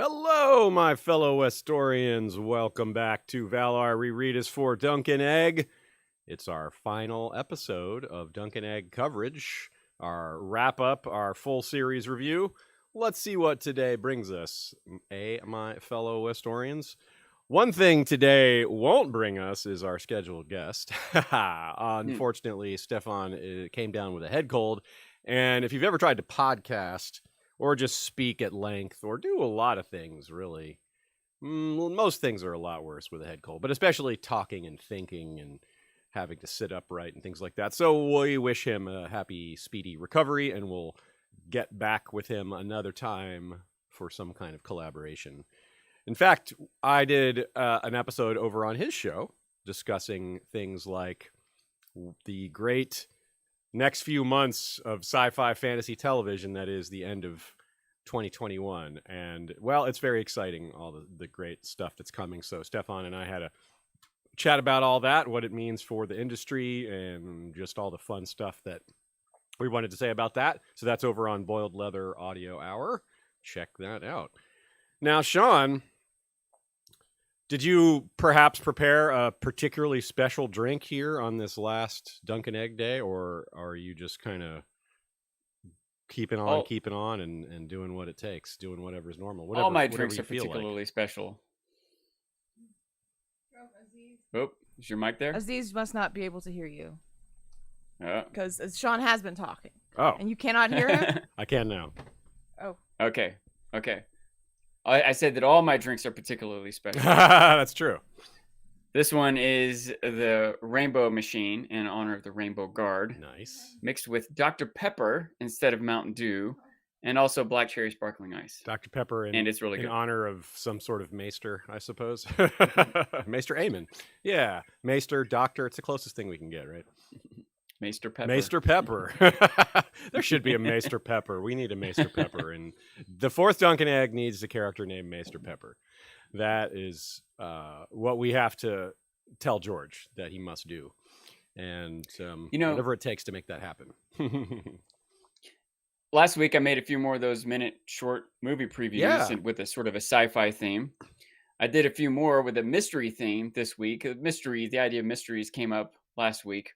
Hello, my fellow Westorians. Welcome back to Valar Rereadis for Dunk and Egg. It's our final episode of Dunk and Egg coverage, our wrap-up, our full series review. Let's see what today brings us, my fellow Westorians. One thing today won't bring us is our scheduled guest. Unfortunately, Stefan came down with a head cold, and if you've ever tried to podcast or just speak at length, or do a lot of things, really. Most things are a lot worse with a head cold, but especially talking and thinking and having to sit upright and things like that. So we wish him a happy, speedy recovery, and we'll get back with him another time for some kind of collaboration. In fact, I did an episode over on his show discussing things like the great next few months of sci-fi fantasy television that is the end of 2021. And, well, it's very exciting, all the great stuff that's coming. So Stefan and I had a chat about all that, what it means for the industry, and just all the fun stuff that we wanted to say about that. So that's over on Boiled Leather Audio Hour. Check that out. Now, Sean, did you perhaps prepare a particularly special drink here on this last Dunk and Egg Day, or are you just kind of keeping on and doing what it takes, doing whatever's normal? All my drinks are particularly special. Oh, is your mic there? Aziz must not be able to hear you. Because Sean has been talking. Oh. And you cannot hear him? I can now. Oh. Okay. I said that all my drinks are particularly special. That's true. This one is the Rainbow Machine in honor of the Rainbow Guard. Nice. Mixed with Dr. Pepper instead of Mountain Dew, and also black cherry sparkling ice. Dr. Pepper and it's really good. In honor of some sort of maester, I suppose. Maester Aemon. Yeah. Maester, doctor. It's the closest thing we can get, right? Maester Pepper. Maester Pepper. There should be a Maester Pepper. We need a Maester Pepper. And the fourth Dunk and Egg needs a character named Maester Pepper. That is what we have to tell George that he must do. And whatever it takes to make that happen. Last week, I made a few more of those minute short movie previews with a sort of a sci-fi theme. I did a few more with a mystery theme this week. The idea of mysteries came up last week.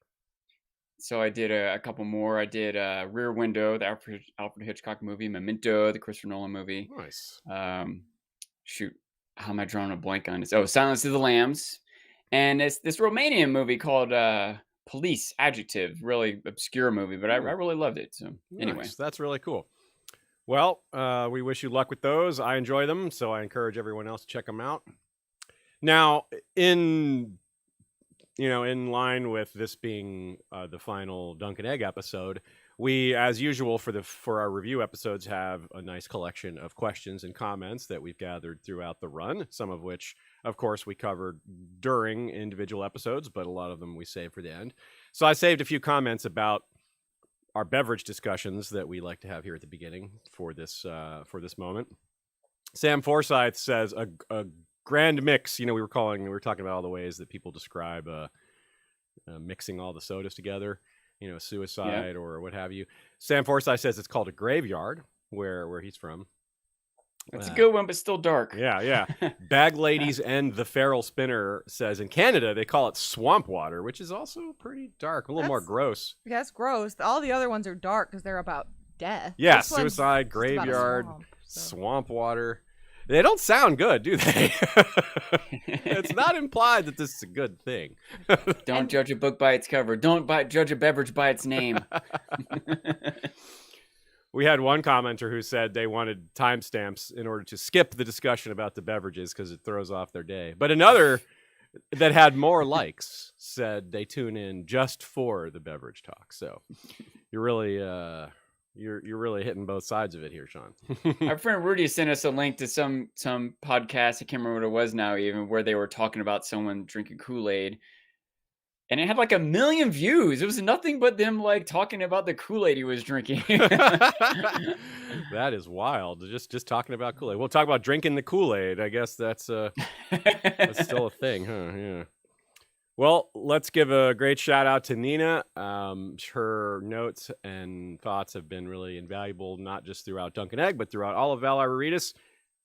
So I did a couple more. I did Rear Window, the Alfred Hitchcock movie, Memento, the Christopher Nolan movie. Nice. How am I drawing a blank on this? Oh, Silence of the Lambs. And it's this Romanian movie called Police, Adjective. Really obscure movie, but I really loved it. So anyway. Nice. That's really cool. Well, we wish you luck with those. I enjoy them, so I encourage everyone else to check them out. Now, in line with this being the final Dunk and Egg episode, we, as usual, for our review episodes, have a nice collection of questions and comments that we've gathered throughout the run, some of which, of course, we covered during individual episodes, but a lot of them we saved for the end. So I saved a few comments about our beverage discussions that we like to have here at the beginning for this moment. Sam Forsyth says a grand mix. We were talking about all the ways that people describe mixing all the sodas together, suicide or what have you. Sam Forsyth says it's called a graveyard where he's from. That's a good one, but still dark. Yeah. Bag Ladies and the Feral Spinner says in Canada they call it swamp water, which is also pretty dark, a little more gross. Yeah, it's gross. All the other ones are dark because they're about death. Yeah, suicide, graveyard, swamp water. They don't sound good, do they? It's not implied that this is a good thing. Don't judge a book by its cover. Don't judge a beverage by its name. We had one commenter who said they wanted timestamps in order to skip the discussion about the beverages because it throws off their day. But another that had more likes said they tune in just for the beverage talk. So you're really... You're really hitting both sides of it here, Sean. Our friend Rudy sent us a link to some podcast. I can't remember what it was now, even where they were talking about someone drinking Kool-Aid, and it had like 1 million views. It was nothing but them like talking about the Kool-Aid he was drinking. That is wild. Just talking about Kool-Aid. We'll talk about drinking the Kool-Aid. I guess that's still a thing, huh? Yeah. Well, let's give a great shout out to Nina. Her notes and thoughts have been really invaluable, not just throughout Dunk and Egg, but throughout all of Valar Rereadis.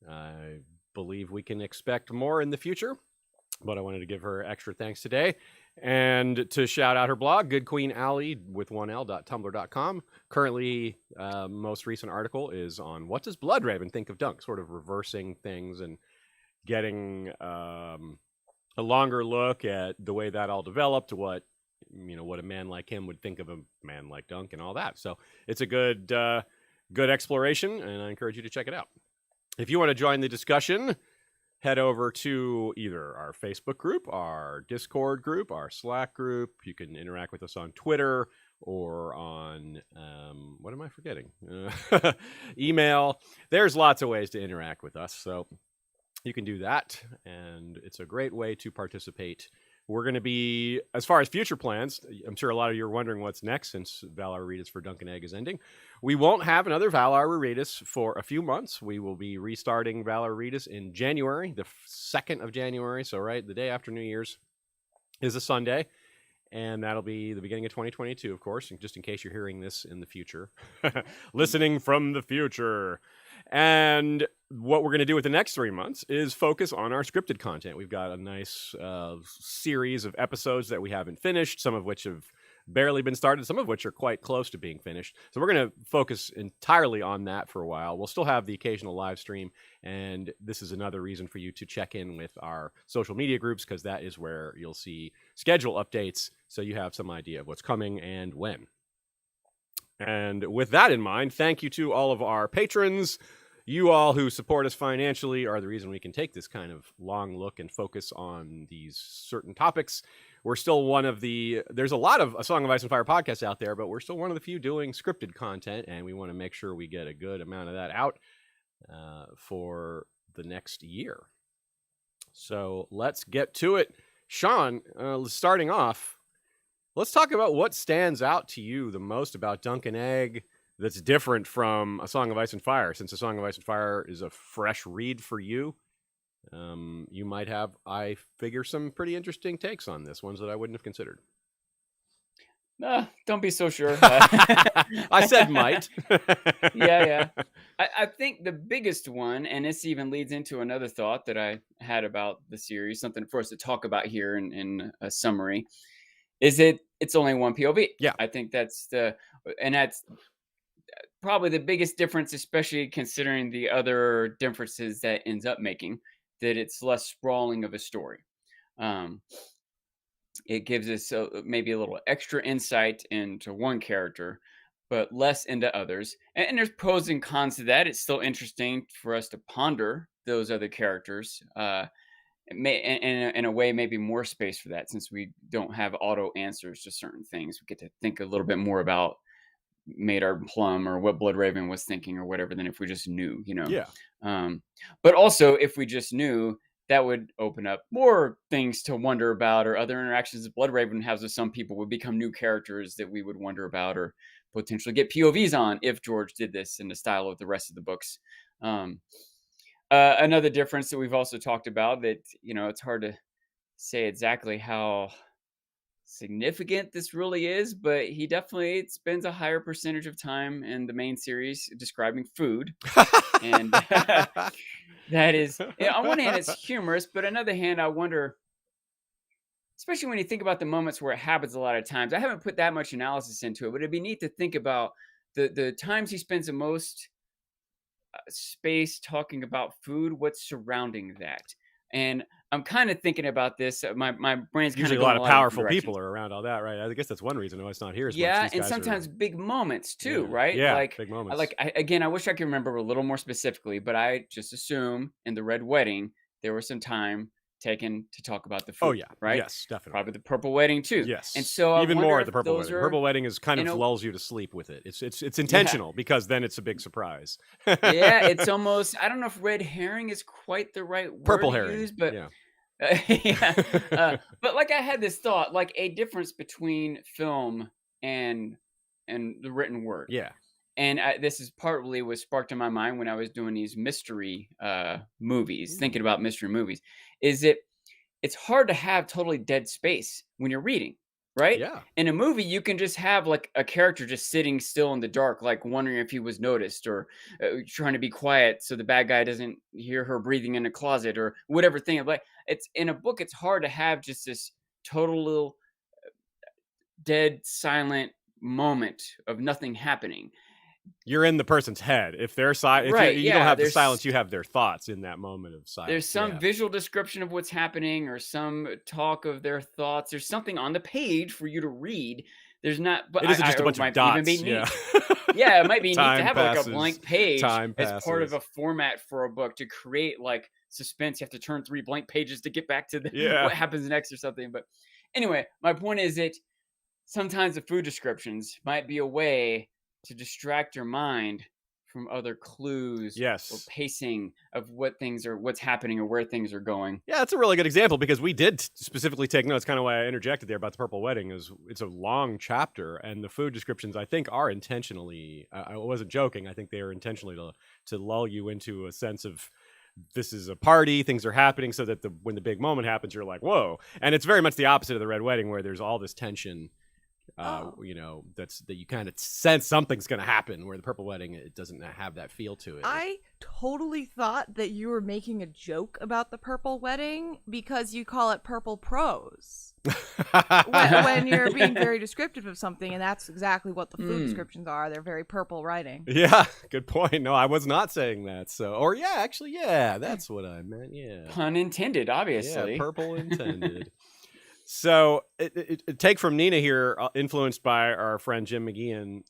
I believe we can expect more in the future, but I wanted to give her extra thanks today. And to shout out her blog, Good Queen Alley with 1l.tumblr.com. Currently, most recent article is on what does Bloodraven think of Dunk, sort of reversing things and getting a longer look at the way that all developed, what a man like him would think of a man like Dunk and all that. So it's a good exploration, and I encourage you to check it out. If you want to join the discussion, head over to either our Facebook group, our Discord group, our Slack group. You can interact with us on Twitter or on, what am I forgetting? Email. There's lots of ways to interact with us, so you can do that, and it's a great way to participate. We're going to be, as far as future plans, I'm sure a lot of you are wondering what's next since Valar Rereadis for Dunk and Egg is ending. We won't have another Valar Rereadis for a few months. We will be restarting Valar Rereadis in January, the 2nd of January. So, right, the day after New Year's is a Sunday. And that'll be the beginning of 2022, of course, just in case you're hearing this in the future. Listening from the future. And what we're going to do with the next 3 months is focus on our scripted content. We've got a nice series of episodes that we haven't finished, some of which have barely been started, some of which are quite close to being finished. So we're going to focus entirely on that for a while. We'll still have the occasional live stream, and this is another reason for you to check in with our social media groups, because that is where you'll see schedule updates, so you have some idea of what's coming and when. And with that in mind, thank you to all of our patrons. You all who support us financially are the reason we can take this kind of long look and focus on these certain topics. We're still one of there's a lot of A Song of Ice and Fire podcasts out there, but we're still one of the few doing scripted content, and we want to make sure we get a good amount of that out for the next year. So let's get to it. Sean, starting off, let's talk about what stands out to you the most about Dunk and Egg that's different from A Song of Ice and Fire. Since A Song of Ice and Fire is a fresh read for you, you might have, I figure, some pretty interesting takes on this, ones that I wouldn't have considered. Don't be so sure. I said might. Yeah. I think the biggest one, and this even leads into another thought that I had about the series, something for us to talk about here in a summary, is it's only one POV. Yeah. I think that's probably the biggest difference, especially considering the other differences that ends up making, that it's less sprawling of a story. It gives us maybe a little extra insight into one character, but less into others. And there's pros and cons to that. It's still interesting for us to ponder those other characters. In a way, maybe more space for that, since we don't have auto answers to certain things. We get to think a little bit more about Maedar Plum or what Bloodraven was thinking or whatever than if we just knew, Yeah. But also, if we just knew, that would open up more things to wonder about, or other interactions that Bloodraven has with some people would become new characters that we would wonder about, or potentially get POVs on if George did this in the style of the rest of the books. Another difference that we've also talked about, that it's hard to say exactly how significant this really is, but he definitely spends a higher percentage of time in the main series describing food. And that is, on one hand, it's humorous, but on the other hand, I wonder, especially when you think about the moments where it happens a lot of times. I haven't put that much analysis into it, but it'd be neat to think about the times he spends the most space talking about food, what's surrounding that. And I'm kind of thinking about this. My brain's kind usually of a lot of powerful people are around all that, right? I guess that's one reason why it's not here as much. Yeah, and sometimes big moments too, right? Yeah, like big moments. Again, I wish I could remember a little more specifically, but I just assume in the Red Wedding there was some time taken to talk about the food. Oh yeah, right? Yes, definitely. Probably the Purple Wedding too. Yes, and so even more at the Purple Wedding. Purple Wedding is kind of lulls you to sleep with it. It's intentional because then it's a big surprise. Yeah, it's almost, I don't know if red herring is quite the right word Purple to herring, use, but yeah. But like I had this thought, like a difference between film and the written word. Yeah. And this is partly what sparked in my mind when I was doing these mystery movies, thinking about mystery movies, is it's hard to have totally dead space when you're reading, right? Yeah. In a movie, you can just have like a character just sitting still in the dark, like wondering if he was noticed, or trying to be quiet so the bad guy doesn't hear her breathing in a closet or whatever thing. But it's in a book, it's hard to have just this total little dead silent moment of nothing happening. You're in the person's head. If they're silent, Right, you don't yeah, have the there's silence, you have their thoughts in that moment of silence. there's some Yeah. visual description of what's happening or some talk of their thoughts. There's something on the page for you to read. There's not, but It isn't just a it bunch of might even be dots. neat. Yeah. Yeah, it might be neat to Time have like a passes. blank page Time as part of passes. a format for a book to create like suspense. You have to turn 3 blank pages to get back to Yeah. what happens next or something. But anyway, my point is that sometimes the food descriptions might be a way to distract your mind from other clues or Yes. pacing of what's happening or where things are going. Yeah, that's a really good example because we did specifically take notes. Kind of why I interjected there about the Purple Wedding is it's a long chapter, and the food descriptions I think are intentionally. I wasn't joking. I think they are intentionally to lull you into a sense of this is a party, things are happening, so that when the big moment happens, you're like, whoa. And it's very much the opposite of the Red Wedding, where there's all this tension. You know, that you kind of sense something's going to happen, where the Purple Wedding, it doesn't have that feel to it. I totally thought that you were making a joke about the Purple Wedding because you call it purple prose when you're being very descriptive of something, and that's exactly what the food descriptions are. They're very purple writing. Yeah, good point. No, I was not saying that. So, or yeah, that's what I meant. Yeah, Pun intended, obviously. Yeah, purple intended. So, a take from Nina here, influenced by our friend Jim McGeehan,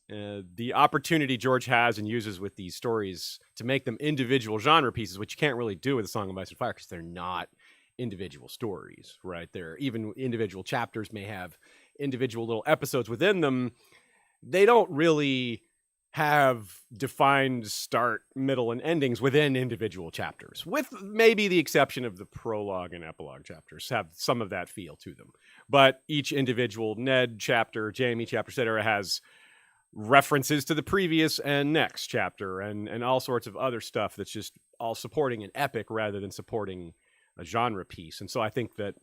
the opportunity George has and uses with these stories to make them individual genre pieces, which you can't really do with A Song of Ice and Fire because they're not individual stories, right? They're even individual chapters may have individual little episodes within them. They don't really have defined start, middle, and endings within individual chapters, with maybe the exception of the prologue and epilogue chapters have some of that feel to them. But each individual Ned chapter, Jaime chapter, etc., has references to the previous and next chapter and all sorts of other stuff that's just all supporting an epic rather than supporting a genre piece. And so I think that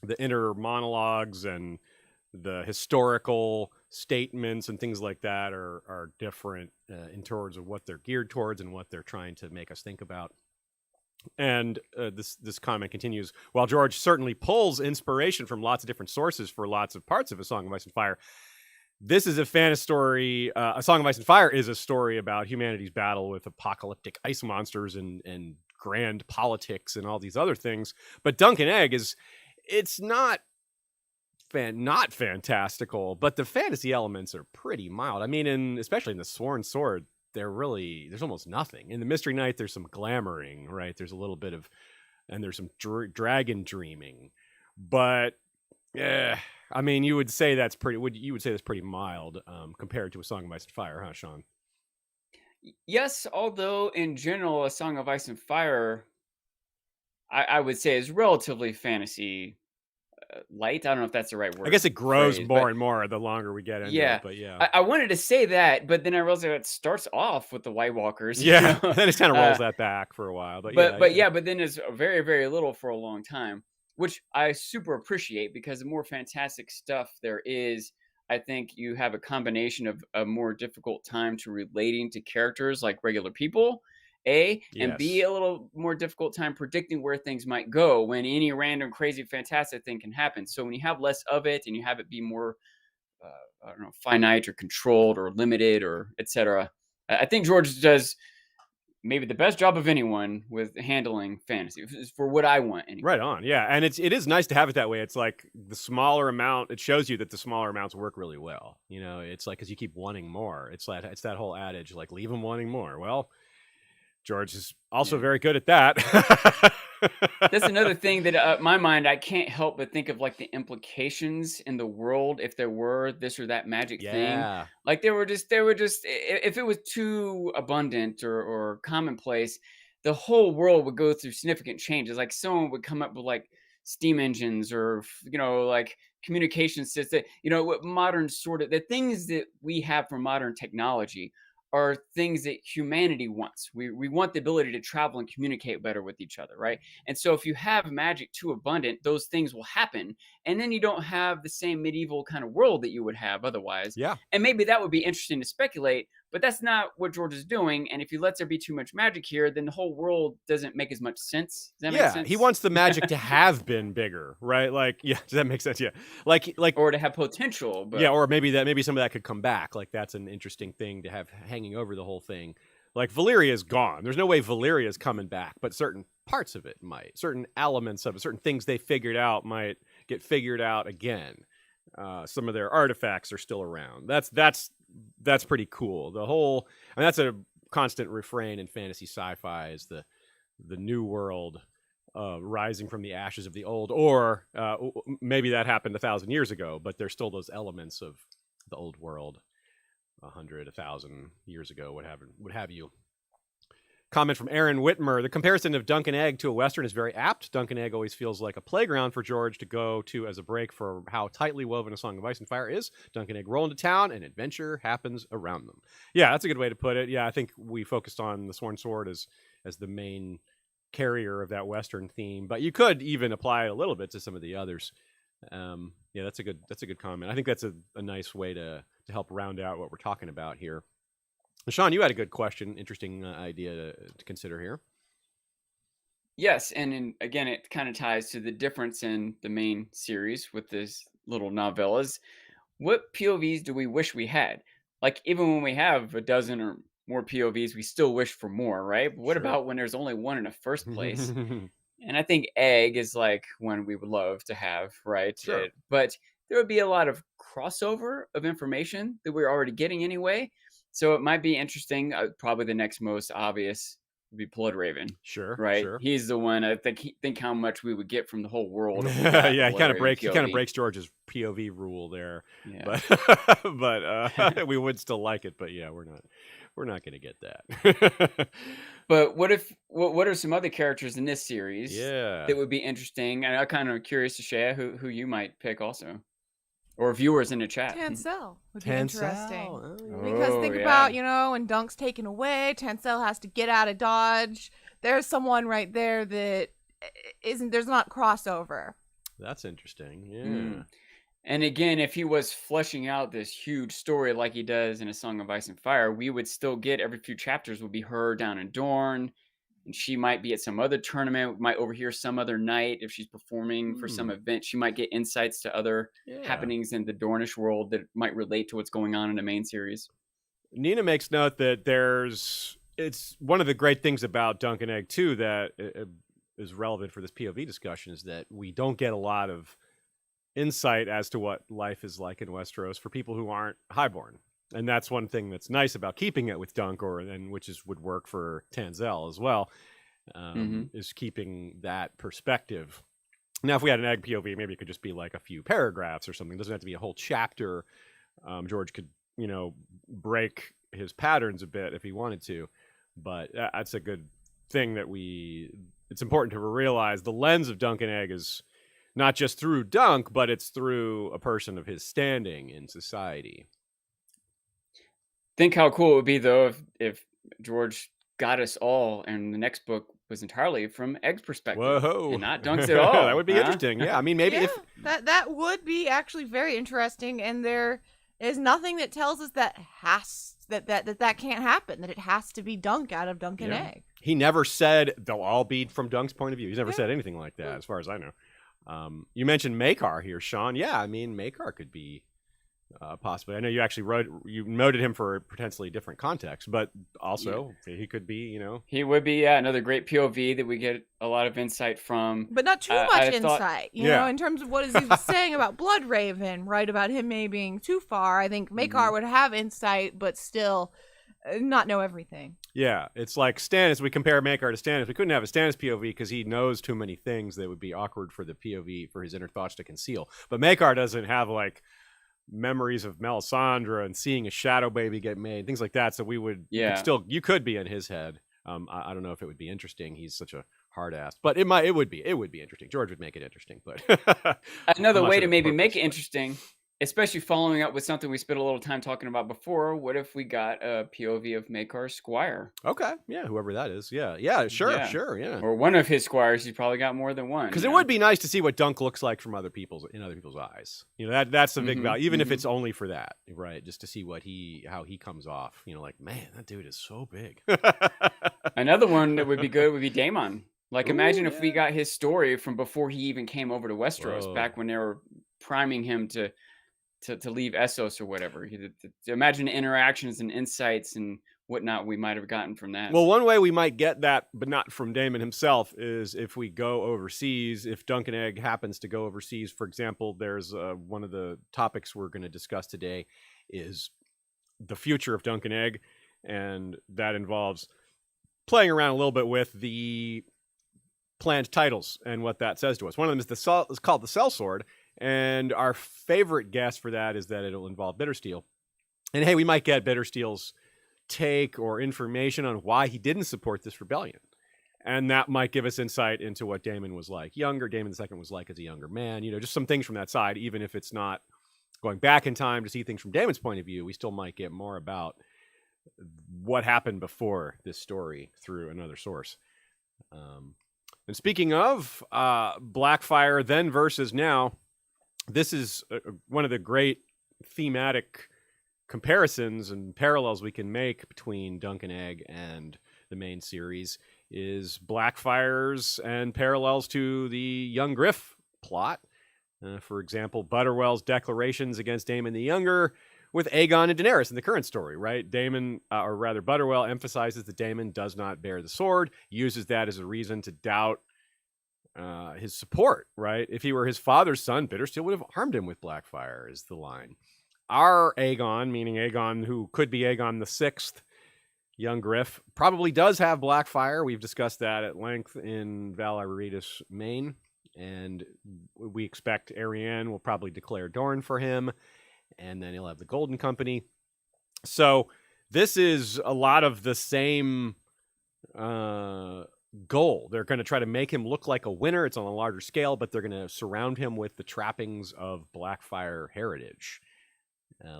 the inner monologues and the historical statements and things like that are different in terms of what they're geared towards and what they're trying to make us think about. And this comment continues, while George certainly pulls inspiration from lots of different sources for lots of parts of A Song of Ice and Fire, this is a fantasy story. A Song of Ice and Fire is a story about humanity's battle with apocalyptic ice monsters and grand politics and all these other things. But Dunk and Egg it's not fantastical, but the fantasy elements are pretty mild. I mean, especially in the Sworn Sword, there's almost nothing. In the Mystery Knight, there's some glamoring, right? There's a little bit of, and there's some dragon dreaming, but I mean, you would say that's pretty mild compared to A Song of Ice and Fire, huh, Sean? Yes, although in general, A Song of Ice and Fire, I would say is relatively fantasy light. I don't know if that's the right word. I guess it grows more and more the longer we get into it. But yeah, I wanted to say that, but then I realized that it starts off with the White Walkers. Yeah, then it kind of rolls that back for a while. But then it's very, very little for a long time, which I super appreciate because the more fantastic stuff there is, I think you have a combination of a more difficult time to relating to characters like regular people. And B, a little more difficult time predicting where things might go when any random, crazy, fantastic thing can happen. So when you have less of it and you have it be more, I don't know, finite or controlled or limited or etc., I think George does maybe the best job of anyone with handling fantasy for what I want. Anyway. Right on, yeah, and it is nice to have it that way. It's like the smaller amount, it shows you that the smaller amounts work really well. You know, it's like because you keep wanting more. It's that whole adage, like leave them wanting more. Well, George is also very good at that. That's another thing that my mind, I can't help but think of like the implications in the world if there were this or that magic thing. Like they were just if it was too abundant or commonplace, the whole world would go through significant changes. Like someone would come up with like steam engines or like communication system, modern sort of the things that we have for modern technology are things that humanity wants. We want the ability to travel and communicate better with each other, right? And so if you have magic too abundant, those things will happen. And then you don't have the same medieval kind of world that you would have otherwise. Yeah. And maybe that would be interesting to speculate, but that's not what George is doing. And if he lets there be too much magic here, then the whole world doesn't make as much sense. Does that make sense? He wants the magic to have been bigger, right? Like, yeah, does that make sense? Yeah. Like or to have potential. But... yeah, or maybe some of that could come back. Like that's an interesting thing to have hanging over the whole thing. Like Valyria is gone. There's no way Valyria is coming back, but certain parts of it might. Certain elements of it, certain things they figured out might get figured out again. Some of their artifacts are still around. That's pretty cool. The whole, and that's a constant refrain in fantasy sci-fi is the new world rising from the ashes of the old, or maybe that happened 1,000 years ago, but there's still those elements of the old world 100, 1,000 years ago, what have you. Comment from Aaron Whitmer. The comparison of Dunk and Egg to a Western is very apt. Dunk and Egg always feels like a playground for George to go to as a break for how tightly woven A Song of Ice and Fire is. Dunk and Egg roll into town and adventure happens around them. Yeah, that's a good way to put it. Yeah, I think we focused on the Sworn Sword as the main carrier of that Western theme, but you could even apply it a little bit to some of the others. Yeah, that's a good comment. I think that's a nice way to help round out what we're talking about here. Sean, you had a good question, interesting idea to consider here. Yes, and again, it kind of ties to the difference in the main series with this little novellas. What POVs do we wish we had? Like, even when we have a dozen or more POVs, we still wish for more, right? But what about when there's only one in the first place? And I think Egg is like one we would love to have, right? Sure. But there would be a lot of crossover of information that we're already getting anyway. So it might be interesting. Probably the next most obvious would be Bloodraven. Sure, right. Sure. He's the one. I think how much we would get from the whole world. Yeah, he kind of breaks George's POV rule there. Yeah. But we would still like it. But yeah, we're not going to get that. But what are some other characters in this series? Yeah, that would be interesting. And I'm kind of curious to share who you might pick also. Or viewers in the chat. Tansel would be interesting. Oh, because think about, when Dunk's taken away, Tansel has to get out of Dodge. There's someone right there that there's not crossover. That's interesting. Yeah. And again, if he was fleshing out this huge story like he does in A Song of Ice and Fire, we would still get every few chapters would be her down in Dorne. And she might be at some other tournament, might overhear some other night if she's performing for some event. She might get insights to other happenings in the Dornish world that might relate to what's going on in the main series. Nina makes note that it's one of the great things about Dunk and Egg too that is relevant for this POV discussion is that we don't get a lot of insight as to what life is like in Westeros for people who aren't highborn. And that's one thing that's nice about keeping it with Dunk, which would work for Tansel as well, is keeping that perspective. Now, if we had an Egg POV, maybe it could just be like a few paragraphs or something. It doesn't have to be a whole chapter. George could, break his patterns a bit if he wanted to. But that's a good thing that it's important to realize the lens of Dunk and Egg is not just through Dunk, but it's through a person of his standing in society. Think how cool it would be, though, if George got us all and the next book was entirely from Egg's perspective. Whoa. And not Dunk's at all. That would be interesting. Yeah, I mean, maybe if... That would be actually very interesting, and there is nothing that tells us that can't happen, that it has to be Dunk out of Dunk and Egg. He never said they'll all be from Dunk's point of view. He's never said anything like that, as far as I know. You mentioned Maekar here, Sean. Yeah, I mean, Maekar could be... possibly. I know you actually noted him for potentially different context, but also he could be, He would be, another great POV that we get a lot of insight from. But not too much insight, in terms of what is he saying about Bloodraven, right? About him maybe being too far. I think Maekar would have insight, but still not know everything. Yeah, it's like Stannis. We compare Maekar to Stannis. We couldn't have a Stannis POV because he knows too many things that would be awkward for the POV, for his inner thoughts to conceal. But Maekar doesn't have, memories of Melisandre and seeing a shadow baby get made, things like that. So you could be in his head. I don't know if it would be interesting. He's such a hard ass, but it would be interesting. George would make it interesting, but another way to maybe make it interesting especially following up with something we spent a little time talking about before. What if we got a POV of Maekar's squire? Okay, yeah, whoever that is. Yeah, sure, Yeah. yeah. Or one of his squires. He's probably got more than one. Because it would be nice to see what Dunk looks like from other people's eyes. That's the big value, even if it's only for that, right? Just to see how he comes off. Like, man, that dude is so big. Another one that would be good would be Daemon. Like, imagine if we got his story from before he even came over to Westeros, back when they were priming him to leave Essos or whatever. Imagine the interactions and insights and whatnot we might have gotten from that. Well, one way we might get that, but not from Daemon himself, is if we go overseas. If Dunk and Egg happens to go overseas, for example, there's one of the topics we're going to discuss today is the future of Dunk and Egg, and that involves playing around a little bit with the planned titles and what that says to us. One of them is called the Sellsword, and our favorite guess for that is that it'll involve Bittersteel. And hey, we might get Bittersteel's take or information on why he didn't support this rebellion. And that might give us insight into what Daemon was like younger, Daemon II was like as a younger man, just some things from that side. Even if it's not going back in time to see things from Daemon's point of view, we still might get more about what happened before this story through another source. And speaking of Blackfyre then versus now, this is one of the great thematic comparisons and parallels we can make between Dunk and Egg and the main series is Blackfyre's and parallels to the Young Griff plot. For example, Butterwell's declarations against Daemon the Younger with Aegon and Daenerys in the current story, right? Butterwell emphasizes that Daemon does not bear the sword, uses that as a reason to doubt his support, right? If he were his father's son, Bittersteel would have armed him with Blackfyre, is the line. Our Aegon, meaning Aegon who could be Aegon the Sixth, Young Griff, probably does have Blackfyre. We've discussed that at length in Valar Rereadis Main, and we expect Arianne will probably declare Dorne for him, and then he'll have the Golden Company. So this is a lot of the same goal. They're going to try to make him look like a winner. It's on a larger scale, but they're going to surround him with the trappings of Blackfyre heritage.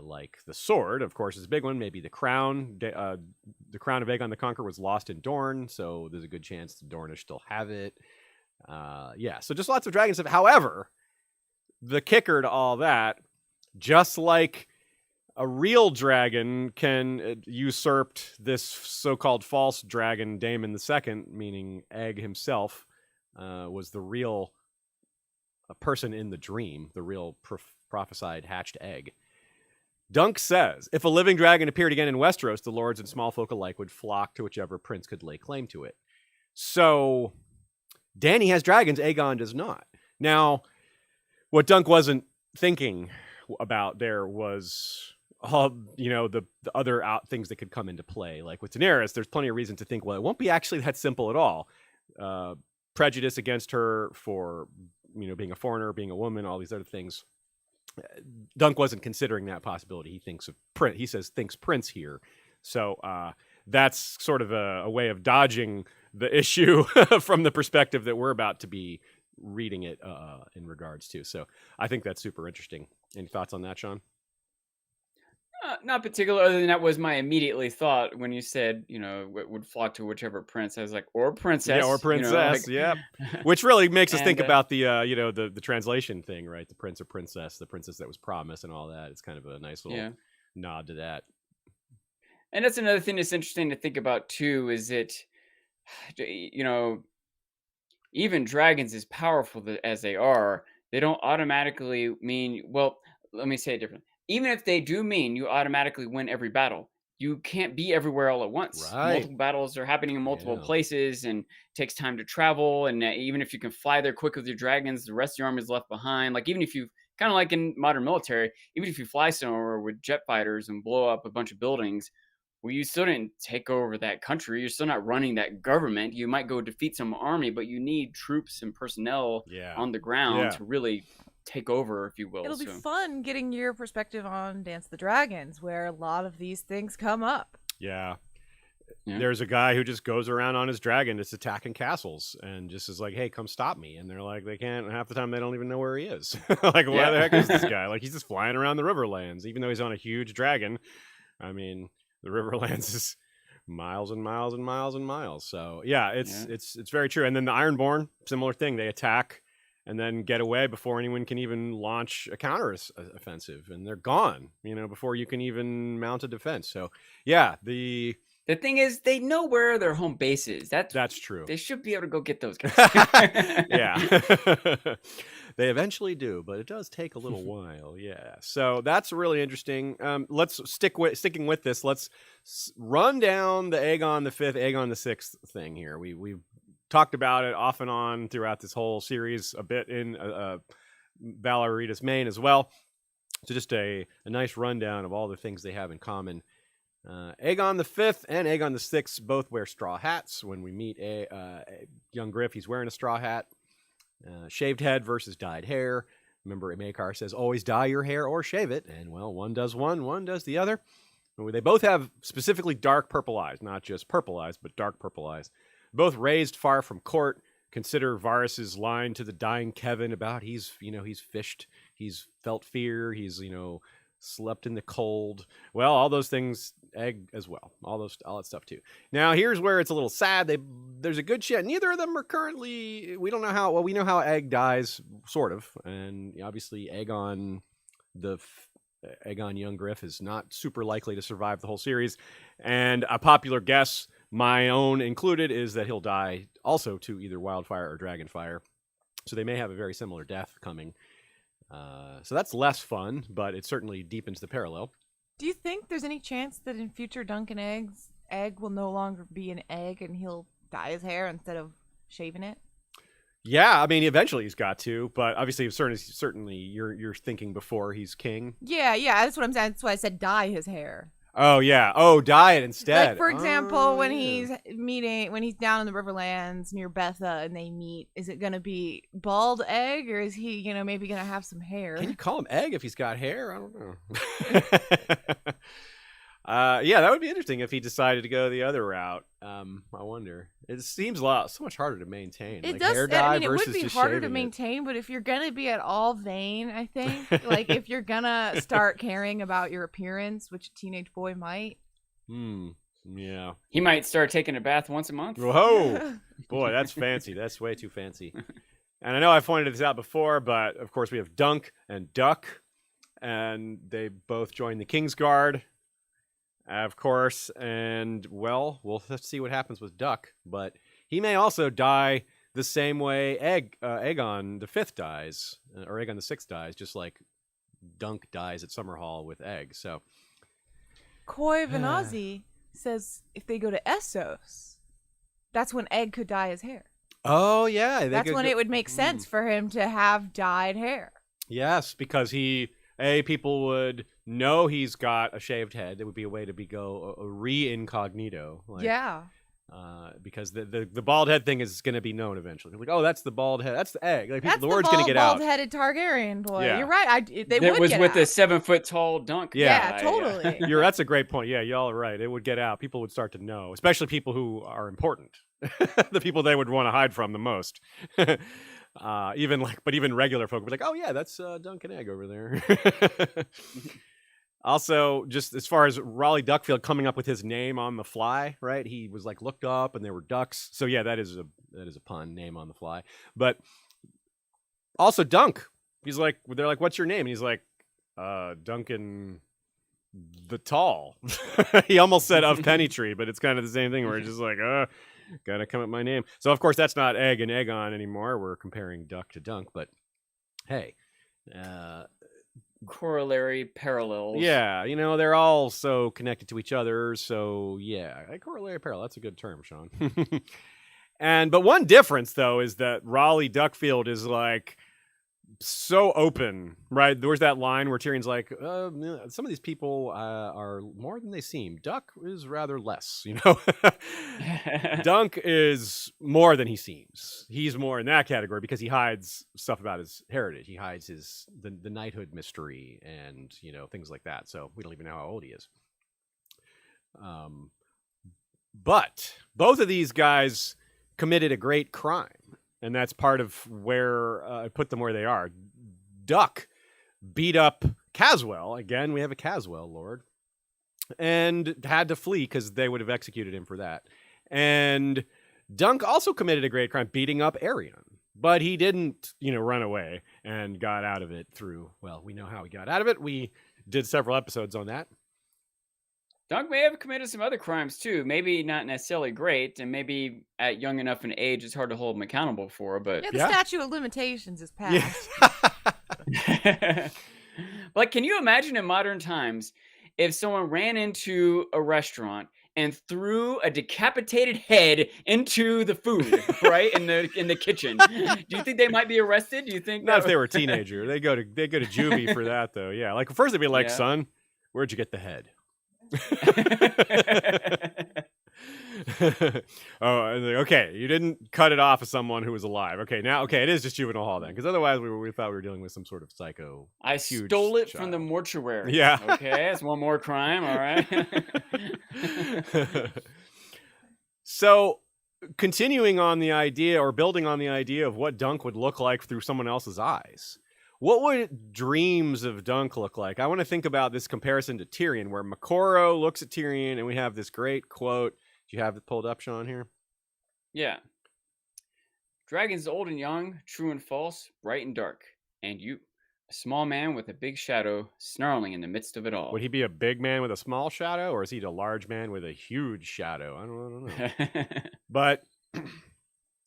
Like the sword, of course, is a big one. Maybe the crown. The crown of Aegon the Conqueror was lost in Dorne, so there's a good chance the Dornish still have it. So just lots of dragon stuff. However, the kicker to all that, just like a real dragon can usurp this so-called false dragon, Daemon II, meaning Egg himself, was the real person in the dream, the real prophesied hatched egg. Dunk says, if a living dragon appeared again in Westeros, the lords and small folk alike would flock to whichever prince could lay claim to it. So, Dany has dragons, Aegon does not. Now, what Dunk wasn't thinking about there was, the other things that could come into play. Like with Daenerys, there's plenty of reason to think, well, it won't be actually that simple at all. Prejudice against her for, being a foreigner, being a woman, all these other things. Dunk wasn't considering that possibility. He thinks prince here. So that's sort of a way of dodging the issue from the perspective that we're about to be reading it in regards to. So I think that's super interesting. Any thoughts on that, Sean? Not particular, other than that was my immediately thought when you said, would flock to whichever prince. I was like, or princess. Yeah, or princess, yeah. Which really makes us think about the, the translation thing, right? The prince or princess, the princess that was promised and all that. It's kind of a nice little nod to that. And that's another thing that's interesting to think about, too, is that, even dragons, as powerful as they are, they don't automatically mean, well, let me say it differently. Even if they do mean you automatically win every battle, you can't be everywhere all at once. Right. Multiple battles are happening in multiple places, and it takes time to travel. And even if you can fly there quick with your dragons, the rest of your army is left behind. Like, even if you, kind of like in modern military, even if you fly somewhere with jet fighters and blow up a bunch of buildings, well, you still didn't take over that country. You're still not running that government. You might go defeat some army, but you need troops and personnel on the ground to really take over, if you will. It'll be fun getting your perspective on Dance the Dragons, where a lot of these things come up. Yeah. there's a guy who just goes around on his dragon just attacking castles and just is like, hey, come stop me. And they're like, they can't. Half the time they don't even know where he is. Like, why the heck is this guy? Like, he's just flying around the Riverlands, even though he's on a huge dragon. I mean, the Riverlands is miles and miles and miles and miles. So yeah, it's very true. And then the Ironborn, similar thing. They attack and then get away before anyone can even launch a counter offensive, and they're gone, before you can even mount a defense. So yeah, the thing is, they know where their home base is. That's true. They should be able to go get those guys. Yeah. They eventually do, but it does take a little while. Yeah. So that's really interesting. Let's sticking with this. Let's run down the Aegon the Fifth, Aegon the Sixth thing here. We've talked about it off and on throughout this whole series, a bit in Valar Rereadis Main as well. So just a nice rundown of all the things they have in common. Aegon the Fifth and Aegon the Sixth both wear straw hats. When we meet young Griff, he's wearing a straw hat. Shaved head versus dyed hair. Remember, Maekar says, always dye your hair or shave it. And, well, one does one does the other. They both have specifically dark purple eyes. Not just purple eyes, but dark purple eyes. Both raised far from court. Consider Varys's line to the dying Kevin about he's fished, he's felt fear, he's, slept in the cold. Well, all those things, Egg as well. All that stuff too. Now, here's where it's a little sad. There's a good chance. Neither of them are currently. We don't know how. Well, we know how Egg dies, sort of, and obviously Aegon, Aegon young Griff, is not super likely to survive the whole series. And a popular guess, my own included, is that he'll die also to either wildfire or dragonfire. So they may have a very similar death coming. So that's less fun, but it certainly deepens the parallel. Do you think there's any chance that in future Duncan Egg will no longer be an egg and he'll dye his hair instead of shaving it? Yeah, I mean, eventually he's got to, but obviously, certainly you're thinking before he's king. Yeah, that's what I'm saying. That's why I said dye his hair. Oh yeah. Oh, dye it instead. Like, for example, when he's down in the Riverlands near Betha and they meet, is it gonna be bald Egg or is he, maybe gonna have some hair? Can you call him Egg if he's got hair? I don't know. Yeah, that would be interesting if he decided to go the other route. I wonder. It seems so much harder to maintain. It like does. Hair dye it would be harder to it. maintain, but if you're gonna be at all vain, I think, like if you're gonna start caring about your appearance, which a teenage boy might. Yeah. He might start taking a bath once a month. Whoa, boy, that's fancy. That's way too fancy. And I know I've pointed this out before, but of course we have Dunk and Duck, and they both join the Kingsguard. Of course, and well, we'll see what happens with Duck, but he may also die the same way Aegon the Fifth dies, or Aegon the Sixth dies, just like Dunk dies at Summerhall with Egg. So, Coy Vanazi says if they go to Essos, that's when Egg could dye his hair. Oh yeah, that's when it would make sense for him to have dyed hair. Yes, because people would know he's got a shaved head. It would be a way to go re-incognito. Yeah. Because the bald head thing is going to be known eventually. Like, oh, that's the bald head. That's the Egg. Like, the word's going to get out. Bald-headed Targaryen boy. Yeah. You're right. It was with the 7-foot-tall Dunk. Yeah, totally. That's a great point. Yeah, y'all are right. It would get out. People would start to know, especially people who are important. The people they would want to hide from the most. Even regular folk would be like, oh yeah, that's Duncan Egg over there. Also, just as far as Raleigh Duckfield coming up with his name on the fly, right? He was like looked up and there were ducks. So yeah, that is a pun, name on the fly. But also Dunk. They're like, what's your name? And he's like, Duncan the Tall. He almost said of Pennytree, but it's kind of the same thing where it's just like, gotta come up with my name. So of course that's not Egg and Aegon anymore. We're comparing Duck to Dunk, but hey, corollary parallels. Yeah, they're all so connected to each other. So yeah, corollary parallel. That's a good term, Sean. But one difference though is that Raleigh Duckfield is like so open, right? There was that line where Tyrion's like, some of these people are more than they seem. Duck is rather less, Dunk is more than he seems. He's more in that category because he hides stuff about his heritage. He hides the knighthood mystery and, things like that. So we don't even know how old he is. But both of these guys committed a great crime, and that's part of where I put them where they are. Duck beat up Caswell. Again, we have a Caswell lord. And had to flee because they would have executed him for that. And Dunk also committed a great crime, beating up Arion. But he didn't, run away and got out of it through, well, we know how he got out of it. We did several episodes on that. Dunk may have committed some other crimes too. Maybe not necessarily great, and maybe at young enough an age it's hard to hold him accountable for. But the statute of limitations is passed. Yeah. Like, can you imagine in modern times if someone ran into a restaurant and threw a decapitated head into the food, right, in the kitchen? Do you think they might be arrested? Do you think? Not if they were a teenager. They go to juvie for that, though. Yeah, like first they'd be like, "Son, where'd you get the head?" Oh, okay, you didn't cut it off of someone who was alive. Okay, it is just juvenile hall then, because otherwise we thought we were dealing with some sort of psycho. I stole it from the mortuary. Yeah. Okay, that's one more crime. All right. So, continuing on the idea, or building on the idea of what Dunk would look like through someone else's eyes. What would dreams of Dunk look like? I want to think about this comparison to Tyrion, where Maekar looks at Tyrion, and we have this great quote. Do you have it pulled up, Sean, here? Yeah. Dragons old and young, true and false, bright and dark. And you, a small man with a big shadow, snarling in the midst of it all. Would he be a big man with a small shadow, or is he a large man with a huge shadow? I don't know. But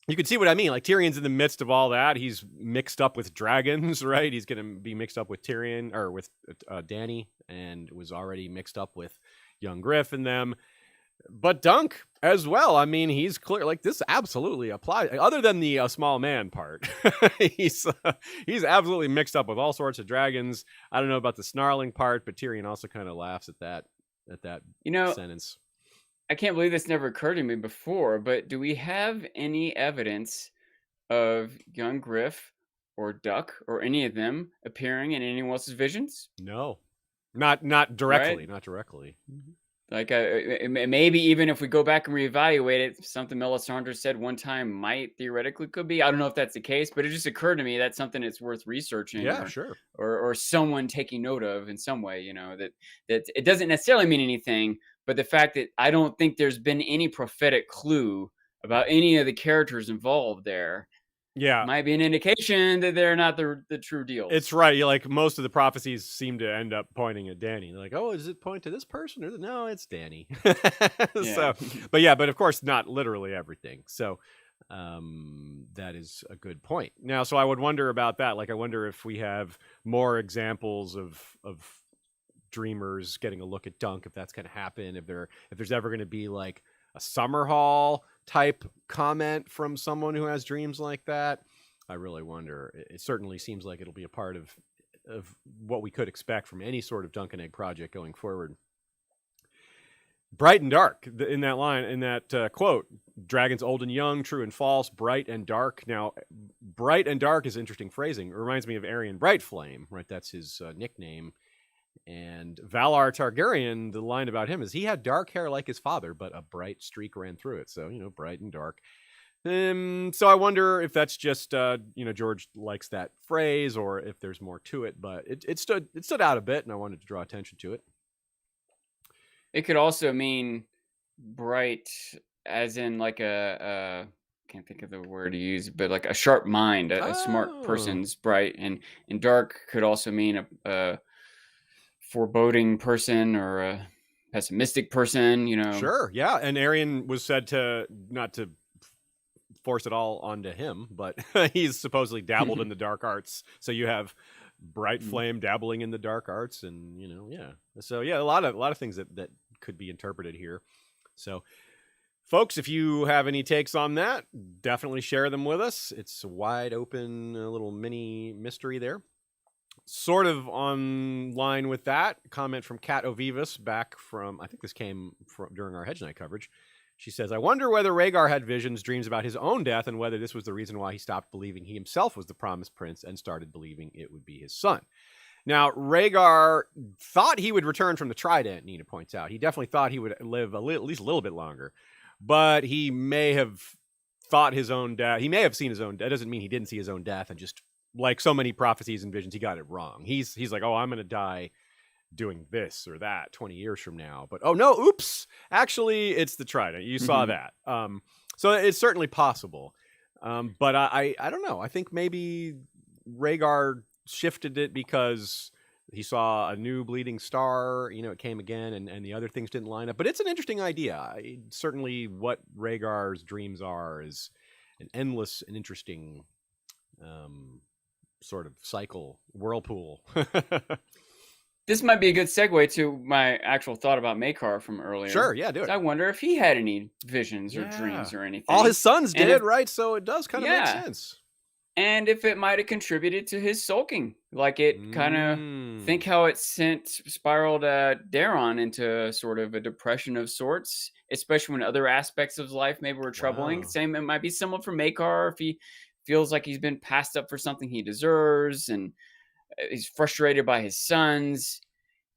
you can see what I mean. Like, Tyrion's in the midst of all that. He's mixed up with dragons, right? He's going to be mixed up with Tyrion, or with Dany, and was already mixed up with young Griff and them. But Dunk as well. I mean, he's clear. Like, this absolutely applies. Other than the small man part, he's absolutely mixed up with all sorts of dragons. I don't know about the snarling part, but Tyrion also kind of laughs at that sentence. I can't believe this never occurred to me before. But do we have any evidence of young Griff or Duck or any of them appearing in anyone else's visions? No, not directly. Right? Not directly. Mm-hmm. Like, maybe even if we go back and reevaluate it, something Melisandre said one time might theoretically could be. I don't know if that's the case, but it just occurred to me that's something that's worth researching. Yeah, sure. Or someone taking note of in some way, that it doesn't necessarily mean anything, but the fact that I don't think there's been any prophetic clue about any of the characters involved there. Yeah, might be an indication that they're not the true deal. It's right. Like, most of the prophecies seem to end up pointing at Dany. They're like, oh, does it point to this person? Or no, it's Dany. Yeah. But of course, not literally everything. So that is a good point. Now, so I would wonder about that. Like, I wonder if we have more examples of dreamers getting a look at Dunk, if that's going to happen, if there's ever going to be like a Summerhall type comment from someone who has dreams like that. I really wonder. It certainly seems like it'll be a part of what we could expect from any sort of Dunk and Egg project going forward. Bright and dark, in that line, in that quote, dragons old and young, true and false, bright and dark. Now, bright and dark is interesting phrasing. It reminds me of Aerion Brightflame, right? That's his nickname. And Valar Targaryen, the line about him is he had dark hair like his father, but a bright streak ran through it. So, bright and dark. So I wonder if that's just, George likes that phrase, or if there's more to it. But it stood out a bit, and I wanted to draw attention to it. It could also mean bright, as in like a can't think of the word to use, but like a sharp mind, a smart person's bright, and dark could also mean a foreboding person or a pessimistic person, Sure, yeah. And Aerion was said to not to force it all onto him, but he's supposedly dabbled in the dark arts. So you have Bright Flame dabbling in the dark arts, and yeah. So yeah, a lot of things that could be interpreted here. So, folks, if you have any takes on that, definitely share them with us. It's a wide open little mini mystery there. Sort of on line with that, comment from Kat Ovivas back from, I think this came from during our Hedge Knight coverage. She says, I wonder whether Rhaegar had visions, dreams about his own death, and whether this was the reason why he stopped believing he himself was the promised prince and started believing it would be his son. Now, Rhaegar thought he would return from the Trident, Nina points out. He definitely thought he would live at least a little bit longer. but he may have thought his own death. He may have seen his own death. That doesn't mean he didn't see his own death, and just like so many prophecies and visions, he got it wrong. He's like, oh, I'm going to die doing this or that 20 years from now. But oh no, oops, actually it's the trident. You saw that. So it's certainly possible. But I don't know. I think maybe Rhaegar shifted it because he saw a new bleeding star, it came again, and the other things didn't line up. But it's an interesting idea. Certainly what Rhaegar's dreams are is an endless and interesting sort of cycle, whirlpool. This might be a good segue to my actual thought about Maekar from earlier. Sure, yeah, do it. I wonder if he had any visions or dreams or anything. All his sons did, right? So it does kind of make sense. And if it might have contributed to his sulking. Like it kind of, think how it spiraled Daeron into sort of a depression of sorts, especially when other aspects of his life maybe were troubling. Same, it might be similar for Maekar if he feels like he's been passed up for something he deserves and he's frustrated by his sons.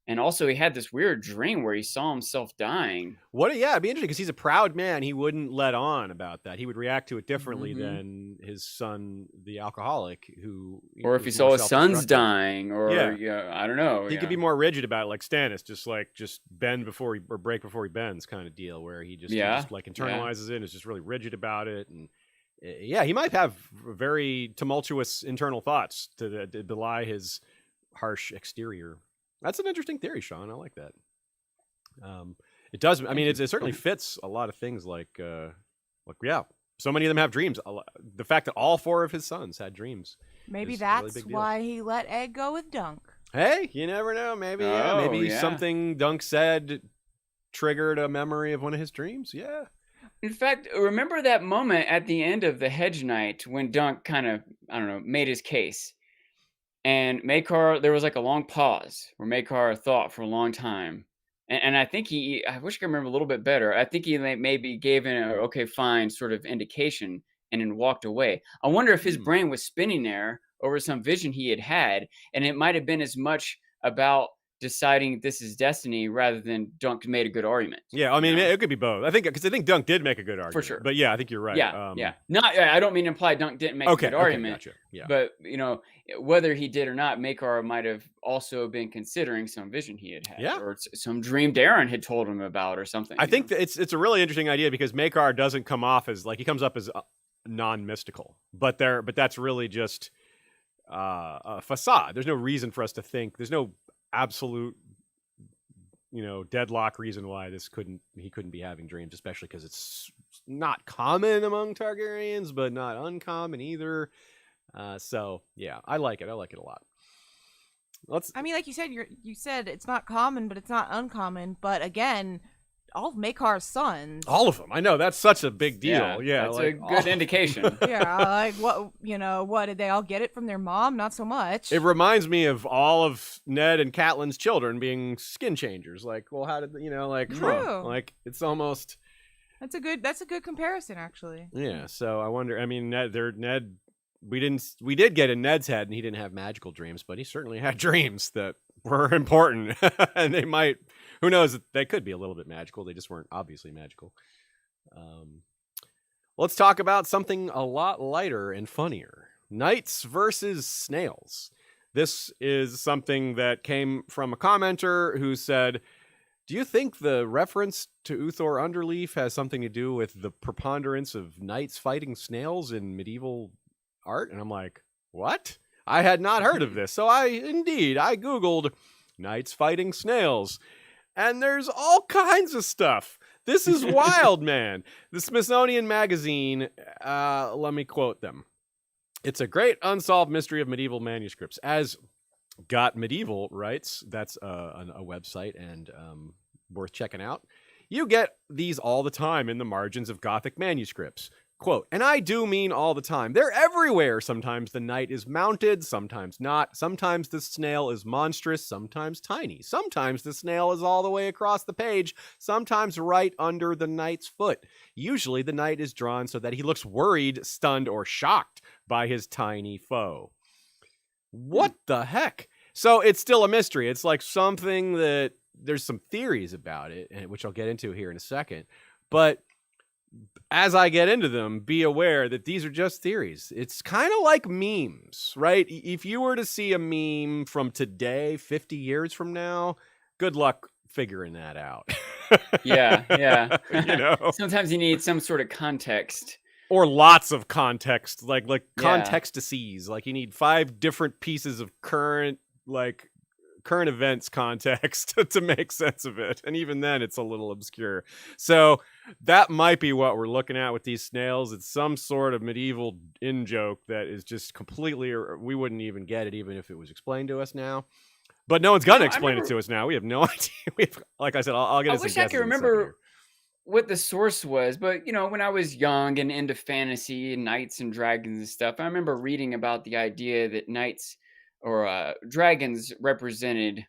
And also he had this weird dream where he saw himself dying. Yeah, it'd be interesting because he's a proud man. He wouldn't let on about that. He would react to it differently than his son, the alcoholic, who... Or if he saw his sons dying, or I don't know. He could be more rigid about it, like Stannis, just bend before he, or break before he bends kind of deal, where he just like internalizes it and is just really rigid about it. And he might have very tumultuous internal thoughts to belie his harsh exterior. That's an interesting theory, Sean. I like that. It does. I mean, it certainly fits a lot of things. So many of them have dreams. The fact that all 4 of his sons had dreams. Maybe that's really why he let Egg go with Dunk. Hey, you never know. Maybe something Dunk said triggered a memory of one of his dreams. Yeah. In fact, remember that moment at the end of the Hedge Knight when Dunk kind of, made his case. And Maekar, there was like a long pause where Maekar thought for a long time. And I think I wish I could remember a little bit better. I think he maybe gave an okay, fine sort of indication and then walked away. I wonder if his brain was spinning there over some vision he had. And it might have been as much about deciding this is destiny rather than Dunk made a good argument. Yeah, I mean, it could be both. I think Dunk did make a good argument. For sure. But yeah, I think you're right. Yeah. I don't mean to imply Dunk didn't make a good argument. Gotcha. Yeah. But, whether he did or not, Maekar might have also been considering some vision he had. Yeah. Or some dream Daeron had told him about or something. I think that it's a really interesting idea because Maekar doesn't come off as, he comes up as non-mystical. But that's really just a facade. There's no reason for us to think. There's no absolute deadlock reason why he couldn't be having dreams, especially because it's not common among Targaryens but not uncommon either. So yeah, I like it a lot. I mean, like you said it's not common but it's not uncommon, but again, all of Maekar's sons, all of them, I know that's such a big deal. Yeah, that's a good indication. Yeah, what did they all get it from their mom? Not so much. It reminds me of all of Ned and Catelyn's children being skin changers. How did True. It's almost that's a good comparison, actually. Yeah, so I wonder. I mean, Ned. We did get in Ned's head, and he didn't have magical dreams, but he certainly had dreams that were important, and they might. Who knows? They could be a little bit magical. They just weren't obviously magical. Let's talk about something a lot lighter and funnier. Knights versus snails. This is something that came from a commenter who said, do you think the reference to Uthor Underleaf has something to do with the preponderance of knights fighting snails in medieval art? And I'm like, what? I had not heard of this. So I Googled knights fighting snails. And there's all kinds of stuff. This is wild, man. The Smithsonian Magazine, let me quote them. It's a great unsolved mystery of medieval manuscripts. As Got Medieval writes, that's a website and worth checking out. You get these all the time in the margins of Gothic manuscripts. Quote, and I do mean all the time. They're everywhere. Sometimes the knight is mounted, sometimes not. Sometimes the snail is monstrous, sometimes tiny. Sometimes the snail is all the way across the page, sometimes right under the knight's foot. Usually the knight is drawn so that he looks worried, stunned, or shocked by his tiny foe. What the heck? So it's still a mystery. It's like something that there's some theories about it, which I'll get into here in a second. But as I get into them, be aware that these are just theories. It's kind of like memes, right? If you were to see a meme from today, 50 years from now, good luck figuring that out. Yeah. You know? Sometimes you need some sort of context. Or lots of context, like Yeah. contextices. Like you need 5 different pieces of current events context to make sense of it. And even then it's a little obscure. So that might be what we're looking at with these snails. It's some sort of medieval in-joke that is just completely, we wouldn't even get it even if it was explained to us now. But no one's going to explain it to us now. We have no idea. Like I said, I'll get I into wish some I guesses could in a second here. remember what the source was, but when I was young and into fantasy and knights and dragons and stuff, I remember reading about the idea that knights or dragons represented,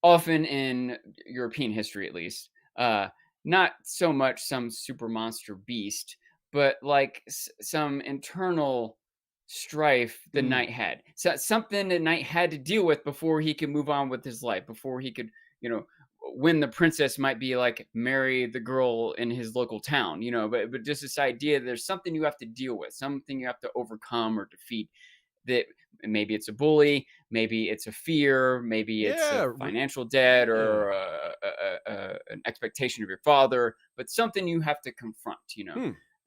often in European history at least, not so much some super monster beast, but like some internal strife the knight had. So something the knight had to deal with before he could move on with his life, before he could, when the princess might be like marry the girl in his local town, but just this idea there's something you have to deal with, something you have to overcome or defeat, that maybe it's a bully, maybe it's a fear, maybe it's a financial debt or an expectation of your father, but something you have to confront.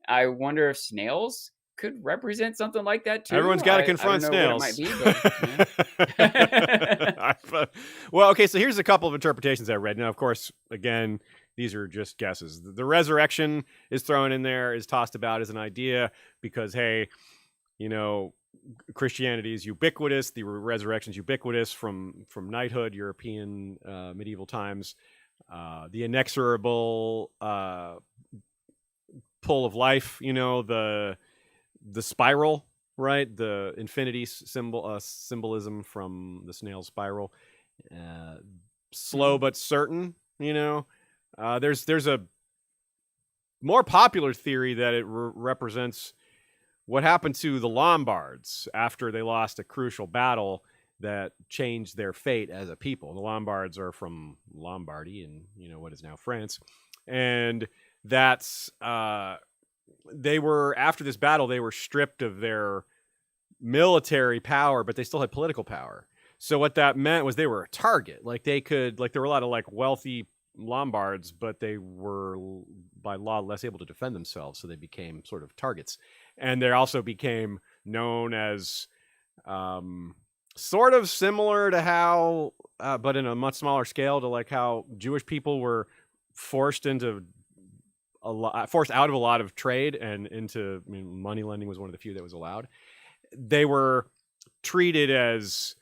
I wonder if snails could represent something like that too. Everyone's got to confront snails. What it might be, but, well, okay, so here's a couple of interpretations I read. Now, of course, again, these are just guesses. The resurrection is thrown in there, is tossed about as an idea because, hey, Christianity is ubiquitous. The resurrection is ubiquitous from knighthood, European medieval times. The inexorable pull of life, the spiral, right? The infinity symbolism from the snail spiral. Slow but certain, There's a more popular theory that it represents what happened to the Lombards after they lost a crucial battle that changed their fate as a people. The Lombards are from Lombardy in, what is now France. And that's, they were, after this battle, they were stripped of their military power, but they still had political power. So what that meant was they were a target. Like there were a lot of wealthy Lombards, but they were by law less able to defend themselves. So they became sort of targets. And they also became known as sort of similar to how, but in a much smaller scale, to how Jewish people were forced out of a lot of trade and into money lending was one of the few that was allowed. They were treated as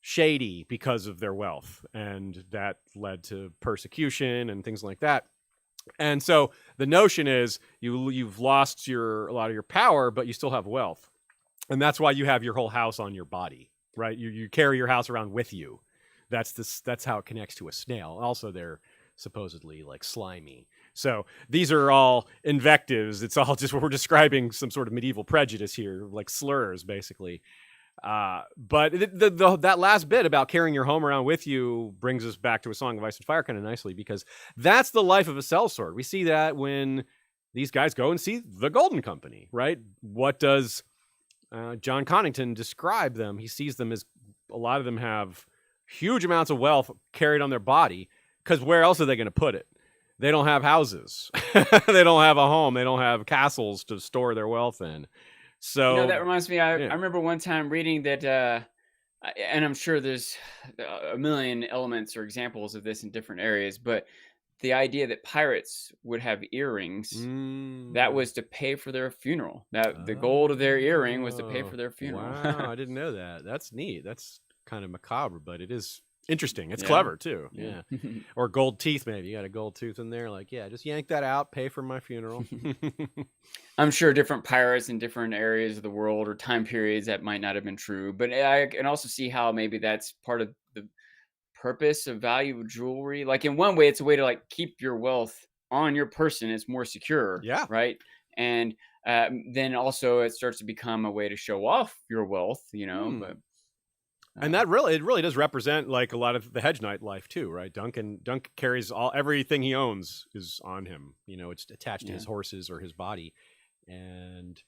shady because of their wealth, and that led to persecution and things like that. And so the notion is you've lost a lot of your power, but you still have wealth. And that's why you have your whole house on your body, right? You carry your house around with you. That's how it connects to a snail. Also, they're supposedly slimy. So these are all invectives. It's all just, we're describing some sort of medieval prejudice here, like slurs, basically. But that last bit about carrying your home around with you brings us back to A Song of Ice and Fire kind of nicely, because that's the life of a sellsword. We see that when these guys go and see the Golden Company, right? What does John Connington describe them? He sees them as, a lot of them have huge amounts of wealth carried on their body, because where else are they going to put it? They don't have houses. They don't have a home. They don't have castles to store their wealth in. So that reminds me, I remember one time reading that, and I'm sure there's a million elements or examples of this in different areas, but the idea that pirates would have earrings, that was to pay for their funeral. That the gold of their earring was to pay for their funeral. Wow, I didn't know that. That's neat. That's kind of macabre, but it is interesting. It's clever too. Yeah. Or gold teeth, maybe. You got a gold tooth in there. Just yank that out, pay for my funeral. I'm sure different pirates in different areas of the world or time periods that might not have been true. But I can also see how maybe that's part of the purpose of value of jewelry. In one way, it's a way to keep your wealth on your person. It's more secure. Yeah. Right. And then also it starts to become a way to show off your wealth, but And that it really does represent like a lot of the Hedge Knight life too, right? Dunk carries everything he owns is on him. You know, it's attached to his horses or his body. And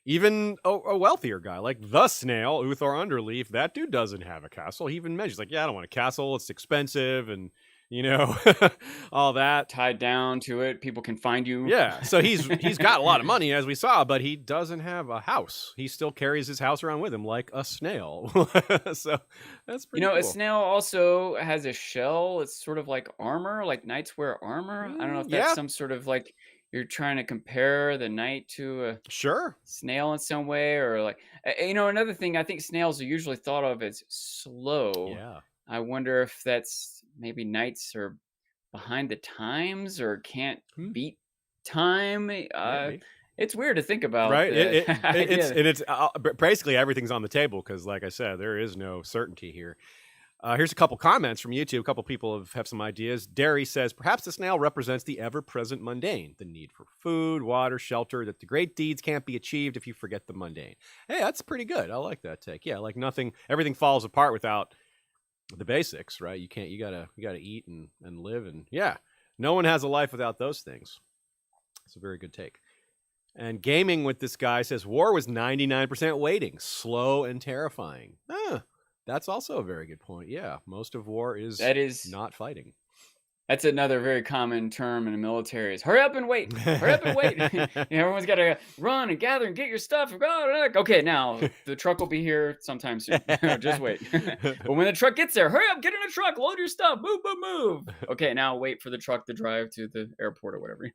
even a wealthier guy like the snail, Uthor Underleaf, that dude doesn't have a castle. He even mentions like, yeah, I don't want a castle. It's expensive. And you know, all that tied down to it. People can find you. Yeah. So he's got a lot of money, as we saw, but he doesn't have a house. He still carries his house around with him like a snail. So that's pretty cool. A snail also has a shell. It's sort of like armor, like knights wear armor. I don't know if that's some sort of like you're trying to compare the knight to a snail in some way, or like, another thing, I think snails are usually thought of as slow. Yeah. I wonder if that's maybe knights are behind the times or can't beat time. It's weird to think about, right? It's basically everything's on the table because, like I said, there is no certainty here. Here's a couple comments from YouTube. A couple people have some ideas. Derry says, perhaps the snail represents the ever-present mundane, the need for food, water, shelter, that the great deeds can't be achieved if you forget the mundane. Hey, that's pretty good. I like that take. Yeah, like everything falls apart without the basics, right? You gotta eat and live, and no one has a life without those things. It's a very good take. And Gaming with this guy says war was 99% waiting, slow and terrifying. That's also a very good point. Yeah, most of war is not fighting. That's another very common term in the military is hurry up and wait. Hurry up and wait. Everyone's got to run and gather and get your stuff. Okay, now the truck will be here sometime soon. Just wait. But when the truck gets there, hurry up, get in the truck, load your stuff, move, move, move. Okay, now wait for the truck to drive to the airport or whatever.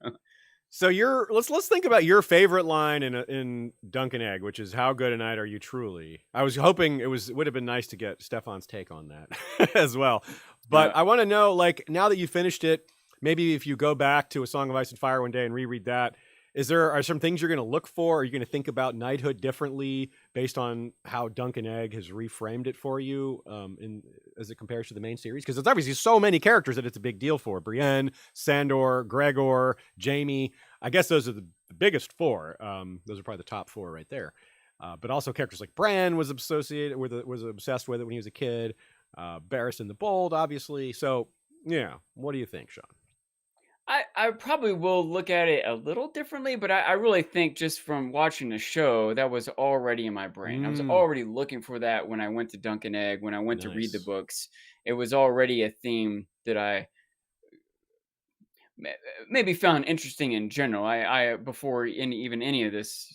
So let's think about your favorite line in Dunk and Egg, which is how good a knight are you truly? I was hoping it would have been nice to get Stefan's take on that as well. But I want to know, like, now that you finished it, maybe if you go back to A Song of Ice and Fire one day and reread that, are some things you're going to look for? Are you going to think about knighthood differently based on how Dunk and Egg has reframed it for you as it compares to the main series? Because it's obviously so many characters that it's a big deal for. Brienne, Sandor, Gregor, Jaime. I guess those are the biggest four. Those are probably the top four right there. But also characters like Bran was obsessed with it when he was a kid. Barristan the Bold, obviously. So, yeah. What do you think, Sean? I probably will look at it a little differently, but I really think just from watching the show, that was already in my brain. I was already looking for that when I went to Dunk and Egg, when I went to read the books. It was already a theme that I maybe found interesting in general. I before any of this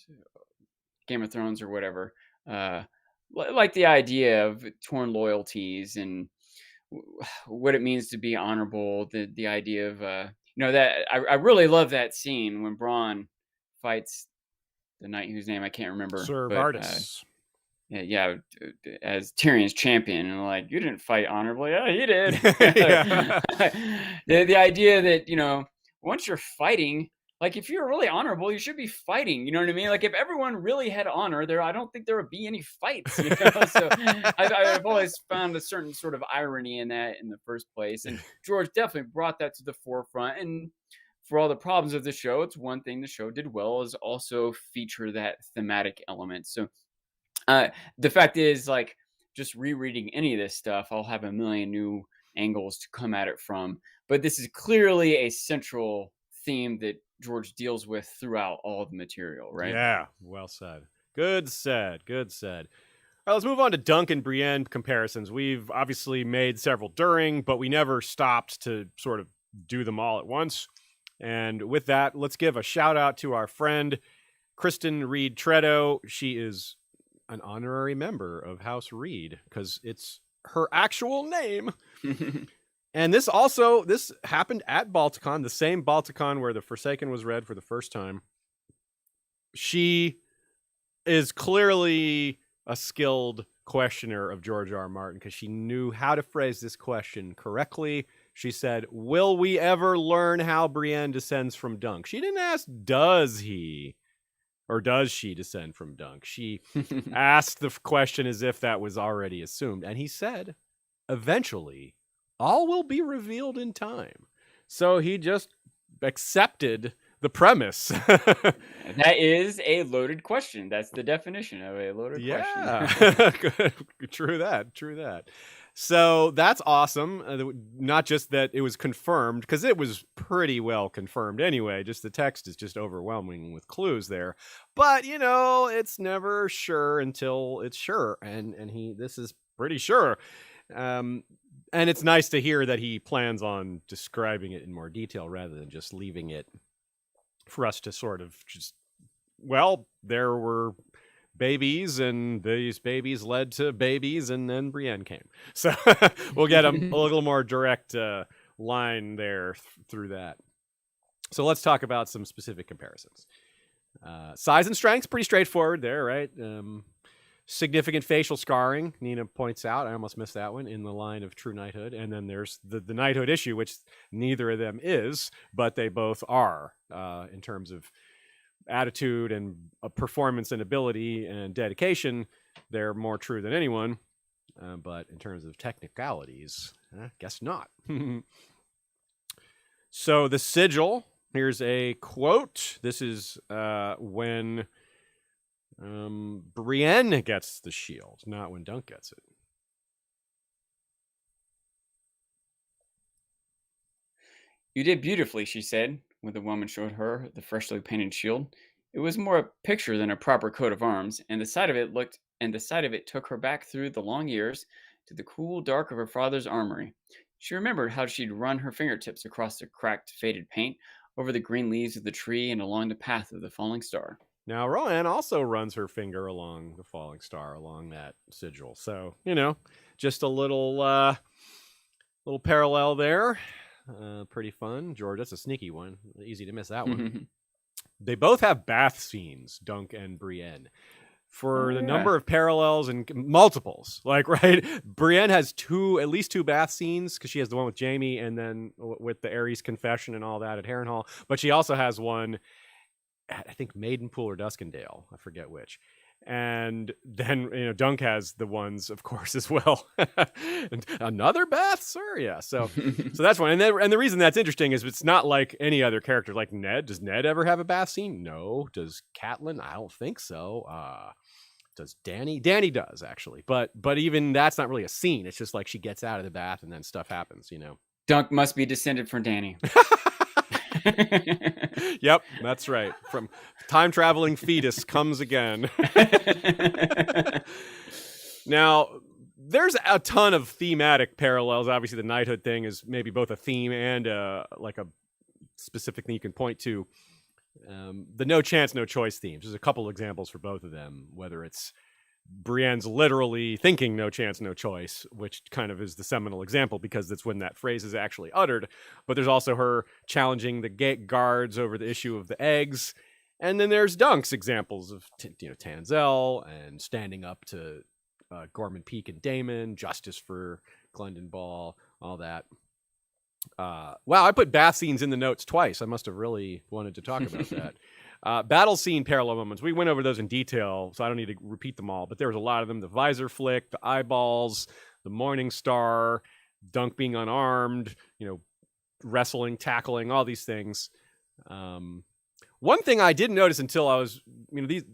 Game of Thrones or whatever, like the idea of torn loyalties and what it means to be honorable, the idea of that I really love that scene when Bronn fights the knight whose name I can't remember. Sir Vardis. As Tyrion's champion, and like, you didn't fight honorably. Yeah, he did. the idea that once you're fighting, like if you're really honorable, you should be fighting. You know what I mean? Like if everyone really had honor, I don't think there would be any fights. So I've always found a certain sort of irony in that in the first place. And George definitely brought that to the forefront. And for all the problems of the show, it's one thing the show did well is also feature that thematic element. So the fact is, like, just rereading any of this stuff, I'll have a million new angles to come at it from. But this is clearly a central theme that George deals with throughout all the material, right? Yeah, well said. Good said. All right, let's move on to Dunk and Brienne comparisons. We've obviously made several during, but we never stopped to sort of do them all at once. And with that, let's give a shout out to our friend, Kristen Reed Tredo. She is an honorary member of House Reed because it's her actual name. And this happened at Balticon, the same Balticon where The Forsaken was read for the first time. She is clearly a skilled questioner of George R. R. Martin because she knew how to phrase this question correctly. She said, will we ever learn how Brienne descends from Dunk? She didn't ask, does he or does she descend from Dunk? She asked the question as if that was already assumed. And he said, eventually, all will be revealed in time. So he just accepted the premise. That is a loaded question. That's the definition of a loaded question. True that. So that's awesome. Not just that it was confirmed, because it was pretty well confirmed anyway. Just the text is just overwhelming with clues there. But, it's never sure until it's sure. And this is pretty sure. And it's nice to hear that he plans on describing it in more detail rather than just leaving it for us to sort of just, there were babies, and these babies led to babies, and then Brienne came. So we'll get a little more direct line there through that. So let's talk about some specific comparisons. Size and strength's pretty straightforward there, right? Significant facial scarring, Nina points out. I almost missed that one in the line of true knighthood. And then there's the knighthood issue, which neither of them is, but they both are in terms of attitude and performance and ability and dedication. They're more true than anyone. But in terms of technicalities, guess not. So the sigil, here's a quote. This is when Brienne gets the shield, not when Dunk gets it. You did beautifully, she said, when the woman showed her the freshly painted shield. It was more a picture than a proper coat of arms, and the sight of it took her back through the long years to the cool dark of her father's armory. She remembered how she'd run her fingertips across the cracked, faded paint, over the green leaves of the tree, and along the path of the falling star. Now, Roanne also runs her finger along the falling star, along that sigil. So, just a little parallel there. Pretty fun. George, that's a sneaky one. Easy to miss that one. They both have bath scenes, Dunk and Brienne. For the number of parallels and multiples. Right? Brienne has at least two bath scenes, because she has the one with Jaime and then with the Ares confession and all that at Harrenhal. But she also has one at, I think, Maidenpool or Duskendale. I forget which. And then, Dunk has the ones, of course, as well. And another bath, sir? Yeah. So that's one. And the reason that's interesting is it's not like any other character. Like Ned. Does Ned ever have a bath scene? No. Does Catelyn? I don't think so. Does Dany? Dany does, actually. But even that's not really a scene. It's just like she gets out of the bath and then stuff happens, Dunk must be descended from Dany. Yep, that's right. From time-traveling fetus comes again. Now, there's a ton of thematic parallels. Obviously, the knighthood thing is maybe both a theme and like a specific thing you can point to. The no chance, no choice themes. There's a couple examples for both of them, whether it's Brienne's literally thinking no chance, no choice, which kind of is the seminal example because that's when that phrase is actually uttered. But there's also her challenging the gate guards over the issue of the eggs. And then there's Dunk's examples of, Tanzel and standing up to Gorman Peak and Daemon, justice for Glendon Ball, all that. Wow, I put bath scenes in the notes twice. I must have really wanted to talk about that. Battle scene parallel moments. We went over those in detail, so I don't need to repeat them all. But there was a lot of them. The visor flick, the eyeballs, the Morning Star, Dunk being unarmed, wrestling, tackling, all these things. One thing I didn't notice until I was, these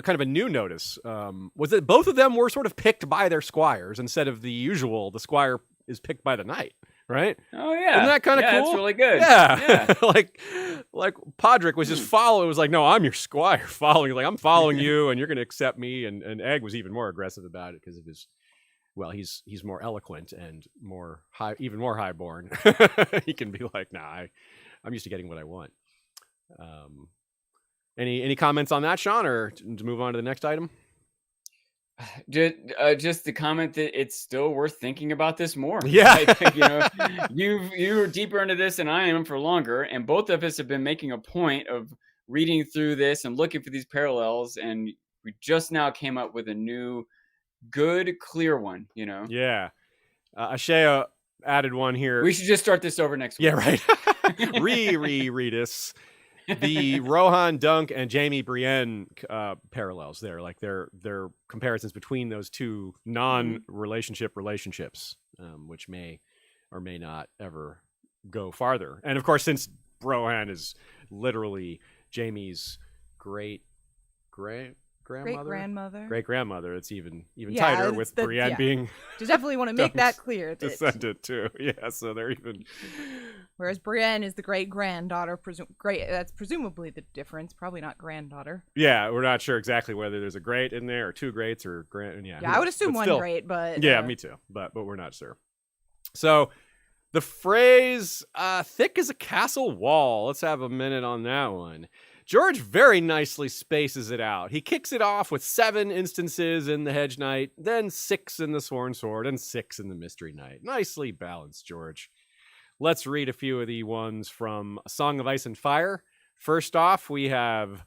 kind of a new notice, was that both of them were sort of picked by their squires instead of the usual. The squire is picked by the knight. Right? Oh yeah. Isn't that kind of cool? That's really good. Yeah. like Podrick was just following. It was like, no, I'm your squire following. Like, I'm following you and you're going to accept me. And Egg was even more aggressive about it because of his, he's more eloquent and even more highborn. He can be like, nah, I'm used to getting what I want. Any comments on that, Sean, or to move on to the next item? Just the comment that it's still worth thinking about this more. Yeah. You're deeper into this than I am for longer, and both of us have been making a point of reading through this and looking for these parallels, and we just now came up with a new, good, clear one. Yeah. Ashea added one here. We should just start this over next week. Yeah, right. Rereadis. The Rohan, Dunk, and Jaime Brienne parallels there, like their comparisons between those two relationships, which may or may not ever go farther. And of course, since Rohan is literally Jaime's great-grandmother. It's even tighter with Brienne being just definitely want to make that clear. Descendant too. Yeah, so they're even. Whereas Brienne is the great-granddaughter. That's presumably the difference. Probably not granddaughter. Yeah, we're not sure exactly whether there's a great in there or two greats or grand. Yeah, I would assume one great, but yeah, me too. But we're not sure. So the phrase "thick as a castle wall." Let's have a minute on that one. George very nicely spaces it out. He kicks it off with 7 instances in the Hedge Knight, then 6 in the Sworn Sword, and 6 in the Mystery Knight. Nicely balanced, George. Let's read a few of the ones from A Song of Ice and Fire. First off, we have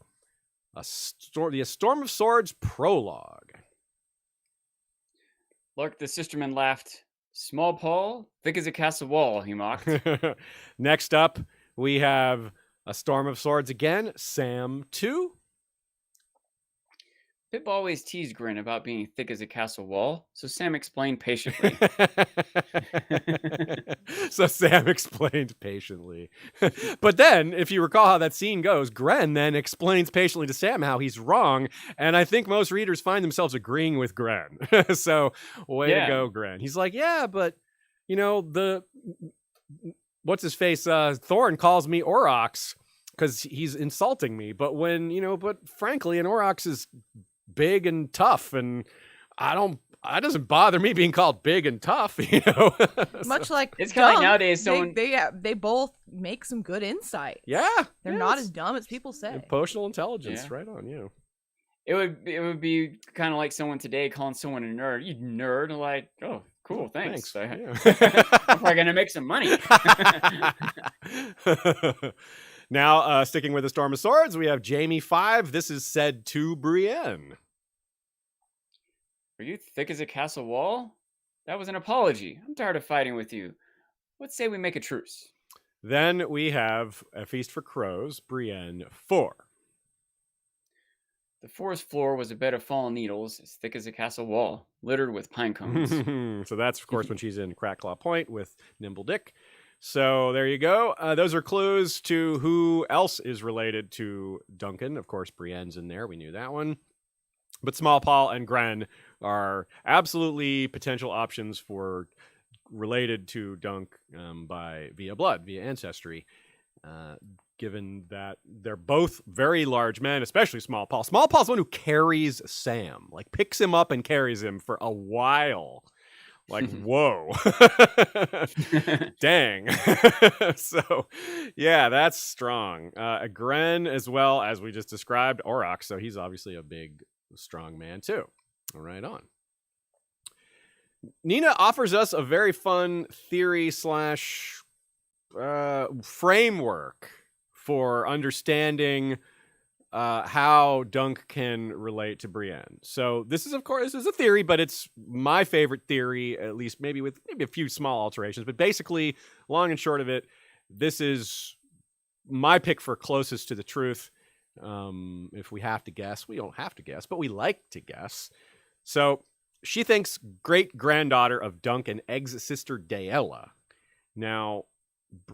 the Storm of Swords prologue. Lark the Sisterman laughed. Small Paul, thick as a castle wall, he mocked. Next up, we have A Storm of Swords again, Sam 2. Pip always teased Grin about being thick as a castle wall, so Sam explained patiently. But then, if you recall how that scene goes, Gren then explains patiently to Sam how he's wrong, and I think most readers find themselves agreeing with Gren. So, way to go, Gren. He's like, yeah, but, what's his face? Thorne calls me Aurochs because he's insulting me. But but frankly, an Aurochs is big and tough, and it doesn't bother me being called big and tough, Much like it's kind of like nowadays they both make some good insight. Yeah, they're not as dumb as people say. Emotional intelligence, right on you. It would be kind of like someone today calling someone a nerd. You nerd, like, oh, cool, thanks. I'm probably gonna make some money. Now, sticking with the Storm of Swords, we have Jaime 5. This is said to Brienne. Are you thick as a castle wall? That was an apology. I'm tired of fighting with you. Let's say we make a truce. Then we have A Feast for Crows, Brienne 4. The forest floor was a bed of fallen needles, as thick as a castle wall, littered with pine cones. So that's, of course, when she's in Crackclaw Point with Nimble Dick. So there you go. Those are clues to who else is related to Duncan. Of course, Brienne's in there. We knew that one. But Small Paul and Gren are absolutely potential options for related to Dunk via blood, via ancestry. Given that they're both very large men, especially Small Paul. Small Paul's the one who carries Sam, like picks him up and carries him for a while. Like, whoa. Dang. So, yeah, that's strong. Gren, as well, as we just described, Auroch. So he's obviously a big, strong man, too. Right on. Nina offers us a very fun theory / framework for understanding how Dunk can relate to Brienne. So this is, of course, a theory, but it's my favorite theory, at least maybe with a few small alterations. But basically, long and short of it, this is my pick for closest to the truth. If we have to guess, we don't have to guess, but we like to guess. So she thinks great-granddaughter of Dunk and Egg's sister Daella. Now,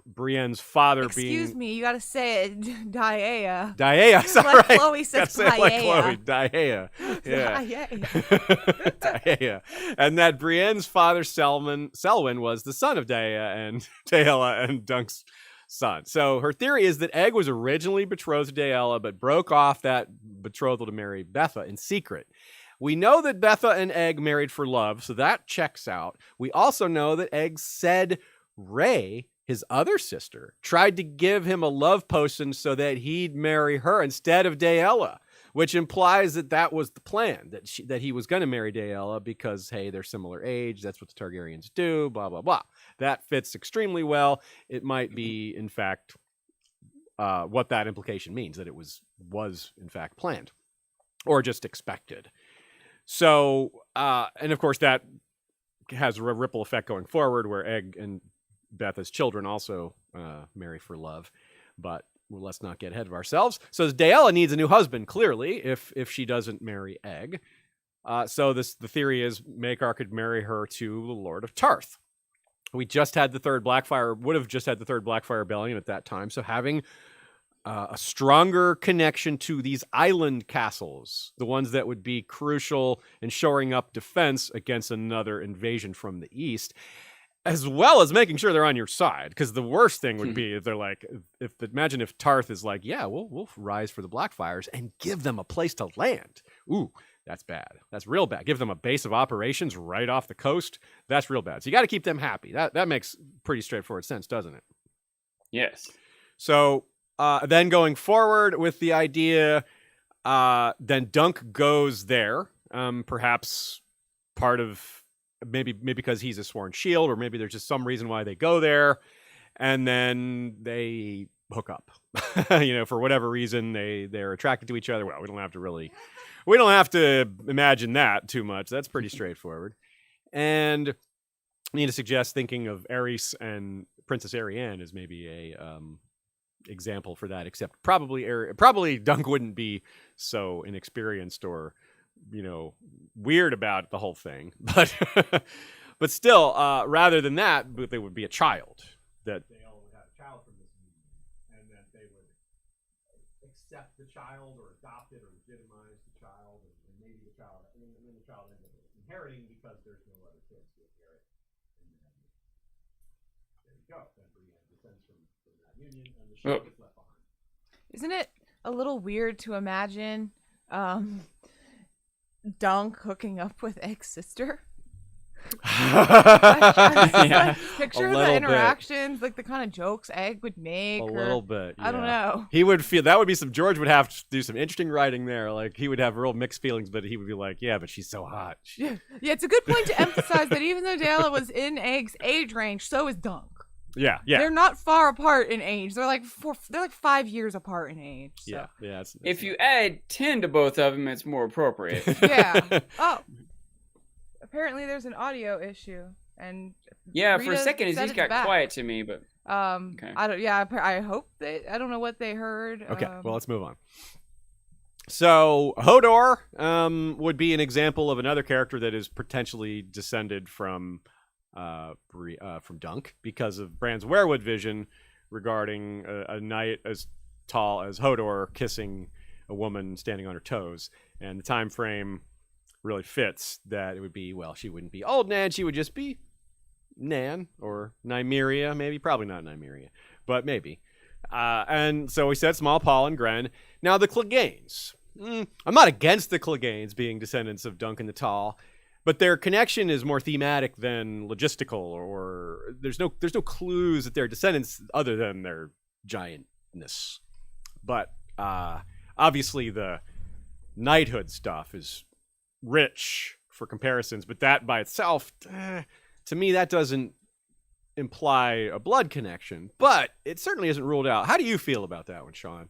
Brienne's father Excuse me, you gotta say it, Daella. Daella, sorry. Like Chloe says Daella. Like Chloe, Daella. Yeah. Daella. And that Brienne's father, Selwyn, was the son of Daella and Dunk's son. So her theory is that Egg was originally betrothed to Daella, but broke off that betrothal to marry Betha in secret. We know that Betha and Egg married for love, so that checks out. We also know that Egg said Ray, his other sister, tried to give him a love potion so that he'd marry her instead of Daella, which implies that was the plan, that he was going to marry Daella because, hey, they're similar age. That's what the Targaryens do, blah, blah, blah. That fits extremely well. It might be, in fact, what that implication means, that it was in fact, planned or just expected. So, and of course, that has a ripple effect going forward where Egg and Betha's children also marry for love, but let's not get ahead of ourselves. So Daella needs a new husband, clearly, if she doesn't marry Egg. So the theory is Maekar could marry her to the Lord of Tarth. We just had would have just had the third Blackfyre rebellion at that time. So having a stronger connection to these island castles, the ones that would be crucial in shoring up defense against another invasion from the east, as well as making sure they're on your side. Because the worst thing would be if they're like, imagine if Tarth is like, yeah, we'll rise for the Blackfyres and give them a place to land. Ooh, that's bad. That's real bad. Give them a base of operations right off the coast. That's real bad. So you got to keep them happy. That makes pretty straightforward sense, doesn't it? Yes. So then going forward with the idea, then Dunk goes there, perhaps part of maybe because he's a sworn shield, or maybe there's just some reason why they go there, and then they hook up. For whatever reason, they're attracted to each other. Well, we don't have to imagine that too much. That's pretty straightforward. And I need to suggest thinking of Aerys and Princess Arianne as maybe a example for that, except probably Dunk wouldn't be so inexperienced or weird about the whole thing, but still, rather than that, they would be a child. That they all would have a child from this union, and then they would accept the child or adopt it or legitimize the child, and maybe the child, and then the child ends up inheriting because there's no other kids to inherit. And then there you go. Then Brienne descends from that union, and the shield gets left behind. Isn't it a little weird to imagine Dunk hooking up with Egg's sister? Picture the interactions, like the kind of jokes Egg would make. A little bit. Yeah. I don't know. He would feel that would be George would have to do some interesting writing there. Like he would have real mixed feelings, but he would be like, yeah, but she's so hot. Yeah, it's a good point to emphasize that even though Dayla was in Egg's age range, so is Dunk. Yeah. They're not far apart in age. They're like 5 years apart in age. So. Yeah. If you add 10 to both of them, it's more appropriate. Yeah. Oh. Apparently, there's an audio issue, and yeah, Rita for a second, it said just got back. quiet to me, but okay. I don't. Yeah, I hope I don't know what they heard. Okay, well, let's move on. So Hodor would be an example of another character that is potentially descended from Dunk because of Bran's werewood vision regarding a knight as tall as Hodor kissing a woman standing on her toes, and the time frame really fits that it would be, well, she wouldn't be old Nan, she would just be Nan or Nymeria, maybe, probably not Nymeria, but maybe. And so we said Small Paul and Gren. Now the Cleganes. I'm not against the Cleganes being descendants of Duncan the Tall, but their connection is more thematic than logistical, or there's no clues that they're descendants other than their giantness. But obviously the knighthood stuff is rich for comparisons, but that by itself, to me, that doesn't imply a blood connection, but it certainly isn't ruled out. How do you feel about that one, Sean?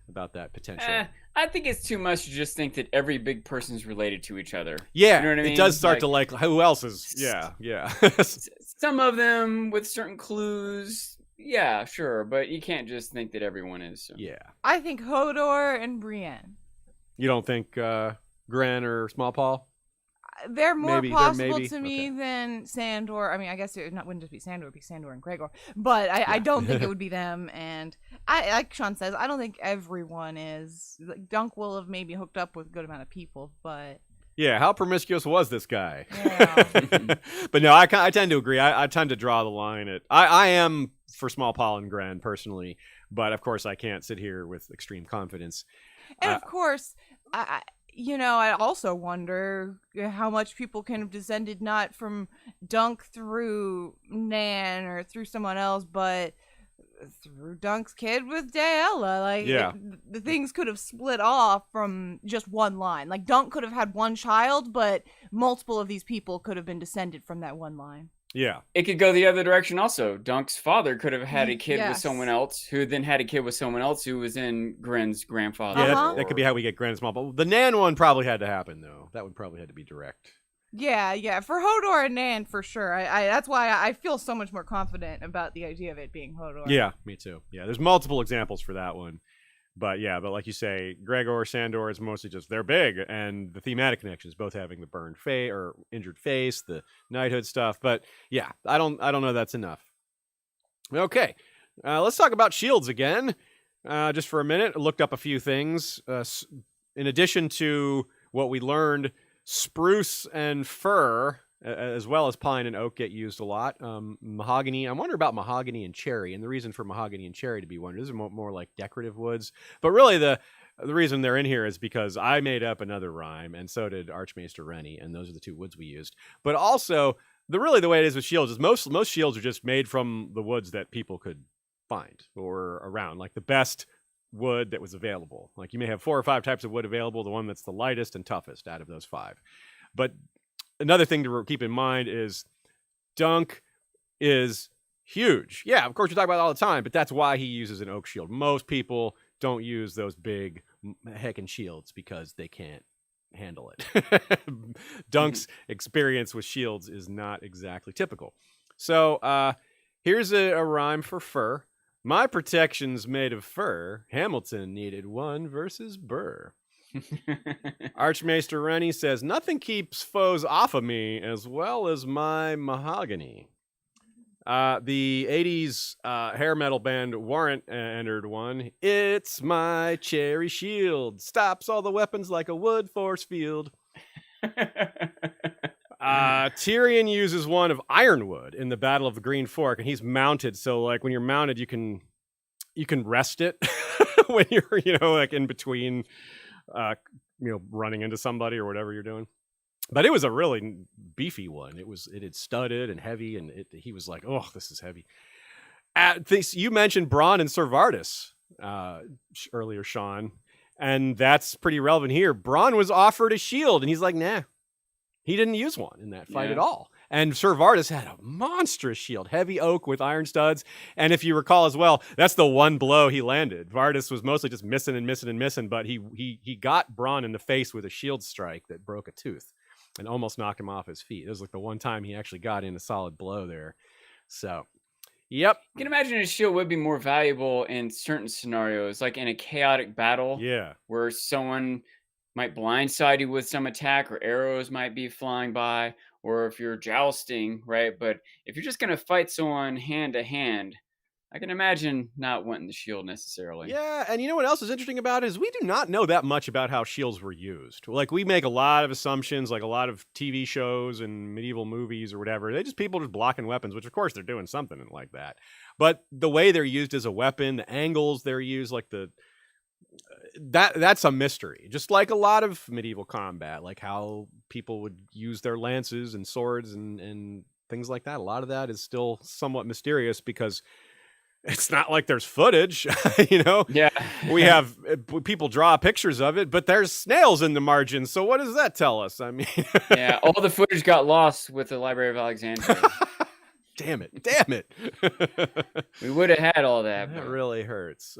About that potential? I think it's too much to just think that every big person's related to each other. Yeah, you know what I mean? It does start to like who else is. Yeah. Some of them with certain clues. Yeah, sure, but you can't just think that everyone is. So. Yeah. I think Hodor and Brienne. You don't think Gren or Small Paul? They're more possible to me okay. than Sandor. I mean, I guess wouldn't just be Sandor, it'd be Sandor and Gregor. But I don't think it would be them. And like Sean says, I don't think everyone is. Like, Dunk will have maybe hooked up with a good amount of people, but... Yeah, how promiscuous was this guy? Yeah. But no, I tend to agree. I tend to draw the line at... I am for Small Paul and Gren, personally. But, of course, I can't sit here with extreme confidence. And, of course... I also wonder how much people can have descended not from Dunk through Nan or through someone else, but through Dunk's kid with Daella. Like, the things could have split off from just one line. Like, Dunk could have had one child, but multiple of these people could have been descended from that one line. Yeah. It could go the other direction also. Dunk's father could have had a kid with someone else, who then had a kid with someone else who was in Gren's grandfather. Yeah, that could be how we get Gren and Small Paul. The Nan one probably had to happen, though. That would probably have to be direct. Yeah. For Hodor and Nan, for sure. I that's why I feel so much more confident about the idea of it being Hodor. Yeah, me too. Yeah, there's multiple examples for that one. But like you say, Gregor, Sandor is mostly just they're big, and the thematic connections, both having the burned face or injured face, the knighthood stuff. But yeah, I don't know that's enough. Okay, let's talk about shields again. just for a minute. I looked up a few things. In addition to what we learned, spruce and fir, as well as pine and oak, get used a lot. Mahogany, I wonder about mahogany and cherry, and the reason for mahogany and cherry to be wondered. These are more like decorative woods. But really, the reason they're in here is because I made up another rhyme, and so did Archmaester Rennie, and those are the two woods we used. But also, the way it is with shields is most shields are just made from the woods that people could find or around, like the best wood that was available. Like you may have 4 or 5 types of wood available, the one that's the lightest and toughest out of those 5. But another thing to keep in mind is Dunk is huge. Yeah, of course you talk about it all the time, but that's why he uses an oak shield. Most people don't use those big heckin' shields because they can't handle it. Dunk's experience with shields is not exactly typical. So here's a rhyme for fur. My protection's made of fur. Hamilton needed one versus Burr. Archmaester Rennie says, nothing keeps foes off of me as well as my mahogany. The 80s hair metal band Warrant entered one. It's my cherry shield. Stops all the weapons like a wood force field. Tyrion uses one of ironwood in the Battle of the Green Fork, and he's mounted. So, like, when you're mounted, you can rest it when you're, like in between, running into somebody or whatever you're doing. But it was a really beefy one. It had studded and heavy, and he was like, "Oh, this is heavy." You mentioned Bronn and Ser Vardis earlier, Sean, and that's pretty relevant here. Bronn was offered a shield, and he's like, "Nah." He didn't use one in that fight at all. And Ser Vardis had a monstrous shield, heavy oak with iron studs. And if you recall as well, that's the one blow he landed. Vardis was mostly just missing and missing and missing, but he got Bronn in the face with a shield strike that broke a tooth and almost knocked him off his feet. It was like the one time he actually got in a solid blow there. So, yep. You can imagine a shield would be more valuable in certain scenarios, like in a chaotic battle. Yeah. Where someone might blindside you with some attack, or arrows might be flying by, or if you're jousting, right? But if you're just going to fight someone hand to hand, I can imagine not wanting the shield necessarily. Yeah, and you know what else is interesting about it is we do not know that much about how shields were used. Like, we make a lot of assumptions, like a lot of TV shows and medieval movies or whatever. People just blocking weapons, which of course they're doing something like that. But the way they're used as a weapon, the angles they're used, like that's a mystery. Just like a lot of medieval combat, like how people would use their lances and swords and things like that. A lot of that is still somewhat mysterious because it's not like there's footage, Yeah. We have people draw pictures of it, but there's snails in the margins. So what does that tell us? I mean, yeah, all the footage got lost with the Library of Alexandria. Damn it. We would have had all that. That really hurts.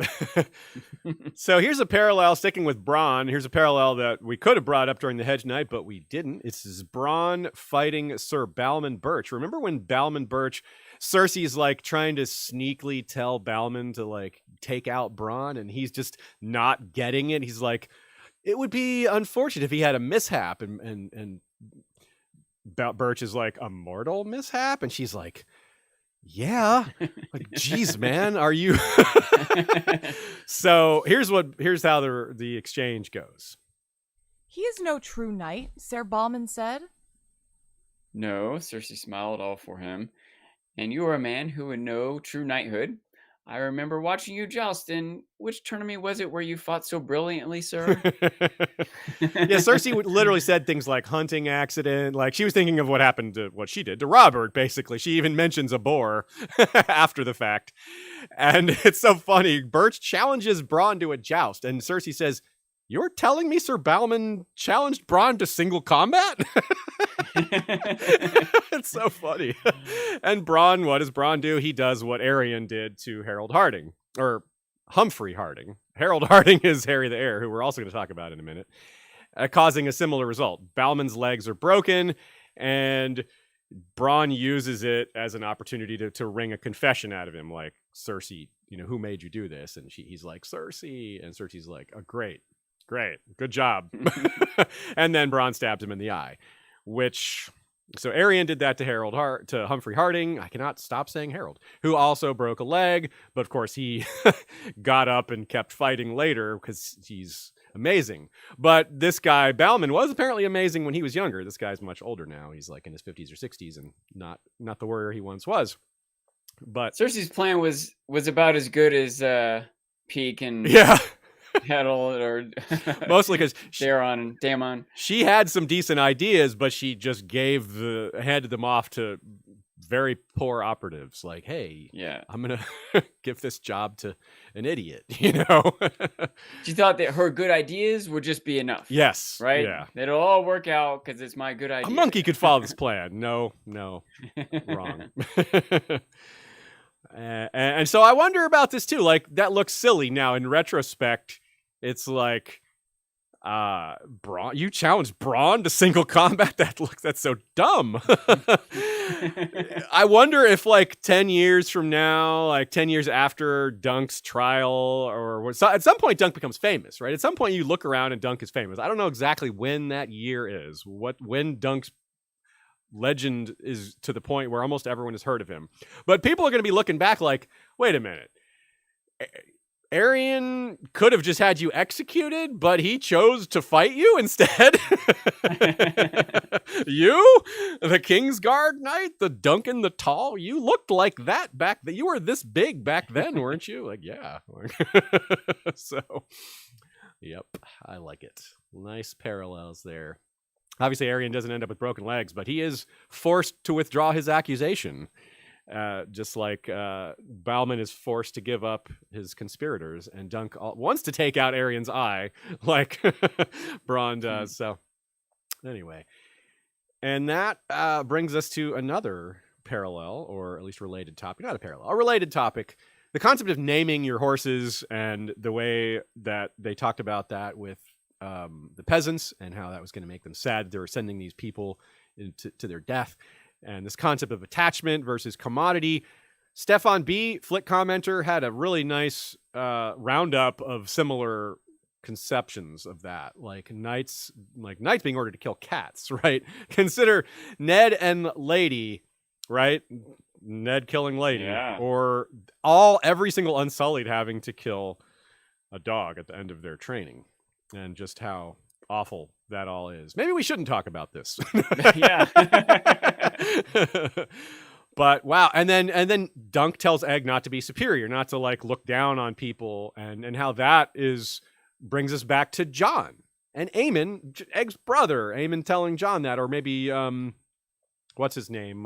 So here's a parallel, sticking with Bronn. Here's a parallel that we could have brought up during the Hedge Knight, but we didn't. It's Bronn fighting Sir Balman Birch. Remember when Balman Birch, Cersei's like trying to sneakily tell Balman to like take out Bronn, and he's just not getting it. He's like, it would be unfortunate if he had a mishap, and Birch is like, a mortal mishap? And she's like, yeah. Like, geez, man, are you? So here's how the exchange goes. He is no true knight, Ser Balman said. No, Cersei smiled all for him. And you are a man who would know true knighthood. I remember watching you joust in which tournament was it where you fought so brilliantly, sir? Yeah, Cersei literally said things like hunting accident. Like, she was thinking of what happened to what she did to Robert, basically. She even mentions a boar after the fact. And it's so funny. Birch challenges Bronn to a joust, and Cersei says, "You're telling me Sir Balman challenged Bronn to single combat?" It's so funny. And Bronn, what does Bronn do? He does what Aerion did to Harold Harding, or Humphrey Harding. Harold Harding is Harry the Heir, who we're also going to talk about in a minute, causing a similar result. Balman's legs are broken, and Bronn uses it as an opportunity to wring a confession out of him, like, Cersei, who made you do this? And he's like, Cersei. And Cersei's like, oh, great, good job. And then Bronn stabs him in the eye, which So Arianne did that to to Humphrey Harding. I cannot stop saying Harold, who also broke a leg, but of course he got up and kept fighting later because he's amazing. But this guy Balman was apparently amazing when he was younger. This guy's much older now. He's like in his 50s or 60s and not the warrior he once was. But Cersei's plan was about as good as Peak and Harold or mostly because Daron and Daemon. She had some decent ideas, but she just handed them off to very poor operatives. Like, hey, I'm gonna give this job to an idiot. She thought that her good ideas would just be enough. Yes, right. Yeah, it'll all work out because it's my good idea. A monkey could follow this plan. No, wrong. And so I wonder about this too. Like, that looks silly now in retrospect. It's like, Braun, you challenged Braun to single combat? That's so dumb. I wonder if like 10 years from now, like 10 years after Dunk's trial, or at some point Dunk becomes famous, right? At some point you look around and Dunk is famous. I don't know exactly when that year is, when Dunk's legend is to the point where almost everyone has heard of him. But people are going to be looking back like, wait a minute. Arianne could have just had you executed, but he chose to fight you instead. You, the Kingsguard knight, the Duncan the Tall, you looked like that back then. You were this big back then, weren't you? Like, yeah. So, yep, I like it. Nice parallels there. Obviously, Arianne doesn't end up with broken legs, but he is forced to withdraw his accusation. Just like Balman is forced to give up his conspirators, and Dunk wants to take out Arianne's eye, like Braun does. So, anyway, and that brings us to another parallel, or at least related topic. Not a parallel, a related topic. The concept of naming your horses, and the way that they talked about that with the peasants, and how that was going to make them sad that they were sending these people to their death. And this concept of attachment versus commodity. Stefan B., Flick commenter, had a really nice roundup of similar conceptions of that. Like knights being ordered to kill cats, right? Consider Ned and Lady, right? Ned killing Lady. Yeah. Or every single Unsullied having to kill a dog at the end of their training. And just how awful that all is. Maybe we shouldn't talk about this. Yeah. But wow, and then Dunk tells Egg not to be superior, not to like look down on people, and how that brings us back to Jon and Aemon, Egg's brother. Aemon telling Jon that, or maybe what's his name,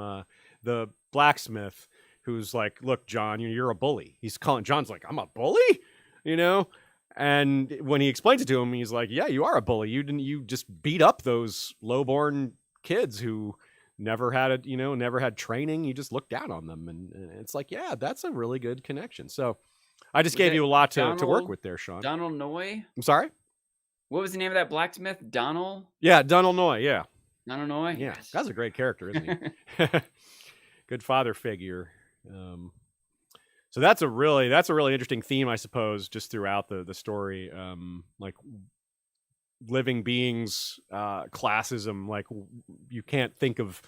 the blacksmith, who's like, look, Jon, you're a bully. He's calling Jon's like, I'm a bully, And when he explains it to him, he's like, yeah, you are a bully. You just beat up those lowborn kids who never had training. You just looked down on them. And it's like, yeah, that's a really good connection. So I just gave you a lot to work with there, Sean. Donald Noy? I'm sorry? What was the name of that blacksmith? Donald? Yeah, Donald Noy, yeah. Donald Noy? Yeah, yes. That's a great character, isn't he? Good father figure. So that's a really interesting theme, I suppose, just throughout the story. Like living beings, classism. Like you can't think of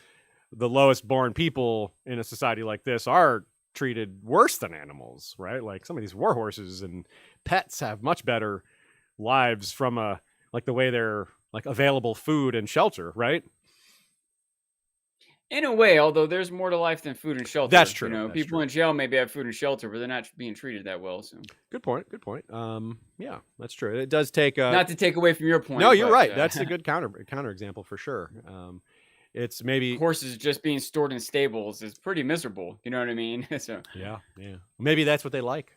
the lowest born people in a society like this are treated worse than animals, right? Like some of these war horses and pets have much better lives from the way they're like available food and shelter, right? In a way, although there's more to life than food and shelter. That's true. That's people true. in jail maybe have food and shelter, but they're not being treated that well. So good point. Yeah, that's true. It does take not to take away from your point. No, you're right. That's a good counter example for sure. It's maybe horses just being stored in stables is pretty miserable. You know what I mean? So yeah. Maybe that's what they like.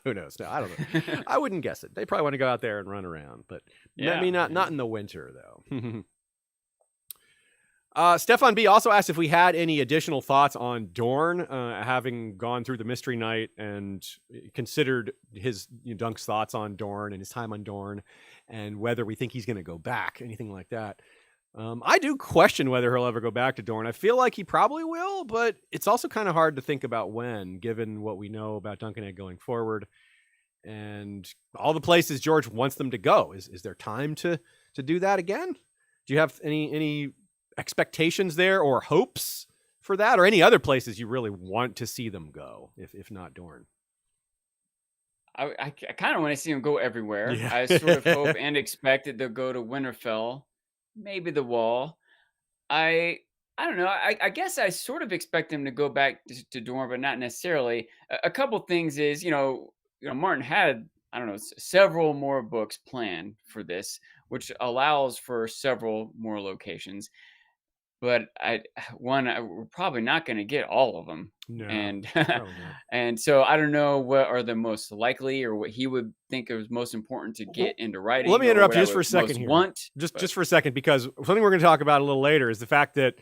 Who knows? No, I don't know. I wouldn't guess it. They probably want to go out there and run around, but not in the winter though. Stefan B. also asked if we had any additional thoughts on Dorne, having gone through the Mystery Night and considered his Dunk's thoughts on Dorne and his time on Dorne, and whether we think he's going to go back, anything like that. I do question whether he'll ever go back to Dorne. I feel like he probably will, but it's also kind of hard to think about when, given what we know about Dunk and Egg going forward, and all the places George wants them to go. Is there time to do that again? Do you have any expectations there or hopes for that, or any other places you really want to see them go, if not Dorne? I kind of want to see them go everywhere. Yeah. I sort of hope and expect that they'll go to Winterfell, maybe the Wall. I don't know. I guess I sort of expect them to go back to Dorne, but not necessarily. A couple things is, Martin had, I don't know, several more books planned for this, which allows for several more locations. But we're probably not going to get all of them. No, And probably not. and so I don't know what are the most likely or what he would think is most important to get into writing. Let me or interrupt what you I just for a would second most here. Want, Just for a second, because something we're going to talk about a little later is the fact that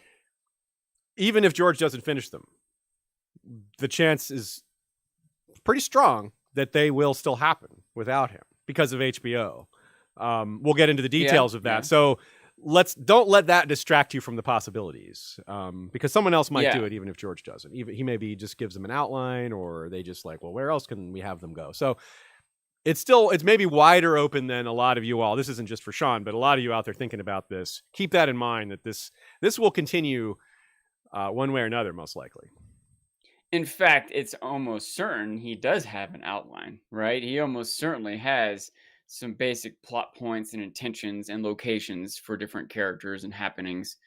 even if George doesn't finish them, the chance is pretty strong that they will still happen without him because of HBO. We'll get into the details of that. yeah. So don't let that distract you from the possibilities, because someone else might do it even if George doesn't. Even he maybe just gives them an outline, or they just like, well, where else can we have them go? So it's maybe wider open than a lot of you all. This isn't just for Sean, but a lot of you out there thinking about this, keep that in mind, that this will continue one way or another, most likely. In fact, it's almost certain he does have an outline, right? He almost certainly has some basic plot points and intentions and locations for different characters and happenings.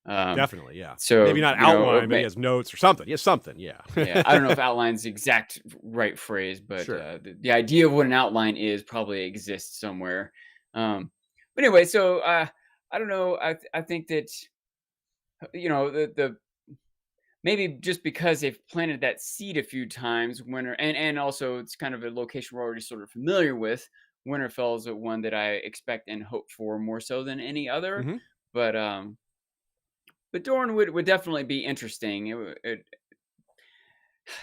Definitely, yeah. So maybe not outline, but he has notes or something. He has something, yeah. Yeah, I don't know if outline's the exact right phrase, but Sure. The idea of what an outline is probably exists somewhere. But anyway, so I don't know. I think that the maybe just because they've planted that seed a few times, and also it's kind of a location we're already sort of familiar with. Winterfell is one that I expect and hope for more so than any other. Mhm. But Dorne would definitely be interesting.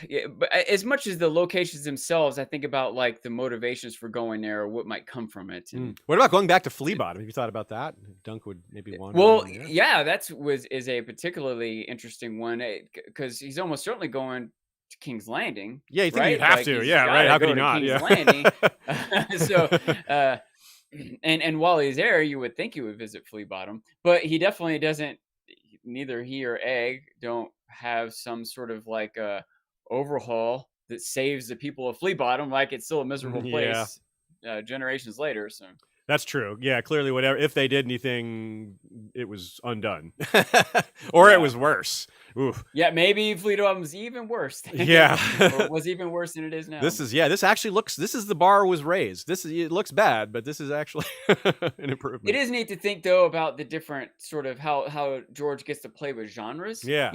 Yeah, but as much as the locations themselves, I think about like the motivations for going there or what might come from it. And, What about going back to Flea Bottom? Have you thought about that? Dunk would maybe want. well, yeah, is a particularly interesting one because he's almost certainly going to King's Landing. Yeah, you think right? you'd have Like, to. he's Yeah, right. gotta How could go he to not? King's Yeah. Landing. So, and while he's there, you would think he would visit Flea Bottom, but he definitely doesn't. Neither he or Egg don't have some sort of like overhaul that saves the people of Flea Bottom. Like it's still a miserable place generations later. So That's true. Yeah, clearly, whatever. If they did anything, it was undone, or it was worse. Oof. Yeah, maybe Flea Bottom's even worse. Yeah, or was even worse than it is now. This actually looks. This is the bar was raised. It looks bad, but this is actually an improvement. It is neat to think though about the different sort of how George gets to play with genres. Yeah,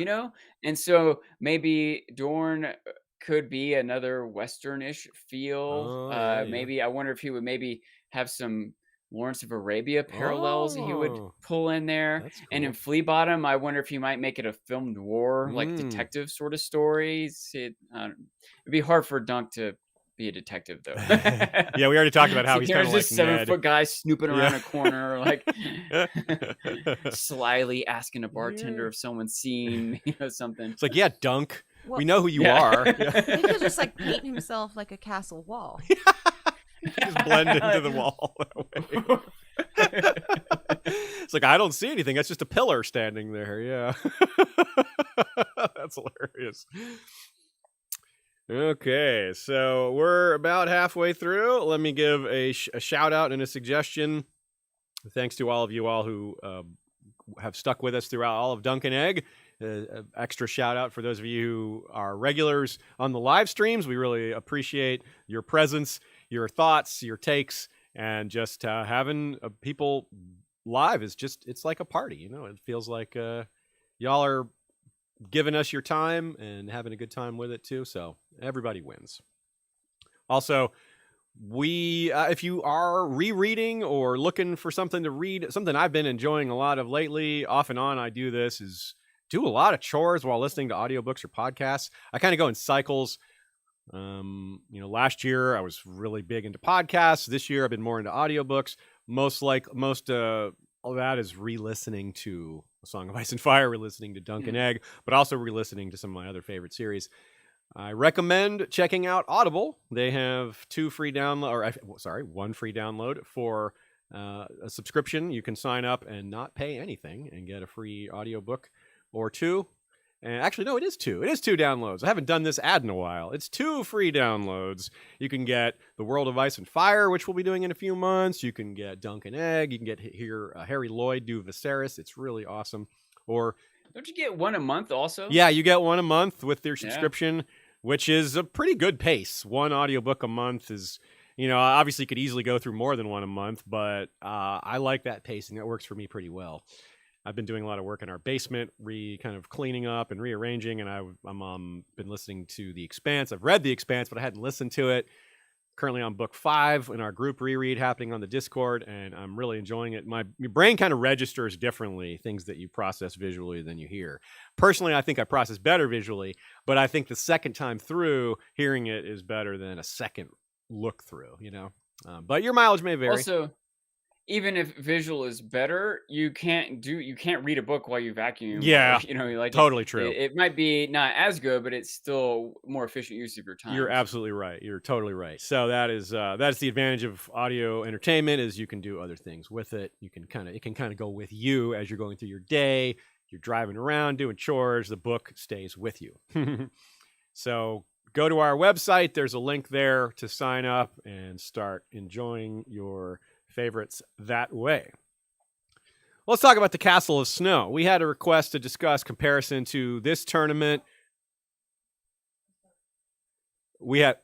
and so maybe Dorne could be another Western-ish feel. Maybe I wonder if he would maybe have some Lawrence of Arabia parallels that he would pull in there. That's cool. And in Flea Bottom, I wonder if he might make it a film noir, like detective sort of stories. It'd be hard for Dunk to be a detective, though. Yeah, we already talked about how he's kind of like just 7-foot guy snooping around a corner, like slyly asking a bartender if someone's seen something. It's like, yeah, Dunk. Well, we know who you are. He could just like paint himself like a castle wall. Just blend into the wall that way. It's like, I don't see anything. That's just a pillar standing there. Yeah. That's hilarious. Okay, so we're about halfway through. Let me give a shout out and a suggestion. Thanks to all of you all who have stuck with us throughout all of Dunk and Egg. Extra shout out for those of you who are regulars on the live streams. We really appreciate your presence, your thoughts, your takes, and just having people live it's like a party. It feels like y'all are giving us your time and having a good time with it too. So everybody wins. Also, if you are rereading or looking for something to read, something I've been enjoying a lot of lately, off and on, I do this, is do a lot of chores while listening to audiobooks or podcasts. I kind of go in cycles. Last year I was really big into podcasts. This year I've been more into audiobooks. Most of that is re-listening to A Song of Ice and Fire, re-listening to Dunk and Egg, but also re-listening to some of my other favorite series. I recommend checking out Audible. They have one free download for a subscription. You can sign up and not pay anything and get a free audiobook or two. And actually, no, it is two. It is 2 downloads. I haven't done this ad in a while. It's 2 free downloads. You can get The World of Ice and Fire, which we'll be doing in a few months. You can get Dunk and Egg. You can hear Harry Lloyd do Viserys. It's really awesome. Or don't you get one a month also? Yeah, you get one a month with your subscription, which is a pretty good pace. 1 audiobook a month is, obviously you could easily go through more than 1 a month, but I like that pacing. That works for me pretty well. I've been doing a lot of work in our basement, kind of cleaning up and rearranging, and I'm been listening to The Expanse. I've read The Expanse, but I hadn't listened to it. Currently on book 5 in our group reread happening on the Discord, and I'm really enjoying it. Your brain kind of registers differently things that you process visually than you hear. Personally, I think I process better visually, but I think the second time through, hearing it is better than a second look through, But your mileage may vary. Also, even if visual is better, you can't read a book while you vacuum. Yeah, totally true. It might be not as good, but it's still more efficient use of your time. You're absolutely right. You're totally right. So that's the advantage of audio entertainment is you can do other things with it. It can kind of go with you as you're going through your day. You're driving around doing chores. The book stays with you. So go to our website. There's a link there to sign up and start enjoying your favorites that way. Let's talk about the Castle of Snow. We had a request to discuss comparison to this tournament. I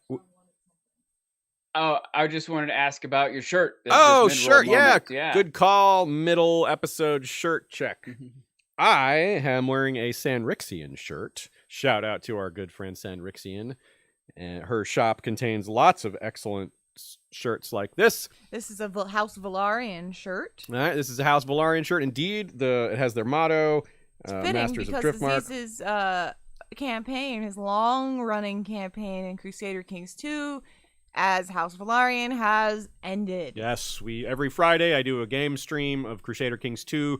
just wanted to ask about your shirt. Shirt. Yeah. Good call. Middle episode shirt check. I am wearing a Sanrixian shirt. Shout out to our good friend Sanrixian. And her shop contains lots of excellent shirts like this. This is a House Valarian shirt. All right, this is a House Valarian shirt. Indeed, it has their motto, Masters of Driftmark. Aziz's campaign, his long-running campaign in Crusader Kings 2 as House Valarian has ended. Yes, every Friday I do a game stream of Crusader Kings 2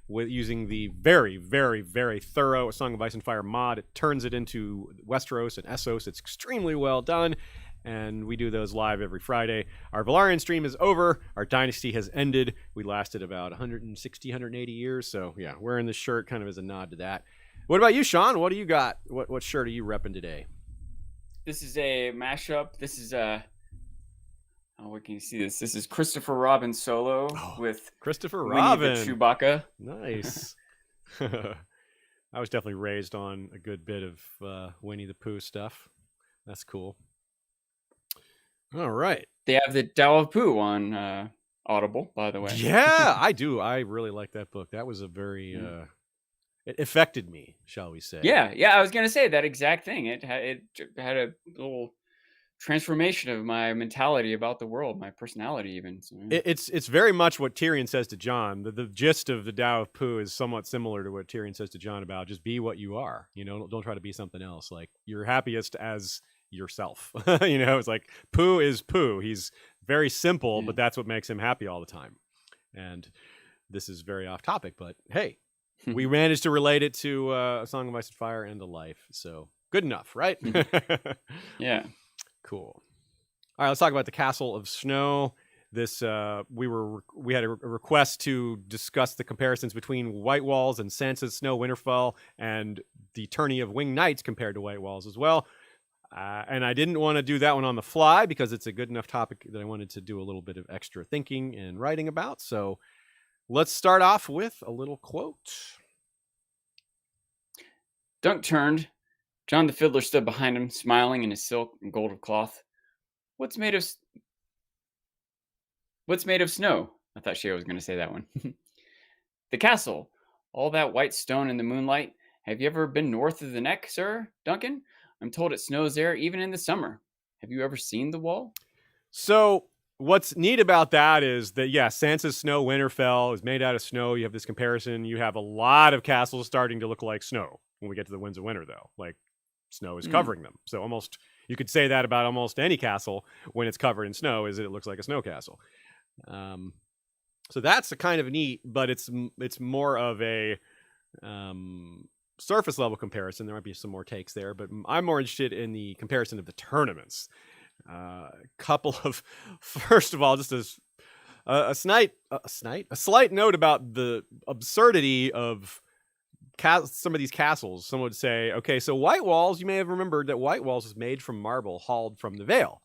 with using the very, very, very thorough Song of Ice and Fire mod. It turns it into Westeros and Essos. It's extremely well done. And we do those live every Friday. Our Valarian stream is over. Our dynasty has ended. We lasted about 160, 180 years. So, yeah, wearing this shirt kind of as a nod to that. What about you, Sean? What do you got? What shirt are you repping today? This is a mashup. This is where can you see this? This is Christopher Robin solo with Christopher Winnie Robin. the Chewbacca. Nice. I was definitely raised on a good bit of Winnie the Pooh stuff. That's cool. All right. They have the Tao of Pooh on Audible, by the way. Yeah, I do. I really like that book. That was a very it affected me, shall we say? Yeah. I was gonna say that exact thing. It had a little transformation of my mentality about the world, my personality, even. So, it's very much what Tyrion says to Jon. The gist of the Tao of Pooh is somewhat similar to what Tyrion says to Jon about just be what you are. Don't try to be something else. Like you're happiest as yourself. It's like Pooh is Pooh. He's very simple, but that's what makes him happy all the time. And this is very off topic, but hey, we managed to relate it to A Song of Ice and Fire and to life. So good enough, right? Yeah. Cool. All right, let's talk about the Castle of Snow. This we had a request to discuss the comparisons between White Walls and Sansa's Snow Winterfell and the tourney of Winged Knights compared to White Walls as well. And I didn't want to do that one on the fly because it's a good enough topic that I wanted to do a little bit of extra thinking and writing about. So let's start off with a little quote. Dunk turned. John the Fiddler stood behind him, smiling in his silk and gold of cloth. What's made of snow? I thought Shea was going to say that one. The castle. All that white stone in the moonlight. Have you ever been north of the neck, sir, Duncan? I'm told it snows there even in the summer. Have you ever seen the wall? So what's neat about that is that, Sansa's Snow Winterfell is made out of snow. You have this comparison. You have a lot of castles starting to look like snow when we get to the Winds of Winter, though. Like, snow is covering them. So almost, you could say that about almost any castle when it's covered in snow, is that it looks like a snow castle. So that's a kind of neat, but it's more of a surface level comparison. There might be some more takes there, but I'm more interested in the comparison of the tournaments. Couple of, first of all, just as A slight note about the absurdity of some of these castles. Some would say, okay, so White Walls, you may have remembered that White Walls is made from marble hauled from the Vale,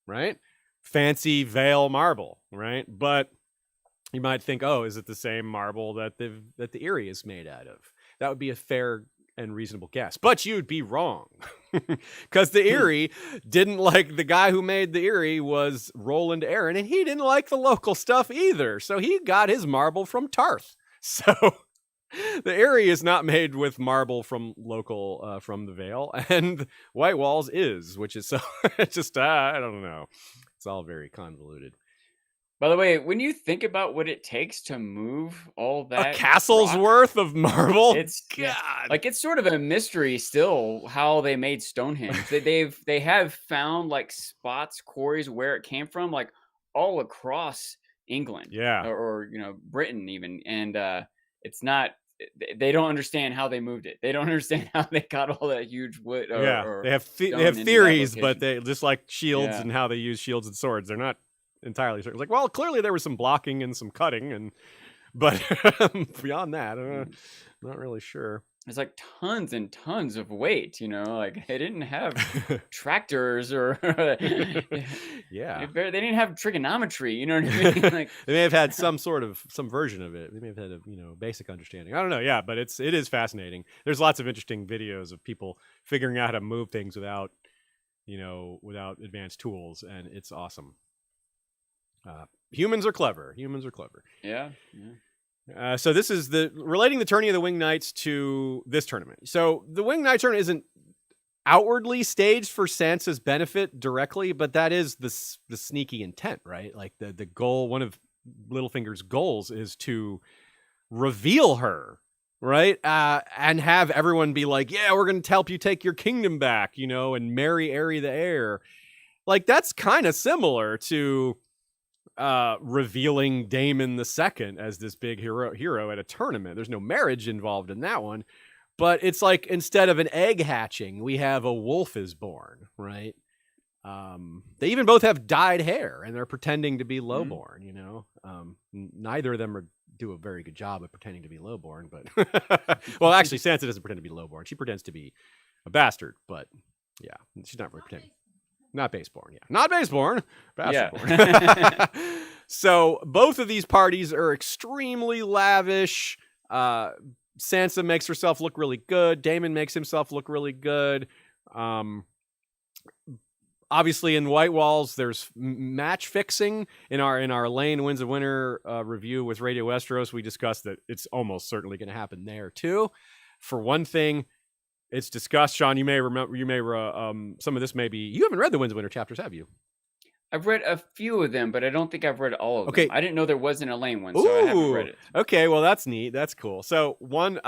right? Fancy Vale marble, right? But you might think, oh, is it the same marble that the Eyrie is made out of? That would be a fair and reasonable guess, but you'd be wrong, because the Eyrie didn't like, the guy who made the Eyrie was Roland Arryn, and he didn't like the local stuff either, so he got his marble from Tarth. So the Eyrie is not made with marble from local from the Vale, and White Walls is, which is so it's just I don't know, it's all very convoluted. By the way, when you think about what it takes to move all that a castle's rock, worth of marble, it's God. Like, it's sort of a mystery still how they made Stonehenge. They have found like spots, quarries where it came from, like all across England, or Britain even, and it's not. They don't understand how they moved it. They don't understand how they got all that huge wood. They have theories, but they just like shields and how they use shields and swords. They're not entirely certain. Like, well, clearly there was some blocking and some cutting, but beyond that, not really sure. There's like tons and tons of weight, like they didn't have tractors or they didn't have trigonometry, you know what I mean? Like, they may have had some version of it. They may have had a basic understanding. I don't know. Yeah, but it is fascinating. There's lots of interesting videos of people figuring out how to move things without advanced tools, and it's awesome. Humans are clever. Yeah. So this is relating the tourney of the Winged Knights to this tournament. So the Winged Knight tournament isn't outwardly staged for Sansa's benefit directly, but that is the sneaky intent, right? Like the goal, one of Littlefinger's goals is to reveal her, right? And have everyone be like, yeah, we're going to help you take your kingdom back, and marry Aerie the heir. Like, that's kind of similar to revealing Daemon II as this big hero at a tournament. There's no marriage involved in that one, but it's like, instead of an egg hatching, we have a wolf is born, right? They even both have dyed hair, and they're pretending to be lowborn. Neither of them do a very good job of pretending to be lowborn, but well, actually, Sansa doesn't pretend to be lowborn. She pretends to be a bastard, but yeah, she's not really pretending. Not baseborn, yeah. Not baseborn, bastardborn. Yeah. So both of these parties are extremely lavish. Sansa makes herself look really good. Daemon makes himself look really good. Obviously, in White Walls, there's match fixing. In our Lane Winds of Winter review with Radio Westeros, we discussed that it's almost certainly going to happen there too. For one thing, it's discussed, Sean. You may remember. Some of this may be. You haven't read the Winds of Winter chapters, have you? I've read a few of them, but I don't think I've read all of them. Okay. I didn't know there wasn't a Lane one, so I haven't read it. Okay, well, that's neat. That's cool. So one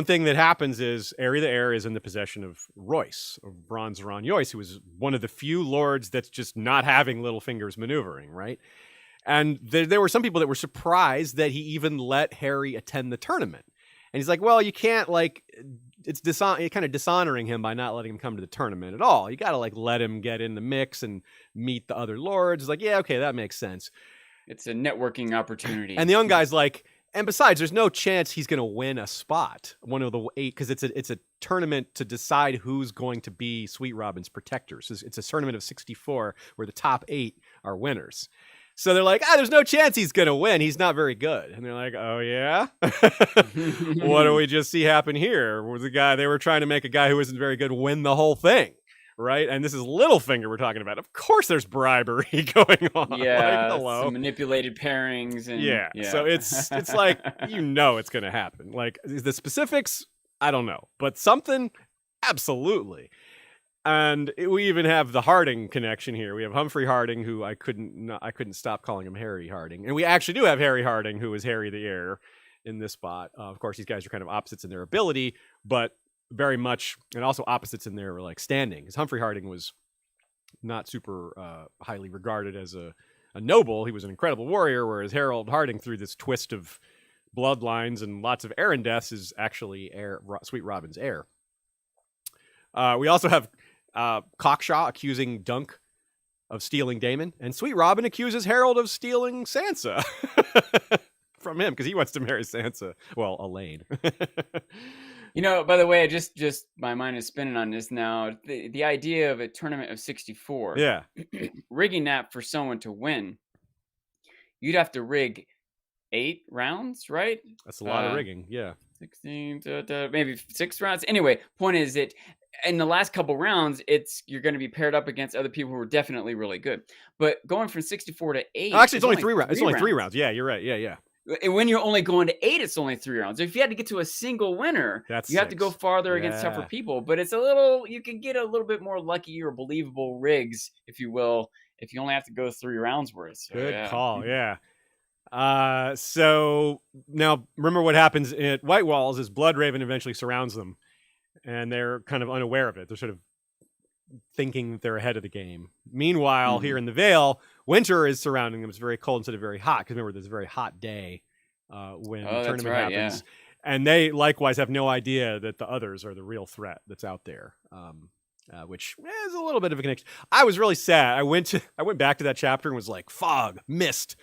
thing that happens is Aerie the heir is in the possession of Royce, of Bronze Ron Royce, who was one of the few lords that's just not having Littlefinger's maneuvering, right? And there were some people that were surprised that he even let Harry attend the tournament. And he's like, well, you can't, like, it's kind of dishonoring him by not letting him come to the tournament at all. You got to, like, let him get in the mix and meet the other lords. It's like, yeah, okay, that makes sense. It's a networking opportunity. And the young guy's like, and besides, there's no chance he's going to win a spot, one of the 8, because it's a tournament to decide who's going to be Sweet Robin's protectors. It's a tournament of 64 where the top 8 are winners. So they're like, there's no chance he's going to win. He's not very good. And they're like, oh, yeah? What do we just see happen here? Was they were trying to make a guy who isn't very good win the whole thing, right? And this is Littlefinger we're talking about. Of course there's bribery going on. Yeah, like, hello. Some manipulated pairings. And, yeah, so it's like, it's going to happen. Like, the specifics, I don't know. But something, absolutely. And we even have the Harding connection here. We have Humphrey Harding, who I couldn't stop calling him Harry Harding. And we actually do have Harry Harding, who is Harry the heir in this spot. Of course, these guys are kind of opposites in their ability, but very much, and also opposites in their like standing. Because Humphrey Harding was not super highly regarded as a noble. He was an incredible warrior, whereas Harold Harding, through this twist of bloodlines and lots of Arryn deaths, is actually Sweet Robin's heir. We also have Cockshaw accusing Dunk of stealing Daemon, and Sweet Robin accuses Harold of stealing Sansa from him because he wants to marry Sansa. Well, Elaine. By the way, just my mind is spinning on this now. The idea of a tournament of 64. Yeah. Rigging that for someone to win, you'd have to rig 8 rounds, right? That's a lot of rigging. Yeah. 16, maybe 6 rounds. Anyway, point is that in the last couple rounds, you're going to be paired up against other people who are definitely really good. But going from 64 to 8, actually, it's only 3 rounds. It's only 3 rounds. Yeah, you're right. Yeah. And when you're only going to 8, it's only 3 rounds. If you had to get to a single winner, you have to go farther against tougher people. But it's you can get a little bit more lucky or believable rigs, if you will, if you only have to go 3 rounds worth. So, good call. Yeah. So now remember what happens at White Walls is Bloodraven eventually surrounds them, and they're kind of unaware of it. They're sort of thinking that they're ahead of the game. Meanwhile, here in the Vale, winter is surrounding them. It's very cold instead of very hot, because remember, there's a very hot day when the tournament happens. Yeah. And they likewise have no idea that the others are the real threat that's out there, which is a little bit of a connection. I was really sad. I went back to that chapter and was like, fog, mist,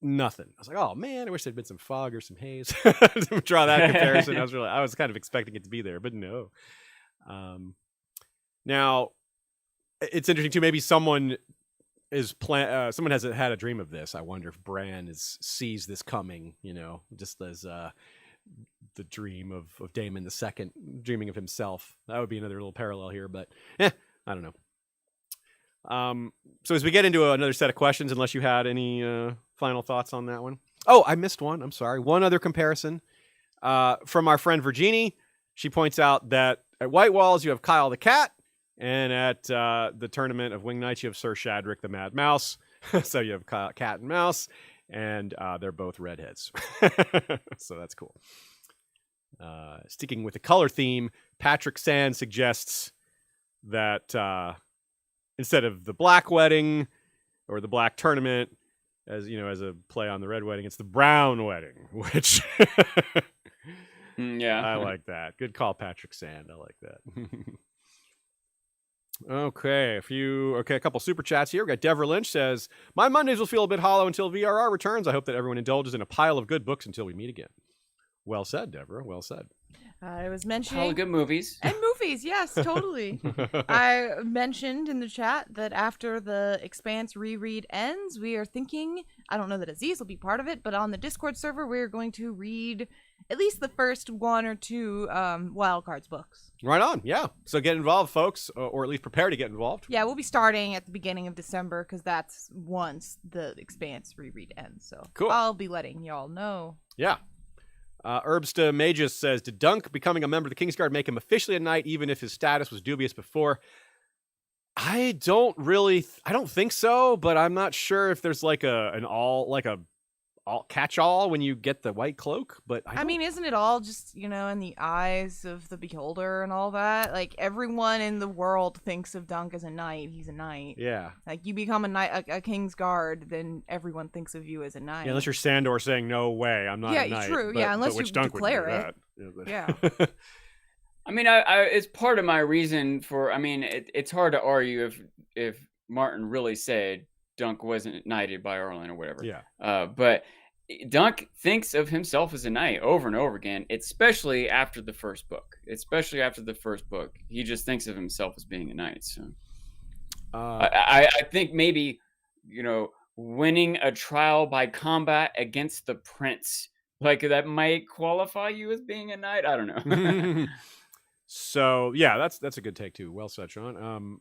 nothing. I was like, oh man, I wish there'd been some fog or some haze to draw that comparison. I was kind of expecting it to be there, but no. Now, it's interesting too. Maybe someone someone has had a dream of this. I wonder if Bran sees this coming. Just as the dream of Daemon II dreaming of himself. That would be another little parallel here, but I don't know. So as we get into another set of questions, unless you had any final thoughts on that one. Oh, I missed one. I'm sorry. One other comparison from our friend Virginie. She points out that at White Walls you have Kyle the cat. And at the tournament of Winged Knights, you have Sir Shadrick the Mad Mouse. So you have cat and mouse, and they're both redheads. So that's cool. Sticking with the color theme, Patrick Sand suggests that instead of the black wedding or the black tournament, as a play on the red wedding, it's the brown wedding, which yeah, I like that. Good call, Patrick Sand. I like that. Okay, a couple super chats here. We got Deborah Lynch says, my Mondays will feel a bit hollow until VRR returns. I hope that everyone indulges in a pile of good books until we meet again. Well said, Deborah. Well said. I was mentioning pile of good movies. And movies, yes, totally. I mentioned in the chat that after the Expanse reread ends, we are thinking, I don't know that Aziz will be part of it, but on the Discord server, we're going to read at least the first 1 or 2 Wildcards books. Right on, yeah. So get involved, folks, or at least prepare to get involved. Yeah, we'll be starting at the beginning of December, because that's once the Expanse reread ends. So cool. I'll be letting y'all know. Yeah. Herbsta Magus says, did Dunk becoming a member of the Kingsguard make him officially a knight, even if his status was dubious before? I don't think so, but I'm not sure if there's like an all catch-all when you get the white cloak, but I mean, isn't it all just, in the eyes of the beholder and all that? Like, everyone in the world thinks of Dunk as a knight. He's a knight. Yeah. Like, you become a knight, a Kingsguard, then everyone thinks of you as a knight. Yeah, unless you're Sandor saying, no way, I'm not a knight. Yeah, true. Yeah, unless you declare it. Yeah. I mean, it's part of my reason for, it's hard to argue if Martin really said Dunk wasn't knighted by Arlen or whatever. Yeah. But Dunk thinks of himself as a knight over and over again, especially after the first book. He just thinks of himself as being a knight. So I think maybe, winning a trial by combat against the prince, like that might qualify you as being a knight. I don't know. So yeah, that's a good take too. Well said, Sean.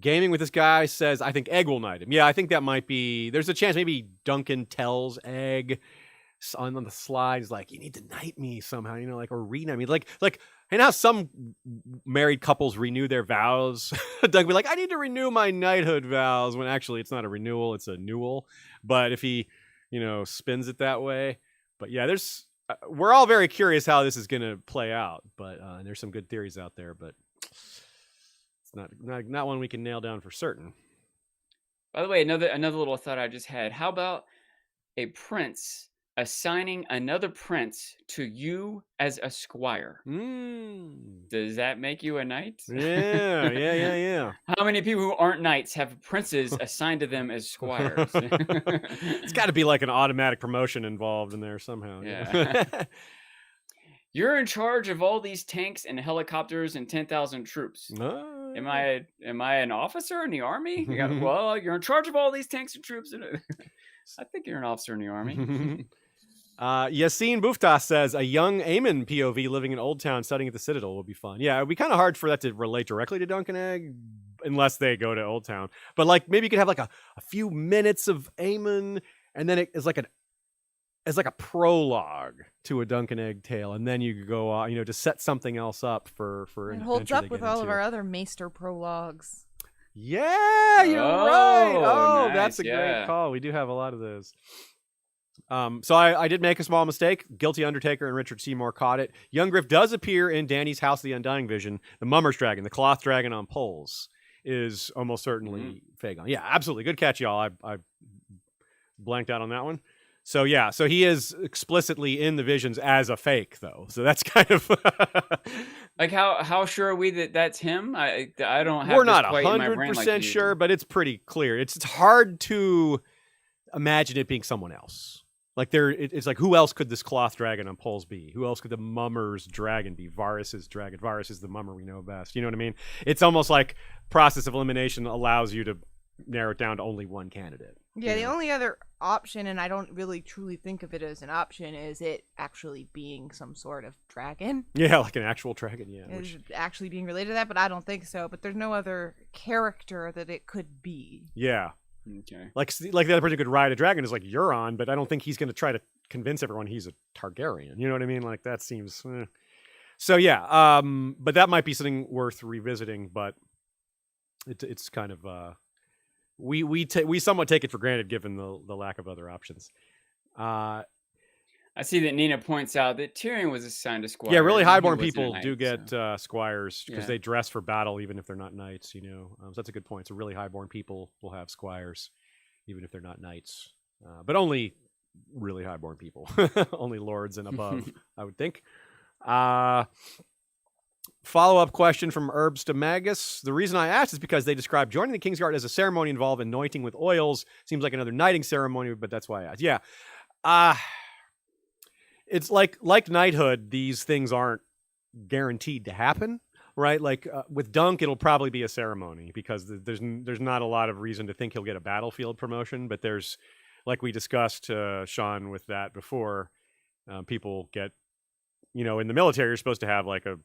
Gaming with this guy says, I think Egg will knight him. Yeah, I think that might be, there's a chance maybe Duncan tells Egg on the slide, he's like, you need to knight me somehow, or re-knight me. Like, and how some married couples renew their vows. Doug be like, I need to renew my knighthood vows, when actually it's not a renewal, it's a newel. But if he, spins it that way. But yeah, we're all very curious how this is going to play out. But there's some good theories out there, but not one we can nail down for certain. By the way, another little thought I just had. How about a prince assigning another prince to you as a squire. Does that make you a knight? Yeah. How many people who aren't knights have princes assigned to them as squires? It's got to be like an automatic promotion involved in there somehow. Yeah. You're in charge of all these tanks and helicopters and 10,000 troops. Am I an officer in the army? Well, you're in charge of all these tanks and troops. I think you're an officer in the army. Yassine Buftas says a young Aemon POV living in Old Town studying at the Citadel would be fun. Yeah, it would be kind of hard for that to relate directly to Dunk and Egg unless they go to Old Town. But like maybe you could have like a few minutes of Aemon, and then it is like a prologue to a Dunk and Egg tale, and then you could go to set something else up for it holds up with all of our other Maester prologues. Yeah, you're right. Oh, nice, that's a great call. We do have a lot of those. So I did make a small mistake. Guilty Undertaker and Richard Seymour caught it. Young Griff does appear in Dany's House of the Undying vision. The Mummer's Dragon, the cloth dragon on poles, is almost certainly Aegon. Yeah, absolutely. Good catch, y'all. I blanked out on that one. So yeah, so he is explicitly in the visions as a fake, though. So that's kind of like how sure are we that that's him? I don't have. We're not 100% sure, but it's pretty clear. It's hard to imagine it being someone else. Like it's like, who else could this cloth dragon on poles be? Who else could the Mummer's dragon be? Varys's dragon. Varys is the Mummer we know best. You know what I mean? It's almost like process of elimination allows you to narrow it down to only one candidate. Yeah, the only other option, and I don't really truly think of it as an option, is it actually being some sort of dragon. Yeah, like an actual dragon, yeah. Is actually being related to that, but I don't think so. But there's no other character that it could be. Yeah. Okay. Like the other person who could ride a dragon is like Euron, but I don't think he's going to try to convince everyone he's a Targaryen. You know what I mean? Like that seems... So yeah, but that might be something worth revisiting, but it's kind of... We somewhat take it for granted given the lack of other options. I see that Nina points out that Tyrion was assigned a squire. Yeah, really highborn people do get squires because they dress for battle even if they're not knights, So that's a good point. So really highborn people will have squires even if they're not knights. But only really highborn people. Only lords and above, I would think. Follow-up question from Herbs to Magus. The reason I asked is because they describe joining the Kingsguard as a ceremony involving anointing with oils. Seems like another knighting ceremony, but that's why I asked. Yeah. It's like knighthood, these things aren't guaranteed to happen, right? Like with Dunk, it'll probably be a ceremony because there's not a lot of reason to think he'll get a battlefield promotion, but there's, like we discussed, Sean, with that before, people get, in the military, you're supposed to have like a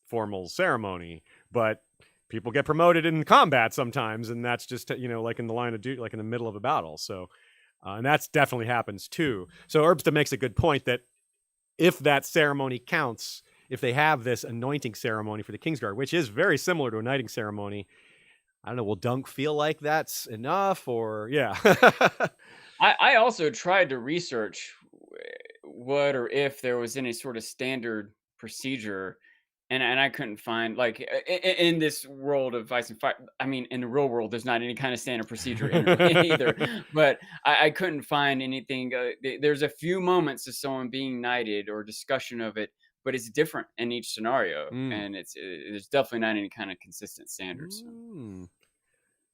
formal ceremony, but people get promoted in combat sometimes, and that's just, like in the line of duty, like in the middle of a battle. So, and that's definitely happens too. So Herbsta makes a good point that if that ceremony counts, if they have this anointing ceremony for the Kingsguard, which is very similar to a knighting ceremony, I don't know, will Dunk feel like that's enough or, yeah. I also tried to research what or if there was any sort of standard procedure, and I couldn't find, like, in this world of Ice and Fire. I mean, in the real world, there's not any kind of standard procedure either. But I couldn't find anything. There's a few moments of someone being knighted or discussion of it, but it's different in each scenario, and there's definitely not any kind of consistent standards.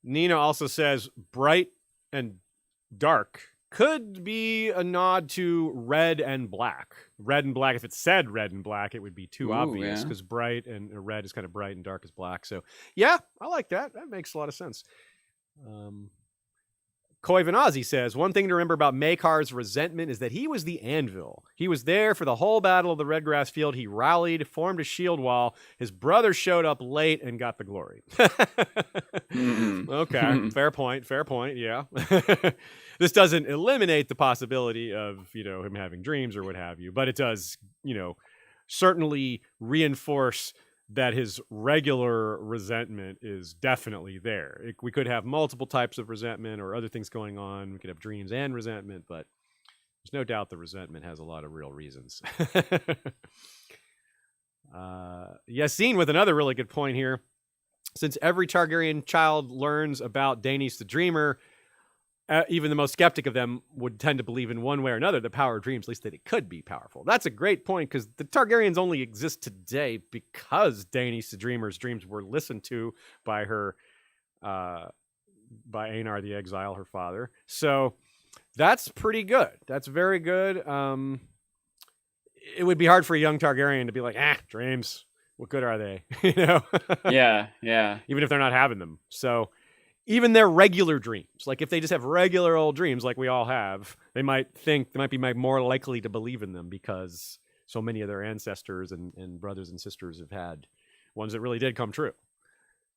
Nina also says bright and dark could be a nod to red and black. Red and black, if it said red and black, it would be too obvious because bright and red is kind of bright and dark is black. So, yeah, I like that. That makes a lot of sense. Koi Vanazi says, one thing to remember about Maekar's resentment is that he was the anvil. He was there for the whole battle of the Redgrass Field. He rallied, formed a shield wall. His brother showed up late and got the glory. Okay, fair point, yeah. This doesn't eliminate the possibility of, him having dreams or what have you, but it does, certainly reinforce that his regular resentment is definitely there. We could have multiple types of resentment or other things going on. We could have dreams and resentment, but there's no doubt the resentment has a lot of real reasons. Yassine with another really good point here. Since every Targaryen child learns about Daenerys the Dreamer, even the most skeptic of them would tend to believe in one way or another the power of dreams, at least that it could be powerful. That's a great point, because the Targaryens only exist today because Daenerys the Dreamer's dreams were listened to by her, by Aenar the Exile, her father. So that's pretty good. That's very good. It would be hard for a young Targaryen to be like, dreams, what good are they? You know? Yeah. Even if they're not having them. So even their regular dreams, like if they just have regular old dreams like we all have, they might be more likely to believe in them, because so many of their ancestors and brothers and sisters have had ones that really did come true.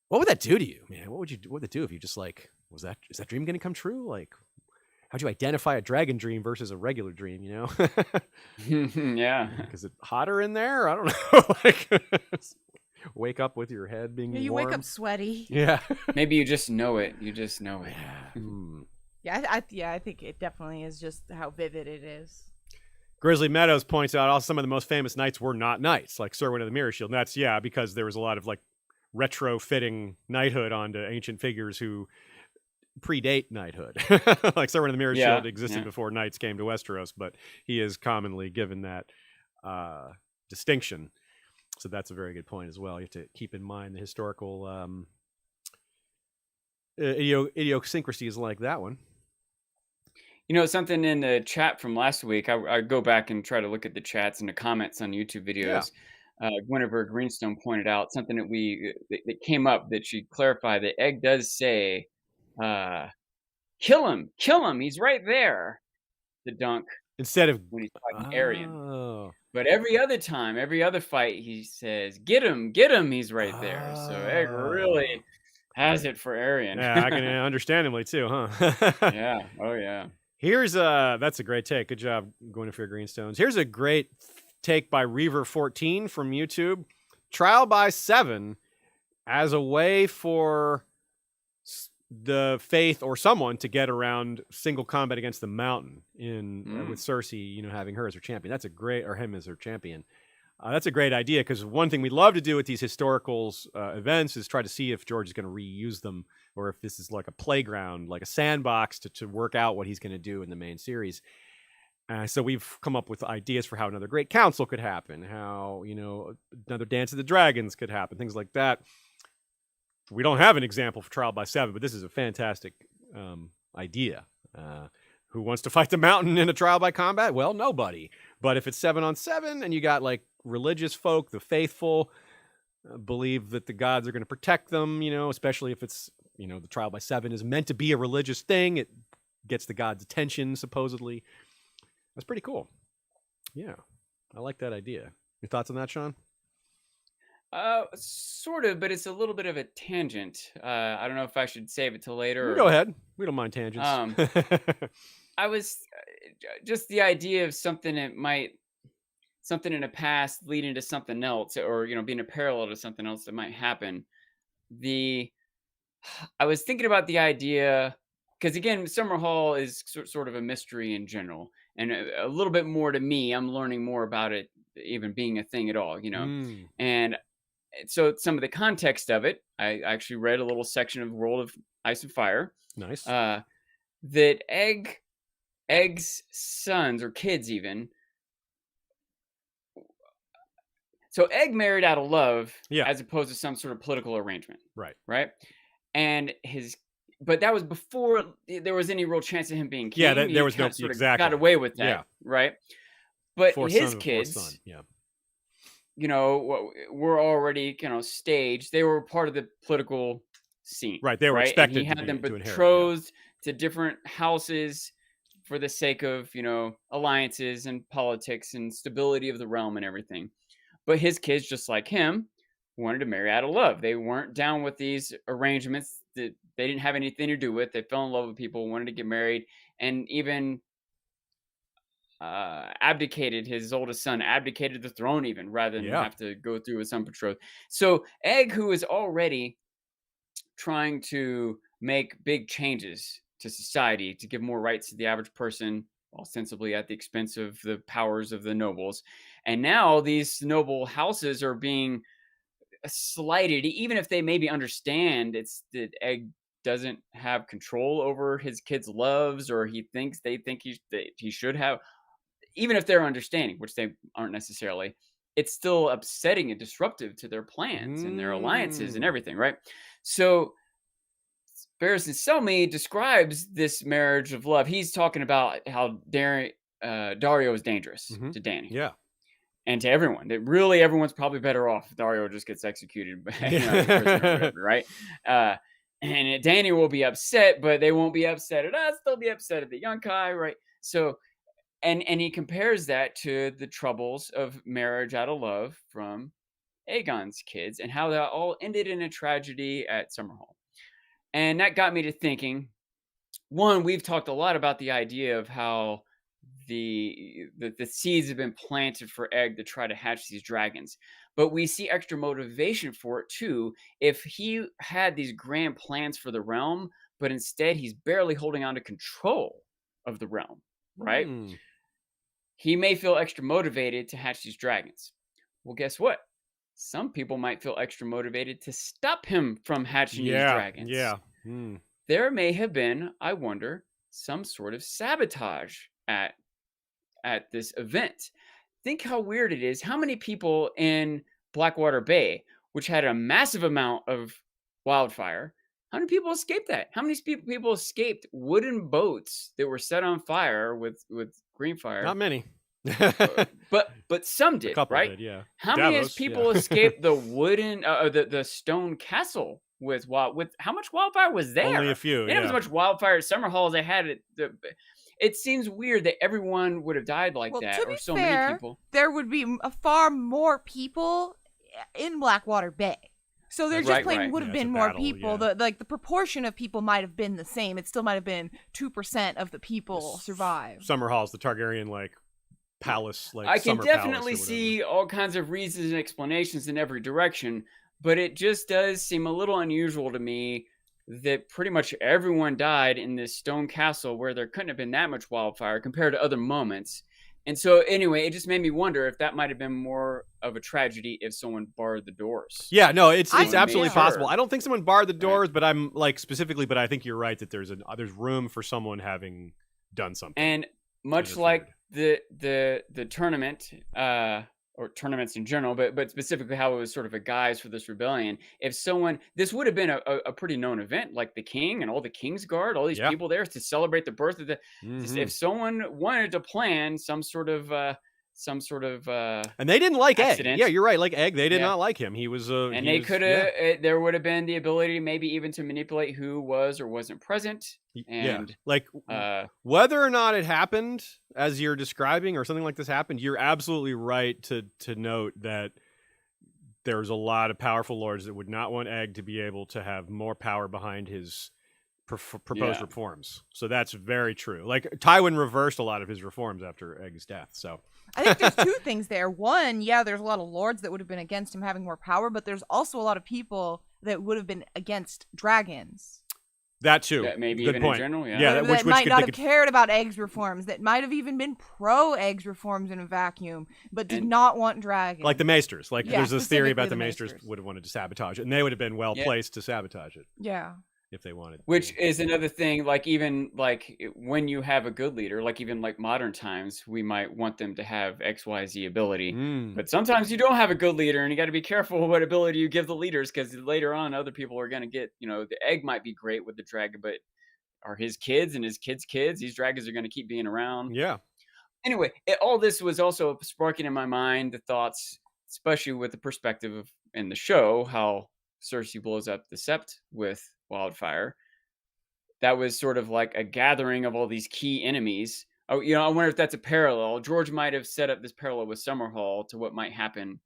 What would that do to you, man? What would it do if you just like, is that dream going to come true? Like, how'd you identify a dragon dream versus a regular dream, you know? Yeah. Is it hotter in there? I don't know. Like, wake up with your head being you warm. wake up sweaty. Yeah. Maybe you just know it. Yeah. I think it definitely is just how vivid it is. Grizzly Meadows points out also some of the most famous knights were not knights, like Serwyn of the Mirror Shield. And that's, because there was a lot of like retrofitting knighthood onto ancient figures who predate knighthood. Like Serwyn of the Mirror Shield existed before knights came to Westeros, but he is commonly given that distinction. So that's a very good point as well. You have to keep in mind the historical idiosyncrasies like that one. You know, something in the chat from last week, I go back and try to look at the chats and the comments on YouTube videos. Guinevere Greenstone pointed out something that came up that she clarified, that Egg does say, kill him, he's right there, the dunk, instead of when he's fighting Aerion. But every other fight, he says, get him, he's right there. So Egg really has it for Aerion. Yeah, I can understandably too, huh? Yeah. Oh yeah. Here's that's a great take. Good job, Guinevere Greenstones. Here's a great take by Reaver14 from YouTube. Trial by 7 as a way for the Faith or someone to get around single combat against the Mountain with Cersei, having her as her champion. That's a great, or him as her champion. That's a great idea, because one thing we love to do with these historicals events is try to see if George is going to reuse them, or if this is like a playground, like a sandbox to work out what he's going to do in the main series. So we've come up with ideas for how another Great Council could happen, how, another Dance of the Dragons could happen, things like that. We don't have an example for Trial by 7, but this is a fantastic idea. Who wants to fight the Mountain in a trial by combat? Well, nobody. But if it's 7-on-7 and you got like religious folk, the faithful, believe that the gods are going to protect them, especially if it's, the trial by 7 is meant to be a religious thing. It gets the gods' attention, supposedly. That's pretty cool. Yeah, I like that idea. Your thoughts on that, Sean? Sort of, but it's a little bit of a tangent. I don't know if I should save it till later. Go ahead. We don't mind tangents. I was just the idea of something in the past leading to something else, or being a parallel to something else that might happen. I was thinking about the idea, because again, Summerhall is sort of a mystery in general, and a little bit more to me. I'm learning more about it, even being a thing at all, and so some of the context of it, I actually read a little section of World of Ice and Fire. Nice. That Egg's sons, or kids even. So Egg married out of love, as opposed to some sort of political arrangement. Right. And but that was before there was any real chance of him being king. Yeah, there was no exactly. Got away with that. Yeah. Right. But his son, kids, were already, staged. They were part of the political scene. Right. They were expected and he had them betrothed to different houses for the sake of, alliances and politics and stability of the realm and everything. But his kids, just like him, wanted to marry out of love. They weren't down with these arrangements that they didn't have anything to do with. They fell in love with people, wanted to get married, and even his oldest son abdicated the throne even, rather than have to go through his unbetrothed. So Egg, who is already trying to make big changes to society to give more rights to the average person, ostensibly at the expense of the powers of the nobles, and now these noble houses are being slighted, even if they maybe understand it's that Egg doesn't have control over his kids' loves, or they think he should have, even if they're understanding, which they aren't necessarily. It's still upsetting and disruptive to their plans and their alliances and everything, right? So Barristan Selmy describes this marriage of love. He's talking about how Dario is dangerous to Dany. Yeah. And to everyone. That really everyone's probably better off if Dario just gets executed, right? And Dany will be upset, but they won't be upset at us. They'll be upset at the Yunkai, right? So, and he compares that to the troubles of marriage out of love from Aegon's kids and how that all ended in a tragedy at Summerhall. And that got me to thinking, one, we've talked a lot about the idea of how the seeds have been planted for Egg to try to hatch these dragons. But we see extra motivation for it too. If he had these grand plans for the realm, but instead he's barely holding on to control of the realm, right? He may feel extra motivated to hatch these dragons. Well, guess what? Some people might feel extra motivated to stop him from hatching these dragons. Yeah. There may have been, I wonder, some sort of sabotage at this event. Think how weird it is. How many people in Blackwater Bay, which had a massive amount of wildfire, how many people escaped that? How many people escaped wooden boats that were set on fire with green fire? Not many. but some did, right? Did, yeah. How many people escaped the wooden the stone castle with how much wildfire was there? Only a few. They didn't have as much wildfire at Summerhall as they had at it seems weird that everyone would have died like that, to be or so fair, many people. There would be far more people in Blackwater Bay. So there just plain would have been more people. The proportion of people might have been the same. It still might have been 2% of the people survived. Summerhall's the Targaryen palace. I can definitely see all kinds of reasons and explanations in every direction, but it just does seem a little unusual to me that pretty much everyone died in this stone castle where there couldn't have been that much wildfire compared to other moments. And so anyway, it just made me wonder if that might have been more of a tragedy if someone barred the doors. Yeah, no, it's absolutely possible. I don't think someone barred the doors, but I'm specifically, but I think you're right that there's room for someone having done something. And much like the tournament, or tournaments in general, but specifically how it was sort of a guise for this rebellion. This would have been a pretty known event, like the king and all the Kingsguard, all these people there to celebrate the birth of the. If someone wanted to plan some sort of, and they didn't like accident. Egg. Yeah, you're right. Like Egg, they did not like him. He was and they could have. There would have been the ability, maybe even to manipulate who was or wasn't present. And whether or not it happened as you're describing, or something like this happened, you're absolutely right to note that there's a lot of powerful lords that would not want Egg to be able to have more power behind his proposed reforms. So that's very true. Like Tywin reversed a lot of his reforms after Egg's death. So I think there's two things there. One, there's a lot of lords that would have been against him having more power, but there's also a lot of people that would have been against dragons. That too. Maybe Good even point. in general, that might not have cared about Egg's reforms, that might have even been pro Egg's reforms in a vacuum, but did not want dragons. Like the Maesters. There's this theory about the Maesters would have wanted to sabotage it, and they would have been well placed to sabotage it. Yeah. If they wanted. Which is another thing, when you have a good leader, even modern times, we might want them to have XYZ ability. But sometimes you don't have a good leader, and you got to be careful what ability you give the leaders, because later on other people are going to get, the Egg might be great with the dragon, but are his kids and his kids' kids, these dragons are going to keep being around. Yeah. Anyway, all this was also sparking in my mind the thoughts, especially with the perspective in the show, how Cersei blows up the Sept with wildfire. That was sort of like a gathering of all these key enemies. I wonder if that's a parallel. George might have set up this parallel with Summerhall to what might happen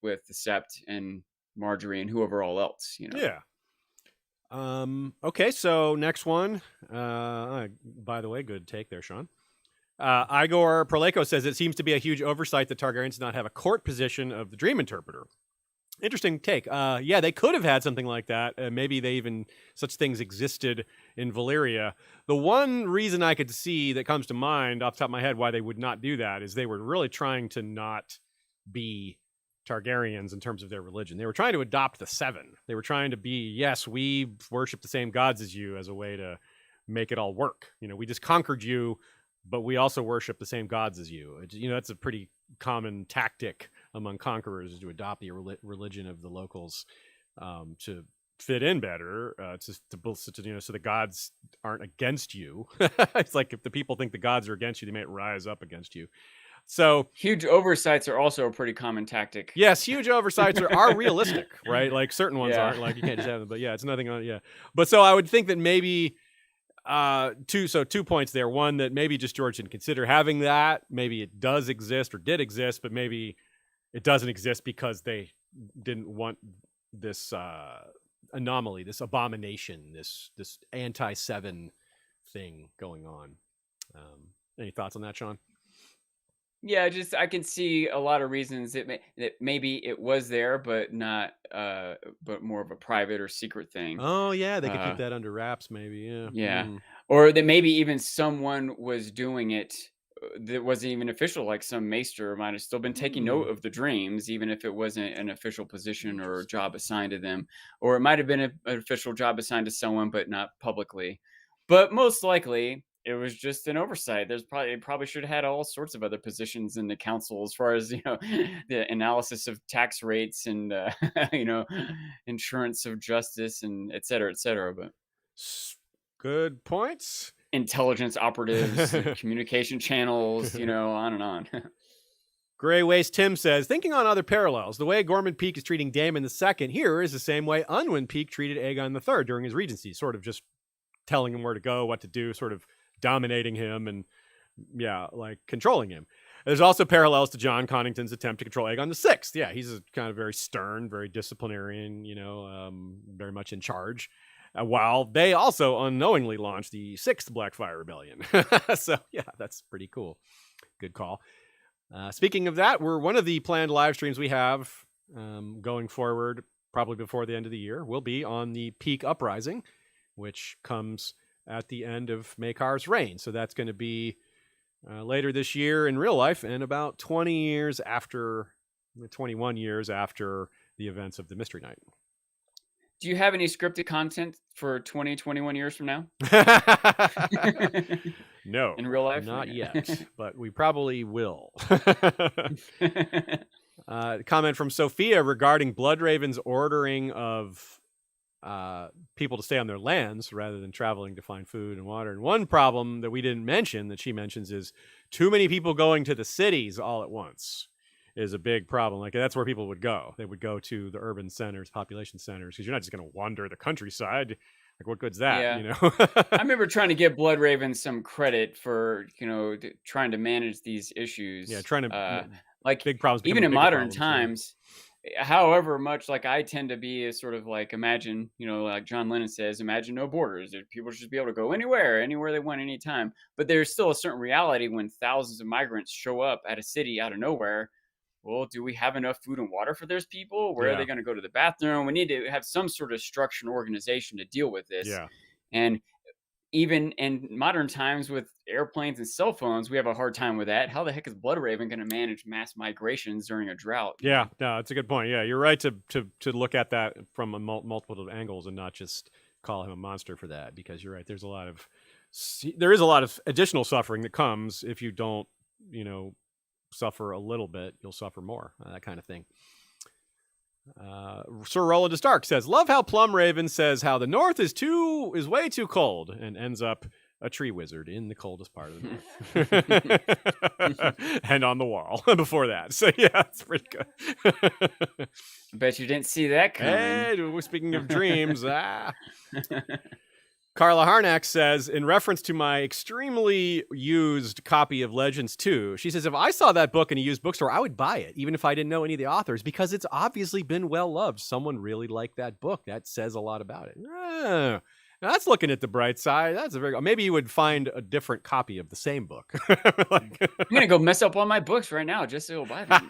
with the Sept and Marjorie and whoever all else. Yeah. Okay, so next one. By the way, good take there, Sean. Igor Proleko says it seems to be a huge oversight that Targaryens do not have a court position of the Dream Interpreter. Interesting take. They could have had something like that. Maybe such things existed in Valyria. The one reason I could see that comes to mind off the top of my head why they would not do that is they were really trying to not be Targaryens in terms of their religion. They were trying to adopt the Seven. They were trying to be, yes, we worship the same gods as you, as a way to make it all work. We just conquered you, but we also worship the same gods as you. That's a pretty common tactic among conquerors, is to adopt the religion of the locals to fit in better, so the gods aren't against you. It's like if the people think the gods are against you, they might rise up against you. So huge oversights are also a pretty common tactic. Yes, huge oversights are realistic, right? Like certain ones aren't. Like you can't just have them. But yeah, it's nothing on. Yeah, but so I would think that maybe 2 points there. One, that maybe just George didn't consider having that. Maybe it does exist or did exist, but maybe it doesn't exist because they didn't want this anomaly, this abomination, this anti-Seven thing going on. Any thoughts on that, Sean? Yeah, I can see a lot of reasons that maybe it was there, but not, but more of a private or secret thing. Oh yeah, they could keep that under wraps, maybe. Yeah, or that maybe even someone was doing it that wasn't even official. Like some maester might have still been taking note of the dreams, even if it wasn't an official position or job assigned to them, or it might have been an official job assigned to someone, but not publicly. But most likely, it was just an oversight. Probably should have had all sorts of other positions in the council, as far as the analysis of tax rates and insurance of justice and et cetera, but good points. Intelligence operatives, communication channels, on and on. Grey Waste Tim says, thinking on other parallels, the way Gormund Peak is treating Daemon II here is the same way Unwin Peak treated Aegon III during his regency, sort of just telling him where to go, what to do, sort of dominating him and controlling him. There's also parallels to John Connington's attempt to control Aegon VI. Yeah, he's a kind of very stern, very disciplinarian, very much in charge, while they also unknowingly launched the 6th Blackfyre Rebellion. So yeah, that's pretty cool. Good call. Speaking of that, one of the planned live streams we have going forward, probably before the end of the year, will be on the Peak Uprising, which comes at the end of Maekar's reign. So that's going to be later this year in real life, and about 21 years after the events of the Mystery Night. Do you have any scripted content for 21 years from now? No. In real life? Not yet, but we probably will. Comment from Sophia regarding Bloodraven's ordering of people to stay on their lands rather than traveling to find food and water. And one problem that we didn't mention, that she mentions, is too many people going to the cities all at once is a big problem. Like, that's where people would go. They would go to the urban centers, population centers, because you're not just going to wander the countryside. Like, what good's that? Yeah. I remember trying to give Bloodraven some credit for, trying to manage these issues. Yeah, trying to big problems. Even in modern times. However much, I tend to be a sort of imagine, like John Lennon says, imagine no borders. People should just be able to go anywhere they want, anytime. But there's still a certain reality when thousands of migrants show up at a city out of nowhere. Well, do we have enough food and water for those people? Where are they going to go to the bathroom? We need to have some sort of structure and organization to deal with this. Yeah. And even in modern times with airplanes and cell phones, we have a hard time with that. How the heck is Bloodraven going to manage mass migrations during a drought? Yeah, no, that's a good point. Yeah, you're right to look at that from multiple angles and not just call him a monster for that, because you're right. There is a lot of additional suffering that comes if you don't, suffer a little bit. You'll suffer more. That kind of thing. Sir Roland de Stark says, love how Plumraven says how the north is way too cold, and ends up a tree wizard in the coldest part of the north. And on the wall before that. So yeah, it's pretty good. Bet you didn't see that coming. Hey, speaking of dreams, Carla Harnack says, in reference to my extremely used copy of Legends 2, she says, if I saw that book in a used bookstore, I would buy it, even if I didn't know any of the authors, because it's obviously been well loved. Someone really liked that book. That says a lot about it. Now that's looking at the bright side. That's maybe you would find a different copy of the same book. I'm going to go mess up all my books right now just so you'll buy them.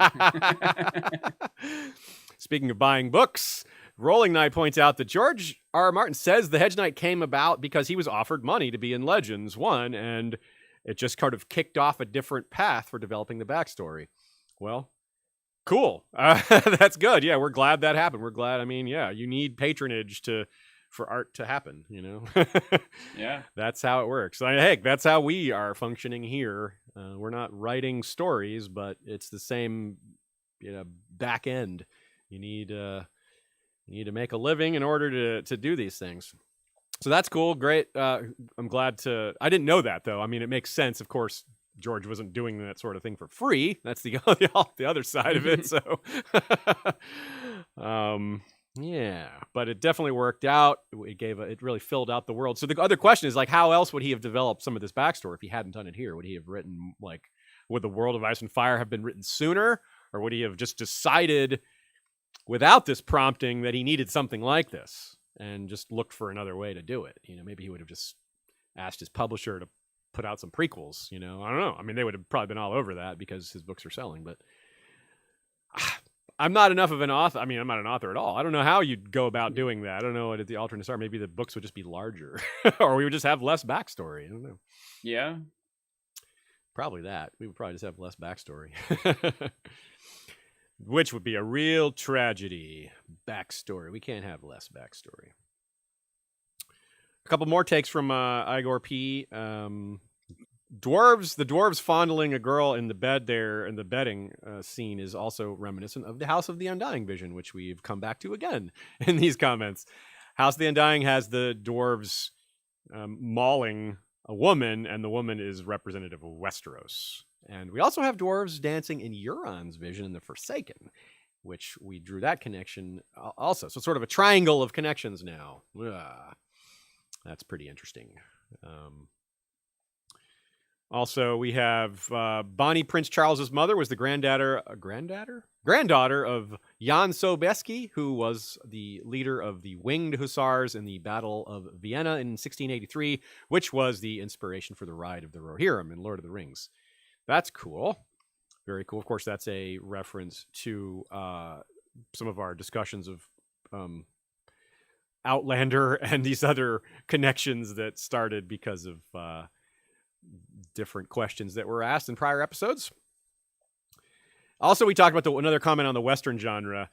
Speaking of buying books, Rolling Knight points out that George R. Martin says the Hedge Knight came about because he was offered money to be in Legends 1, and it just kind of kicked off a different path for developing the backstory. Well, Cool. That's good. Yeah, we're glad that happened. We're glad. I mean, yeah, you need patronage for art to happen, you know? Yeah. That's how it works. Heck, that's how we are functioning here. We're not writing stories, but it's the same, back end. You need to make a living in order to do these things. So that's cool. Great. I'm glad I didn't know that, though. I mean, it makes sense. Of course, George wasn't doing that sort of thing for free. That's the other side of it. So, yeah, but it definitely worked out. It really filled out the world. So the other question is, like, how else would he have developed some of this backstory if he hadn't done it here? Would he have written, like, would the World of Ice and Fire have been written sooner? Or would he have just decided without this prompting that he needed something like this and just looked for another way to do it? Maybe he would have just asked his publisher to put out some prequels. I don't know. I mean, they would have probably been all over that because his books are selling, but I'm not enough of an author. I mean, I'm not an author at all. I don't know how you'd go about doing that. I don't know what the alternates are. Maybe the books would just be larger or we would just have less backstory. I don't know. Yeah. Probably that. We would probably just have less backstory. Which would be a real tragedy. Backstory. We can't have less backstory. A couple more takes from Igor P. The dwarves fondling a girl in the bed there, in the bedding scene is also reminiscent of the House of the Undying vision, which we've come back to again in these comments. House of the Undying has the dwarves mauling a woman, and the woman is representative of Westeros. And we also have dwarves dancing in Euron's vision in the Forsaken, which we drew that connection also. So sort of a triangle of connections now. That's pretty interesting. Also, we have Bonnie Prince Charles's mother was the granddaughter of Jan Sobieski, who was the leader of the Winged Hussars in the Battle of Vienna in 1683, which was the inspiration for the Ride of the Rohirrim in Lord of the Rings. That's cool. Very cool. Of course, that's a reference to some of our discussions of Outlander and these other connections that started because of different questions that were asked in prior episodes. Also, we talked about another comment on the Western genre.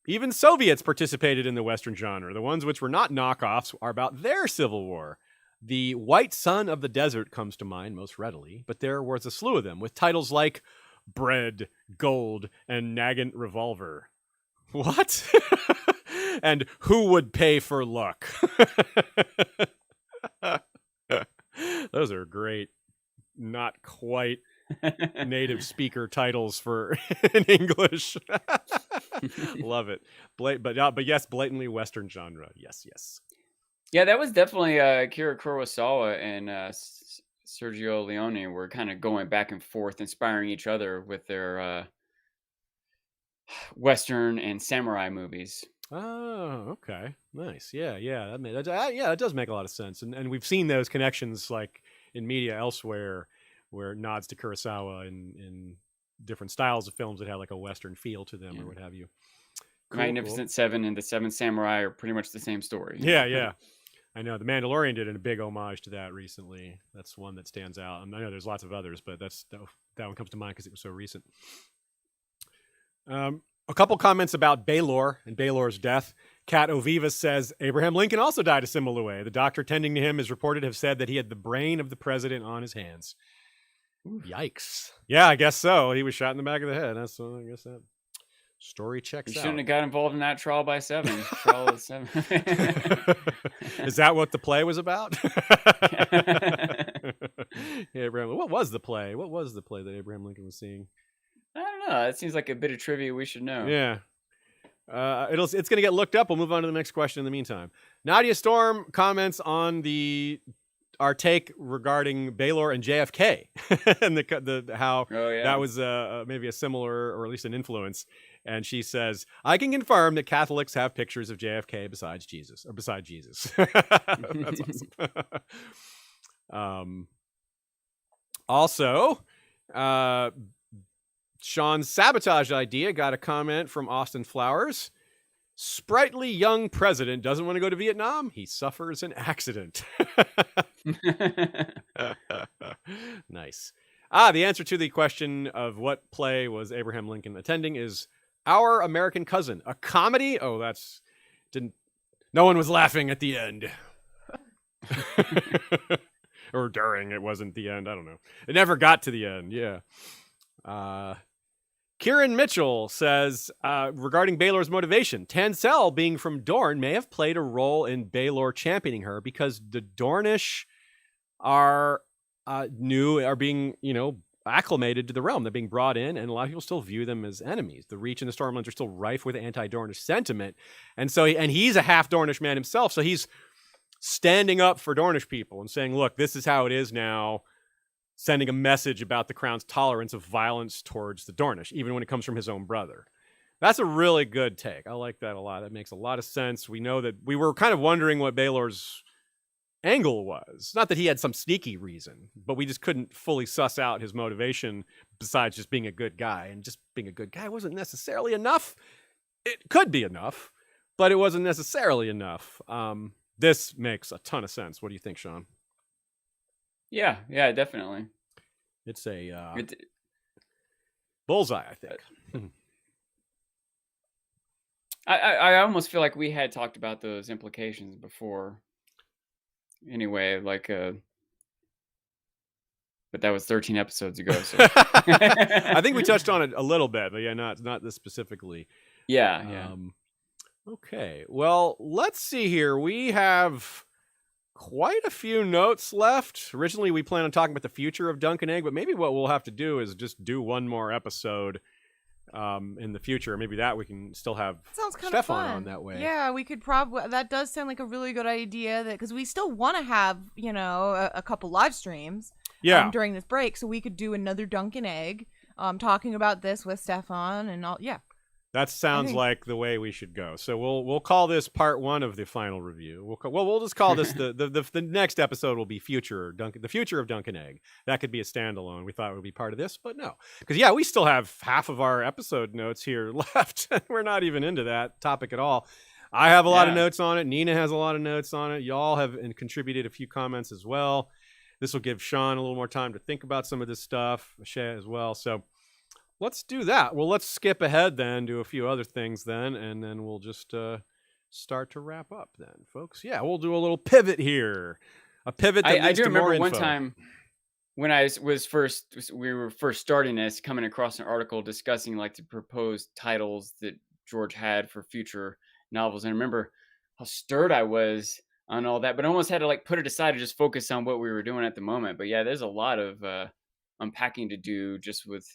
Even Soviets participated in the Western genre. The ones which were not knockoffs are about their civil war. The White Sun of the Desert comes to mind most readily, but there was a slew of them with titles like Bread, Gold, and Nagant Revolver. What? And Who Would Pay for Luck? Those are great, not quite native speaker titles for in English. Love it. But yes, blatantly Western genre. Yes. Yeah, that was definitely Akira Kurosawa and Sergio Leone were kind of going back and forth, inspiring each other with their Western and samurai movies. Oh, okay. Nice. Yeah. That does make a lot of sense. And we've seen those connections like in media elsewhere where nods to Kurosawa in different styles of films that have like a Western feel to them or what have you. Magnificent Seven and the Seven Samurai are pretty much the same story. Yeah. I know The Mandalorian did a big homage to that recently. That's one that stands out. I know there's lots of others, but that one comes to mind because it was so recent. A couple comments about Baelor and Baelor's death. Kat Ovivas says, Abraham Lincoln also died a similar way. The doctor tending to him is reported to have said that he had the brain of the president on his hands. Oof. Yikes. Yeah, I guess so. He was shot in the back of the head. I guess that story checks out. You shouldn't have got involved in that trial by seven. Trial of seven. Is that what the play was about? Abraham, what was the play? What was the play that Abraham Lincoln was seeing? I don't know. That seems like a bit of trivia we should know. Yeah. It's going to get looked up. We'll move on to the next question in the meantime. Nadia Storm comments on our take regarding Baelor and JFK and how that was maybe a similar or at least an influence. And she says, I can confirm that Catholics have pictures of JFK beside Jesus. That's awesome. Also, Sean's Sabotage idea got a comment from Austin Flowers. Sprightly young president doesn't want to go to Vietnam. He suffers an accident. Nice. The answer to the question of what play was Abraham Lincoln attending is Our American Cousin, a comedy. Oh, no one was laughing at the end. Or during, it wasn't the end. I don't know. It never got to the end. Yeah. Kieran Mitchell says, regarding Baelor's motivation, Tansel being from Dorne may have played a role in Baelor championing her because the Dornish are being, acclimated to the realm. They're being brought in, and a lot of people still view them as enemies. The Reach and the Stormlands are still rife with anti-Dornish sentiment. And so, he's a half Dornish man himself, so he's standing up for Dornish people and saying, look, this is how it is now, sending a message about the crown's tolerance of violence towards the Dornish, even when it comes from his own brother. That's a really good take. I like that a lot. That makes a lot of sense. We know that we were kind of wondering what Baelor's angle was. Not that he had some sneaky reason, but we just couldn't fully suss out his motivation besides just being a good guy. And just being a good guy wasn't necessarily enough. It could be enough, but it wasn't necessarily enough. This makes a ton of sense. What do you think, Sean? Yeah, definitely. It's a bullseye, I think. I almost feel like we had talked about those implications before. Anyway, but that was 13 episodes ago. So. I think we touched on it a little bit, but yeah, not this specifically. Yeah. Okay, well, let's see here. We have quite a few notes left. Originally, we planned on talking about the future of Dunk and Egg, but maybe what we'll have to do is just do one more episode in the future. Maybe that we can still have Stefan on that way. Yeah, we could probably. That does sound like a really good idea. Because we still want to have a couple live streams. Yeah. During this break, so we could do another Dunk and Egg, talking about this with Stefan and all. Yeah. That sounds like the way we should go. So we'll call this part 1 of the final review. We'll just call this the next episode will be the future of Dunk and Egg. That could be a standalone. We thought it would be part of this, but no, because we still have half of our episode notes here left. We're not even into that topic at all. I have a lot of notes on it. Nina has a lot of notes on it. Y'all have contributed a few comments as well. This will give Sean a little more time to think about some of this stuff, Shay as well. So. Let's do that. Well, let's skip ahead then, do a few other things then, and then we'll just start to wrap up then, folks. Yeah, we'll do a little pivot here. A pivot that leads to more info. I do remember one time when we were first starting this, coming across an article discussing the proposed titles that George had for future novels. And I remember how stirred I was on all that, but I almost had to put it aside to just focus on what we were doing at the moment. But yeah, there's a lot of unpacking to do just with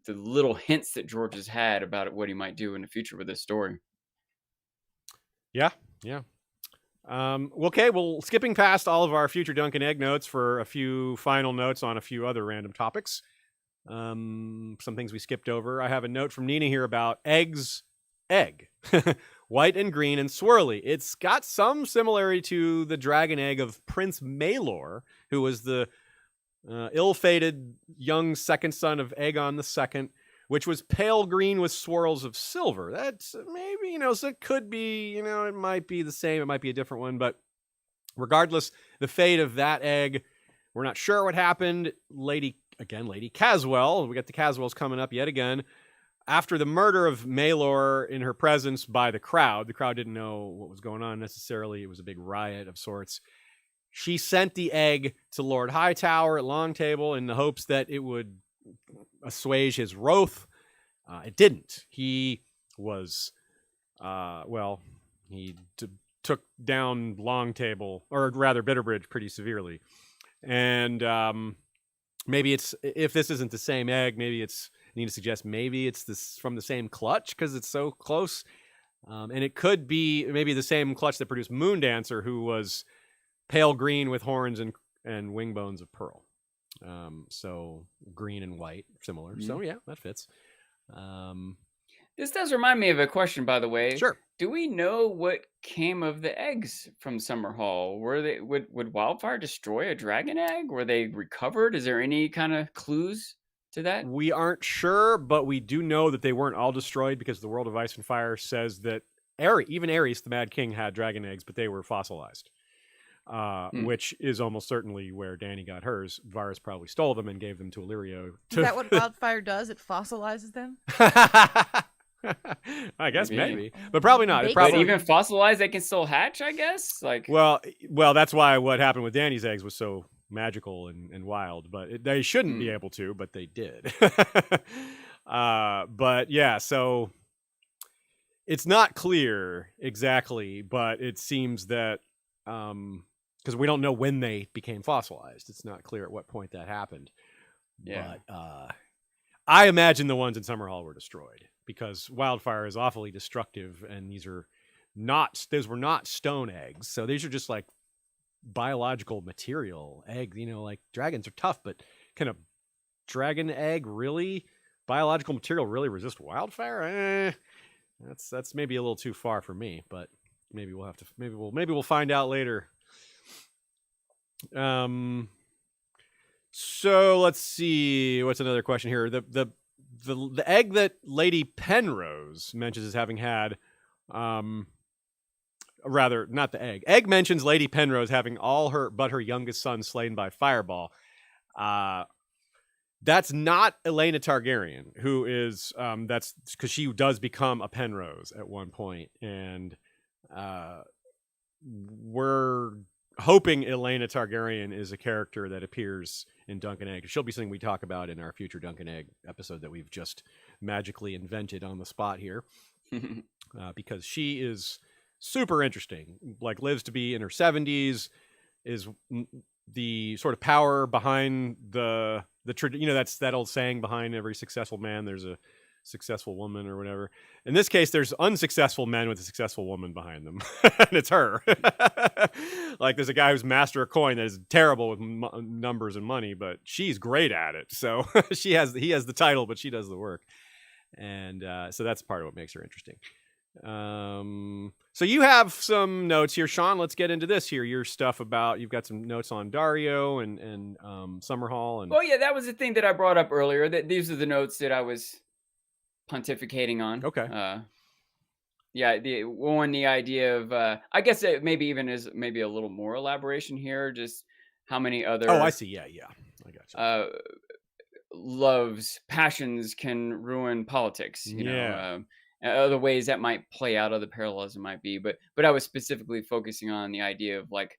the little hints that George has had about what he might do in the future with this story. Yeah. Okay, well, skipping past all of our future Dunk and Egg notes for a few final notes on a few other random topics. Some things we skipped over. I have a note from Nina here about egg. White and green and swirly. It's got some similarity to the dragon egg of Prince Maelor, who was the ill-fated young second son of Aegon II, which was pale green with swirls of silver. That's maybe, so it could be, it might be the same, it might be a different one, but regardless, the fate of that egg, we're not sure what happened. Lady Caswell, we got the Caswells coming up yet again. After the murder of Maelor in her presence by the crowd didn't know what was going on necessarily. It was a big riot of sorts. She sent the egg to Lord Hightower at Long Table in the hopes that it would assuage his wrath. It didn't. He was, he took down Long Table, or rather Bitterbridge, pretty severely. And maybe if this isn't the same egg, maybe I need to suggest maybe it's this from the same clutch because it's so close. And it could be maybe the same clutch that produced Moondancer, who was pale green with horns and wing bones of pearl. So green and white, similar. So yeah, that fits. This does remind me of a question, by the way. Sure. Do we know what came of the eggs from Summerhall? Would wildfire destroy a dragon egg? Were they recovered? Is there any kind of clues to that? We aren't sure, but we do know that they weren't all destroyed because the World of Ice and Fire says that even Aerys, the Mad King, had dragon eggs, but they were fossilized. which is almost certainly where Dany got hers. Varys probably stole them and gave them to Illyrio. Is that what Wildfire does? It fossilizes them? I guess maybe, but probably not. But But even fossilized, they can still hatch, I guess. Like, well, that's why what happened with Dany's eggs was so magical and wild. But they shouldn't be able to, but they did. But yeah, so it's not clear exactly, but it seems that because we don't know when they became fossilized, it's not clear at what point that happened. yeah. But I imagine the ones in Summerhall were destroyed because Wildfire is awfully destructive, and those were not stone eggs. So these are just like biological material eggs. Like dragons are tough, but can a dragon egg really, biological material really resist Wildfire? That's maybe a little too far for me, but maybe we'll find out later. So let's see. What's another question here? The egg that Lady Penrose mentions as having had, rather not the egg. Egg mentions Lady Penrose having all but her youngest son slain by fireball. That's not Aelena Targaryen, who is that's because she does become a Penrose at one point, and we're hoping Aelena Targaryen is a character that appears in Dunk and Egg. She'll be something we talk about in our future Dunk and Egg episode that we've just magically invented on the spot here, because she is super interesting. Like, lives to be in her 70s, is the sort of power behind that's that old saying, behind every successful man there's a successful woman, or whatever. In this case, there's unsuccessful men with a successful woman behind them, and it's her. Like, there's a guy who's master of coin that is terrible with numbers and money, but she's great at it. So he has the title, but she does the work, and so that's part of what makes her interesting. So you have some notes here, Sean. Let's get into this here. Your stuff you've got some notes on Dario and Summerhall. And well, yeah, that was the thing that I brought up earlier. That these are the notes that I was pontificating on. Okay. The idea of I guess it maybe even is maybe a little more elaboration here. Just how many other I see. Yeah, I got you. Loves, passions can ruin politics. You know, other ways that might play out, other parallels it might be. But I was specifically focusing on the idea of like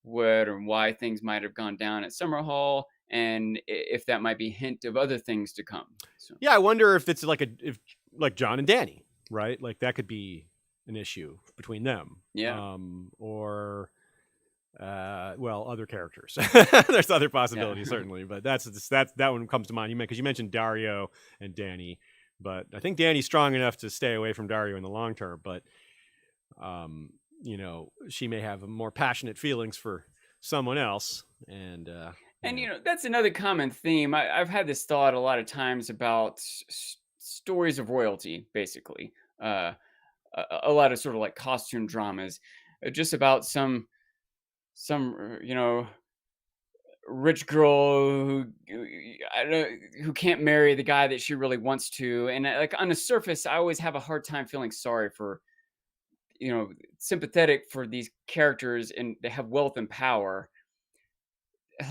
what or why things might have gone down at Summerhall, and if that might be a hint of other things to come. So. Yeah, I wonder if it's like Jon and Dany, right? Like, that could be an issue between them. Yeah. Or other characters. There's other possibilities, certainly, but that one comes to mind. Because you mentioned Dario and Dany, but I think Dany's strong enough to stay away from Dario in the long term. But she may have more passionate feelings for someone else, and that's another common theme. I've had this thought a lot of times about stories of royalty, basically. A lot of sort of like costume dramas, just about some rich girl who can't marry the guy that she really wants to, and like on the surface, I always have a hard time feeling sorry for, sympathetic for these characters, and they have wealth and power.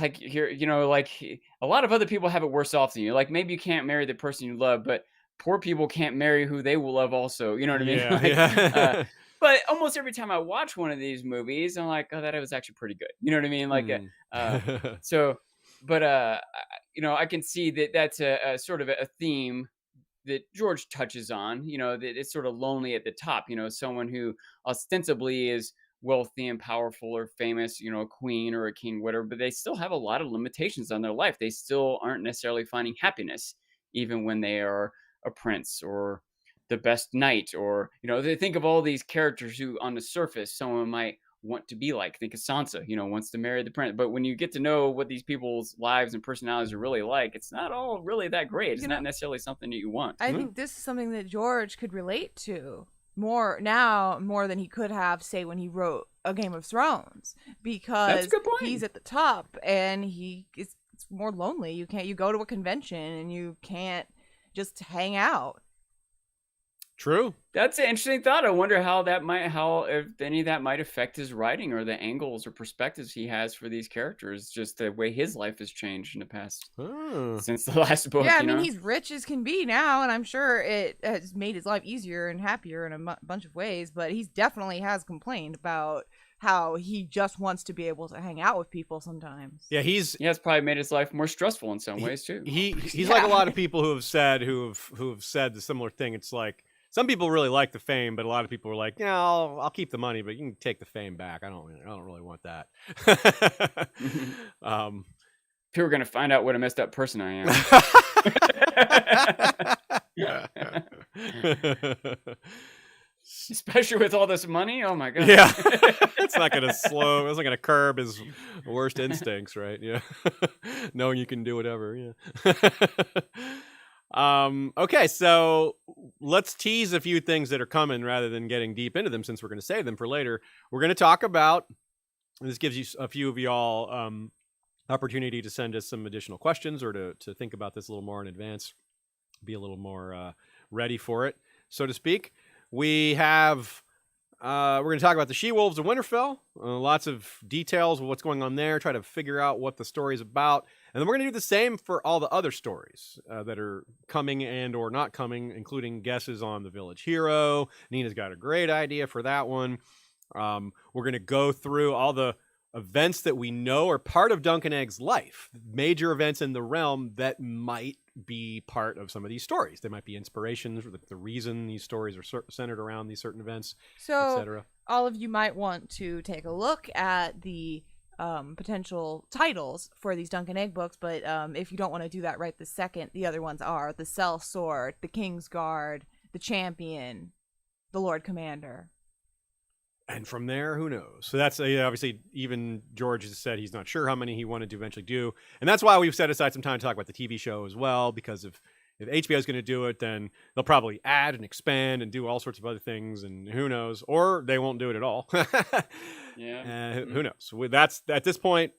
Like, here, like a lot of other people have it worse off than you. Like, maybe you can't marry the person you love, but poor people can't marry who they will love also. You know what I mean? Yeah. But almost every time I watch one of these movies, I'm like, oh, that was actually pretty good. You know what I mean? Like, I can see that that's a sort of a theme that George touches on, that it's sort of lonely at the top, someone who ostensibly is wealthy and powerful or famous, a queen or a king, whatever, but they still have a lot of limitations on their life. They still aren't necessarily finding happiness, even when they are a prince or the best knight, or, they think of all these characters who on the surface someone might want to be like. Think of Sansa, wants to marry the prince. But when you get to know what these people's lives and personalities are really like, it's not all really that great. It's not necessarily something that you want. I think this is something that George could relate to more than he could have, say, when he wrote A Game of Thrones, because he's at the top and it's more lonely. You go to a convention and you can't just hang out. True. That's an interesting thought. I wonder if any of that might affect his writing or the angles or perspectives he has for these characters, just the way his life has changed in the past since the last book. Yeah, I mean, he's rich as can be now, and I'm sure it has made his life easier and happier in a bunch of ways, but he definitely has complained about how he just wants to be able to hang out with people sometimes. Yeah, it's probably made his life more stressful in some ways too. He's like a lot of people who have said the similar thing. It's like some people really like the fame, but a lot of people are like, yeah, I'll keep the money, but you can take the fame back. I don't really want that. People are gonna find out what a messed up person I am. Especially with all this money. Oh my god. Yeah. It's not gonna curb his worst instincts, right? Yeah. Knowing you can do whatever, yeah. Okay, so let's tease a few things that are coming rather than getting deep into them, since we're going to save them for later. We're going to talk about, and this gives you a few of y'all opportunity to send us some additional questions or to think about this a little more in advance, be a little more ready for it, so to speak. We have we're going to talk about the She-Wolves of Winterfell, lots of details of what's going on there, try to figure out what the story is about. And then we're going to do the same for all the other stories that are coming and or not coming, including guesses on the village hero. Nina's got a great idea for that one. We're going to go through all the events that we know are part of Dunk and Egg's life, major events in the realm that might be part of some of these stories. They might be inspirations, or the reason these stories are centered around these certain events, etc. All of you might want to take a look at the potential titles for these Dunk and Egg books, but if you don't want to do that right this second, the other ones are the Sellsword, the Kingsguard, the Champion, the Lord Commander. And from there, who knows? So that's obviously, even George has said he's not sure how many he wanted to eventually do. And that's why we've set aside some time to talk about the TV show as well, because if HBO is going to do it, then they'll probably add and expand and do all sorts of other things, and who knows? Or they won't do it at all. Yeah. Who knows? That's at this point,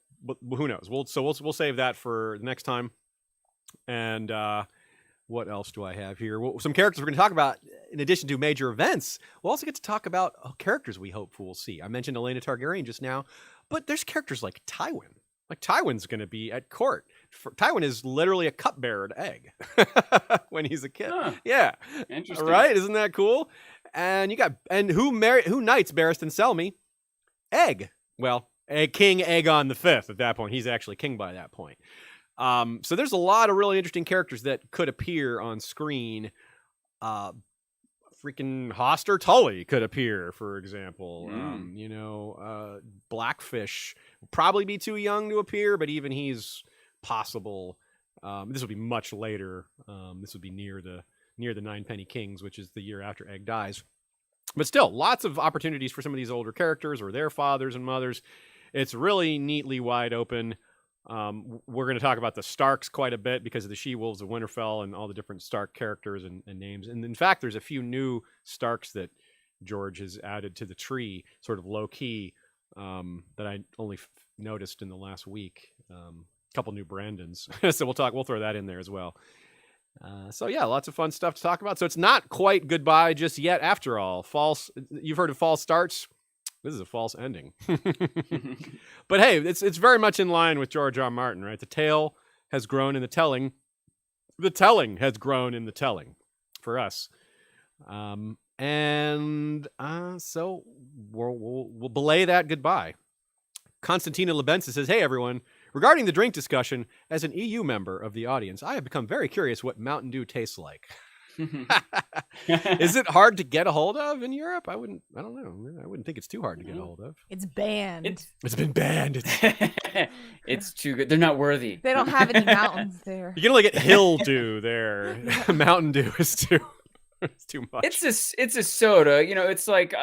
who knows? We'll save that for the next time. And what else do I have here? Well, some characters we're going to talk about in addition to major events. We'll also get to talk about characters we hope we'll see. I mentioned Elena Targaryen just now, but there's characters like Tywin. Like Tywin's going to be at court. Tywin is literally a cupbearer to Egg when he's a kid. Huh. Yeah, interesting. Right? Isn't that cool? And who knights Barristan Selmy? Egg. Well, King Aegon V. At that point, he's actually king by that point. So there's a lot of really interesting characters that could appear on screen. Freaking Hoster Tully could appear, for example. Blackfish will probably be too young to appear, but even he's possible. This will be much later. This would be near the Ninepenny Kings, which is the year after Egg dies. But still, lots of opportunities for some of these older characters or their fathers and mothers. It's really neatly wide open. We're going to talk about the Starks quite a bit because of the She-Wolves of Winterfell and all the different Stark characters and names. And in fact, there's a few new Starks that George has added to the tree, sort of low-key, that I only noticed in the last week. A couple new Brandons. So we'll throw that in there as well. So yeah, lots of fun stuff to talk about. So it's not quite goodbye just yet after all. You've heard of false starts. This is a false ending. But hey, it's very much in line with George R. R. Martin, right? The tale has grown in the telling. The telling has grown in the telling for us. So we'll belay that goodbye. Constantina Lebensa says, "Hey everyone, regarding the drink discussion, as an EU member of the audience, I have become very curious what Mountain Dew tastes like. Is it hard to get a hold of in Europe? I don't know. I wouldn't think it's too hard to get a hold of. It's banned. It's been banned. It's too good. They're not worthy. They don't have any mountains there. You can only get Hill Dew there. Mountain Dew is it's too much. It's a soda. It's like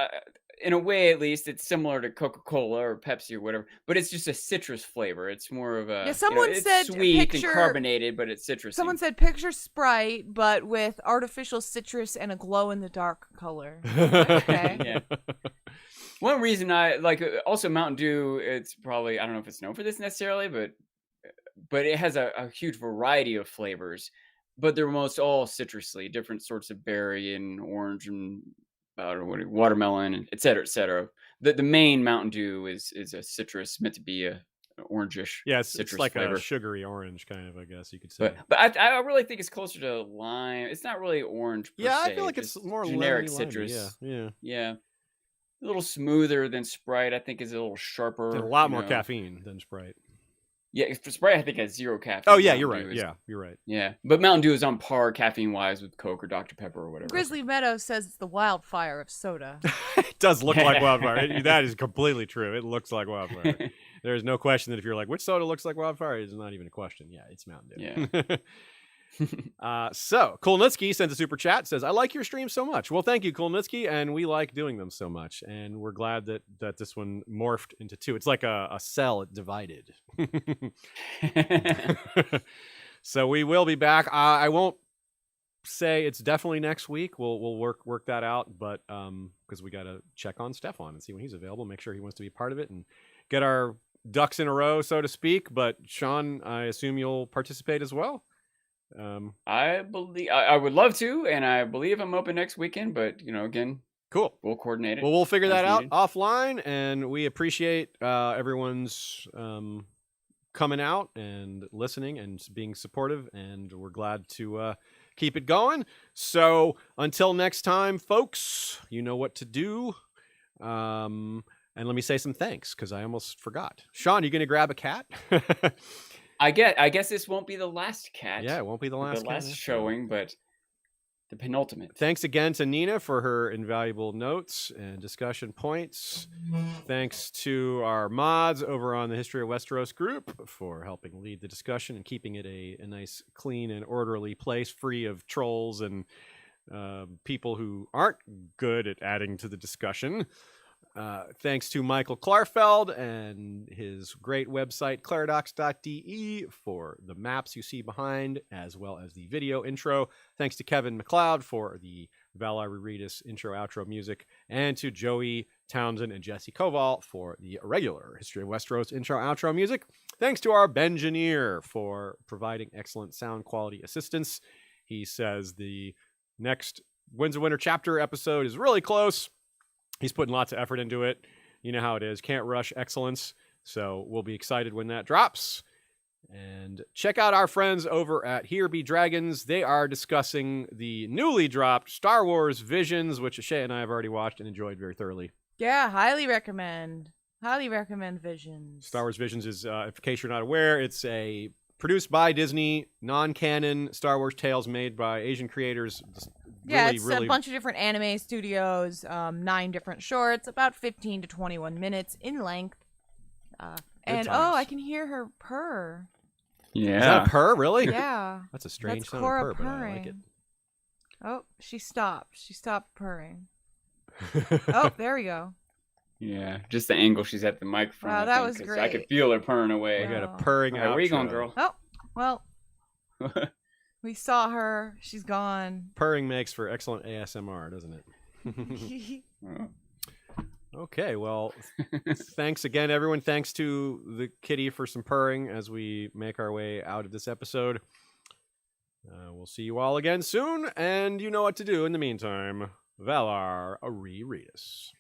in a way, at least, it's similar to Coca-Cola or Pepsi or whatever, but it's just a citrus flavor. It's more of a someone said it's sweet and carbonated, but it's citrusy. Someone said picture Sprite, but with artificial citrus and a glow-in-the-dark color. Okay. Yeah. One reason I like also Mountain Dew, it's probably, I don't know if it's known for this necessarily, but it has a huge variety of flavors. but they're almost all citrusly, different sorts of berry and orange and watermelon, and et cetera, et cetera. The main Mountain Dew is a citrus, meant to be a orangish Yeah, it's citrus like flavor. a sugary orange kind of, I guess you could say. But I really think it's closer to lime. It's not really orange per se. I feel like it's more generic lemony, citrus. Yeah. Yeah. A little smoother than Sprite. I think is a little sharper. And a lot more caffeine than Sprite. Yeah, Sprite I think has 0 caffeine. Oh yeah, you're right. You're right. Yeah, but Mountain Dew is on par caffeine-wise with Coke or Dr. Pepper or whatever. Grizzly Meadows says it's the wildfire of soda. It does look like wildfire. That is completely true. It looks like wildfire. There's no question that if you're like, which soda looks like wildfire, it's not even a question. Yeah, it's Mountain Dew. Yeah. So Kulnitsky sends a super chat, says, I like your stream so much. Well, thank you, Kulnitsky, and we like doing them so much, and we're glad that this one morphed into 2. It's like a cell, it divided. So we will be back. I won't say it's definitely next week. We'll work that out, but because we got to check on Stefan and see when he's available, make sure he wants to be part of it and get our ducks in a row, so to speak. But Sean, I assume you'll participate as well. I believe I would love to, and I believe I'm open next weekend. But again, cool. We'll coordinate it. Well, we'll figure that out offline, and we appreciate everyone's coming out and listening and being supportive, and we're glad to keep it going. So until next time, folks, you know what to do. And let me say some thanks because I almost forgot. Sean, you gonna grab a cat? I guess this won't be the last cat. Yeah, it won't be the last showing, but the penultimate. Thanks again to Nina for her invaluable notes and discussion points. Thanks to our mods over on the History of Westeros group for helping lead the discussion and keeping it a nice, clean, and orderly place, free of trolls and people who aren't good at adding to the discussion. Thanks to Michael Klarfeld and his great website, claradox.de, for the maps you see behind, as well as the video intro. Thanks to Kevin MacLeod for the Valar Rereadis intro-outro music, and to Joey Townsend and Jesse Koval for the regular History of Westeros intro-outro music. Thanks to our Bengineer for providing excellent sound quality assistance. He says the next Winds of Winter chapter episode is really close. He's putting lots of effort into it. You know how it is. Can't rush excellence. So we'll be excited when that drops. And check out our friends over at Here Be Dragons. They are discussing the newly dropped Star Wars Visions, which Shay and I have already watched and enjoyed very thoroughly. Yeah, highly recommend. Highly recommend Visions. Star Wars Visions is, in case you're not aware, it's a produced by Disney, non-canon Star Wars tales made by Asian creators. Yeah, it's a bunch of different anime studios, 9 different shorts, about 15 to 21 minutes in length. And I can hear her purr. Yeah. Is that a purr, really? Yeah. That's a strange sound Cora purr, but I like it. Oh, she stopped. She stopped purring. Oh, there we go. Yeah, just the angle she's at the microphone. Wow, that was great. I could feel her purring away. We got a purring outro. Where you going, girl? Oh, well. We saw her. She's gone. Purring makes for excellent ASMR, doesn't it? Okay, well, thanks again, everyone. Thanks to the kitty for some purring as we make our way out of this episode. We'll see you all again soon, and you know what to do in the meantime. Valar Rereadis.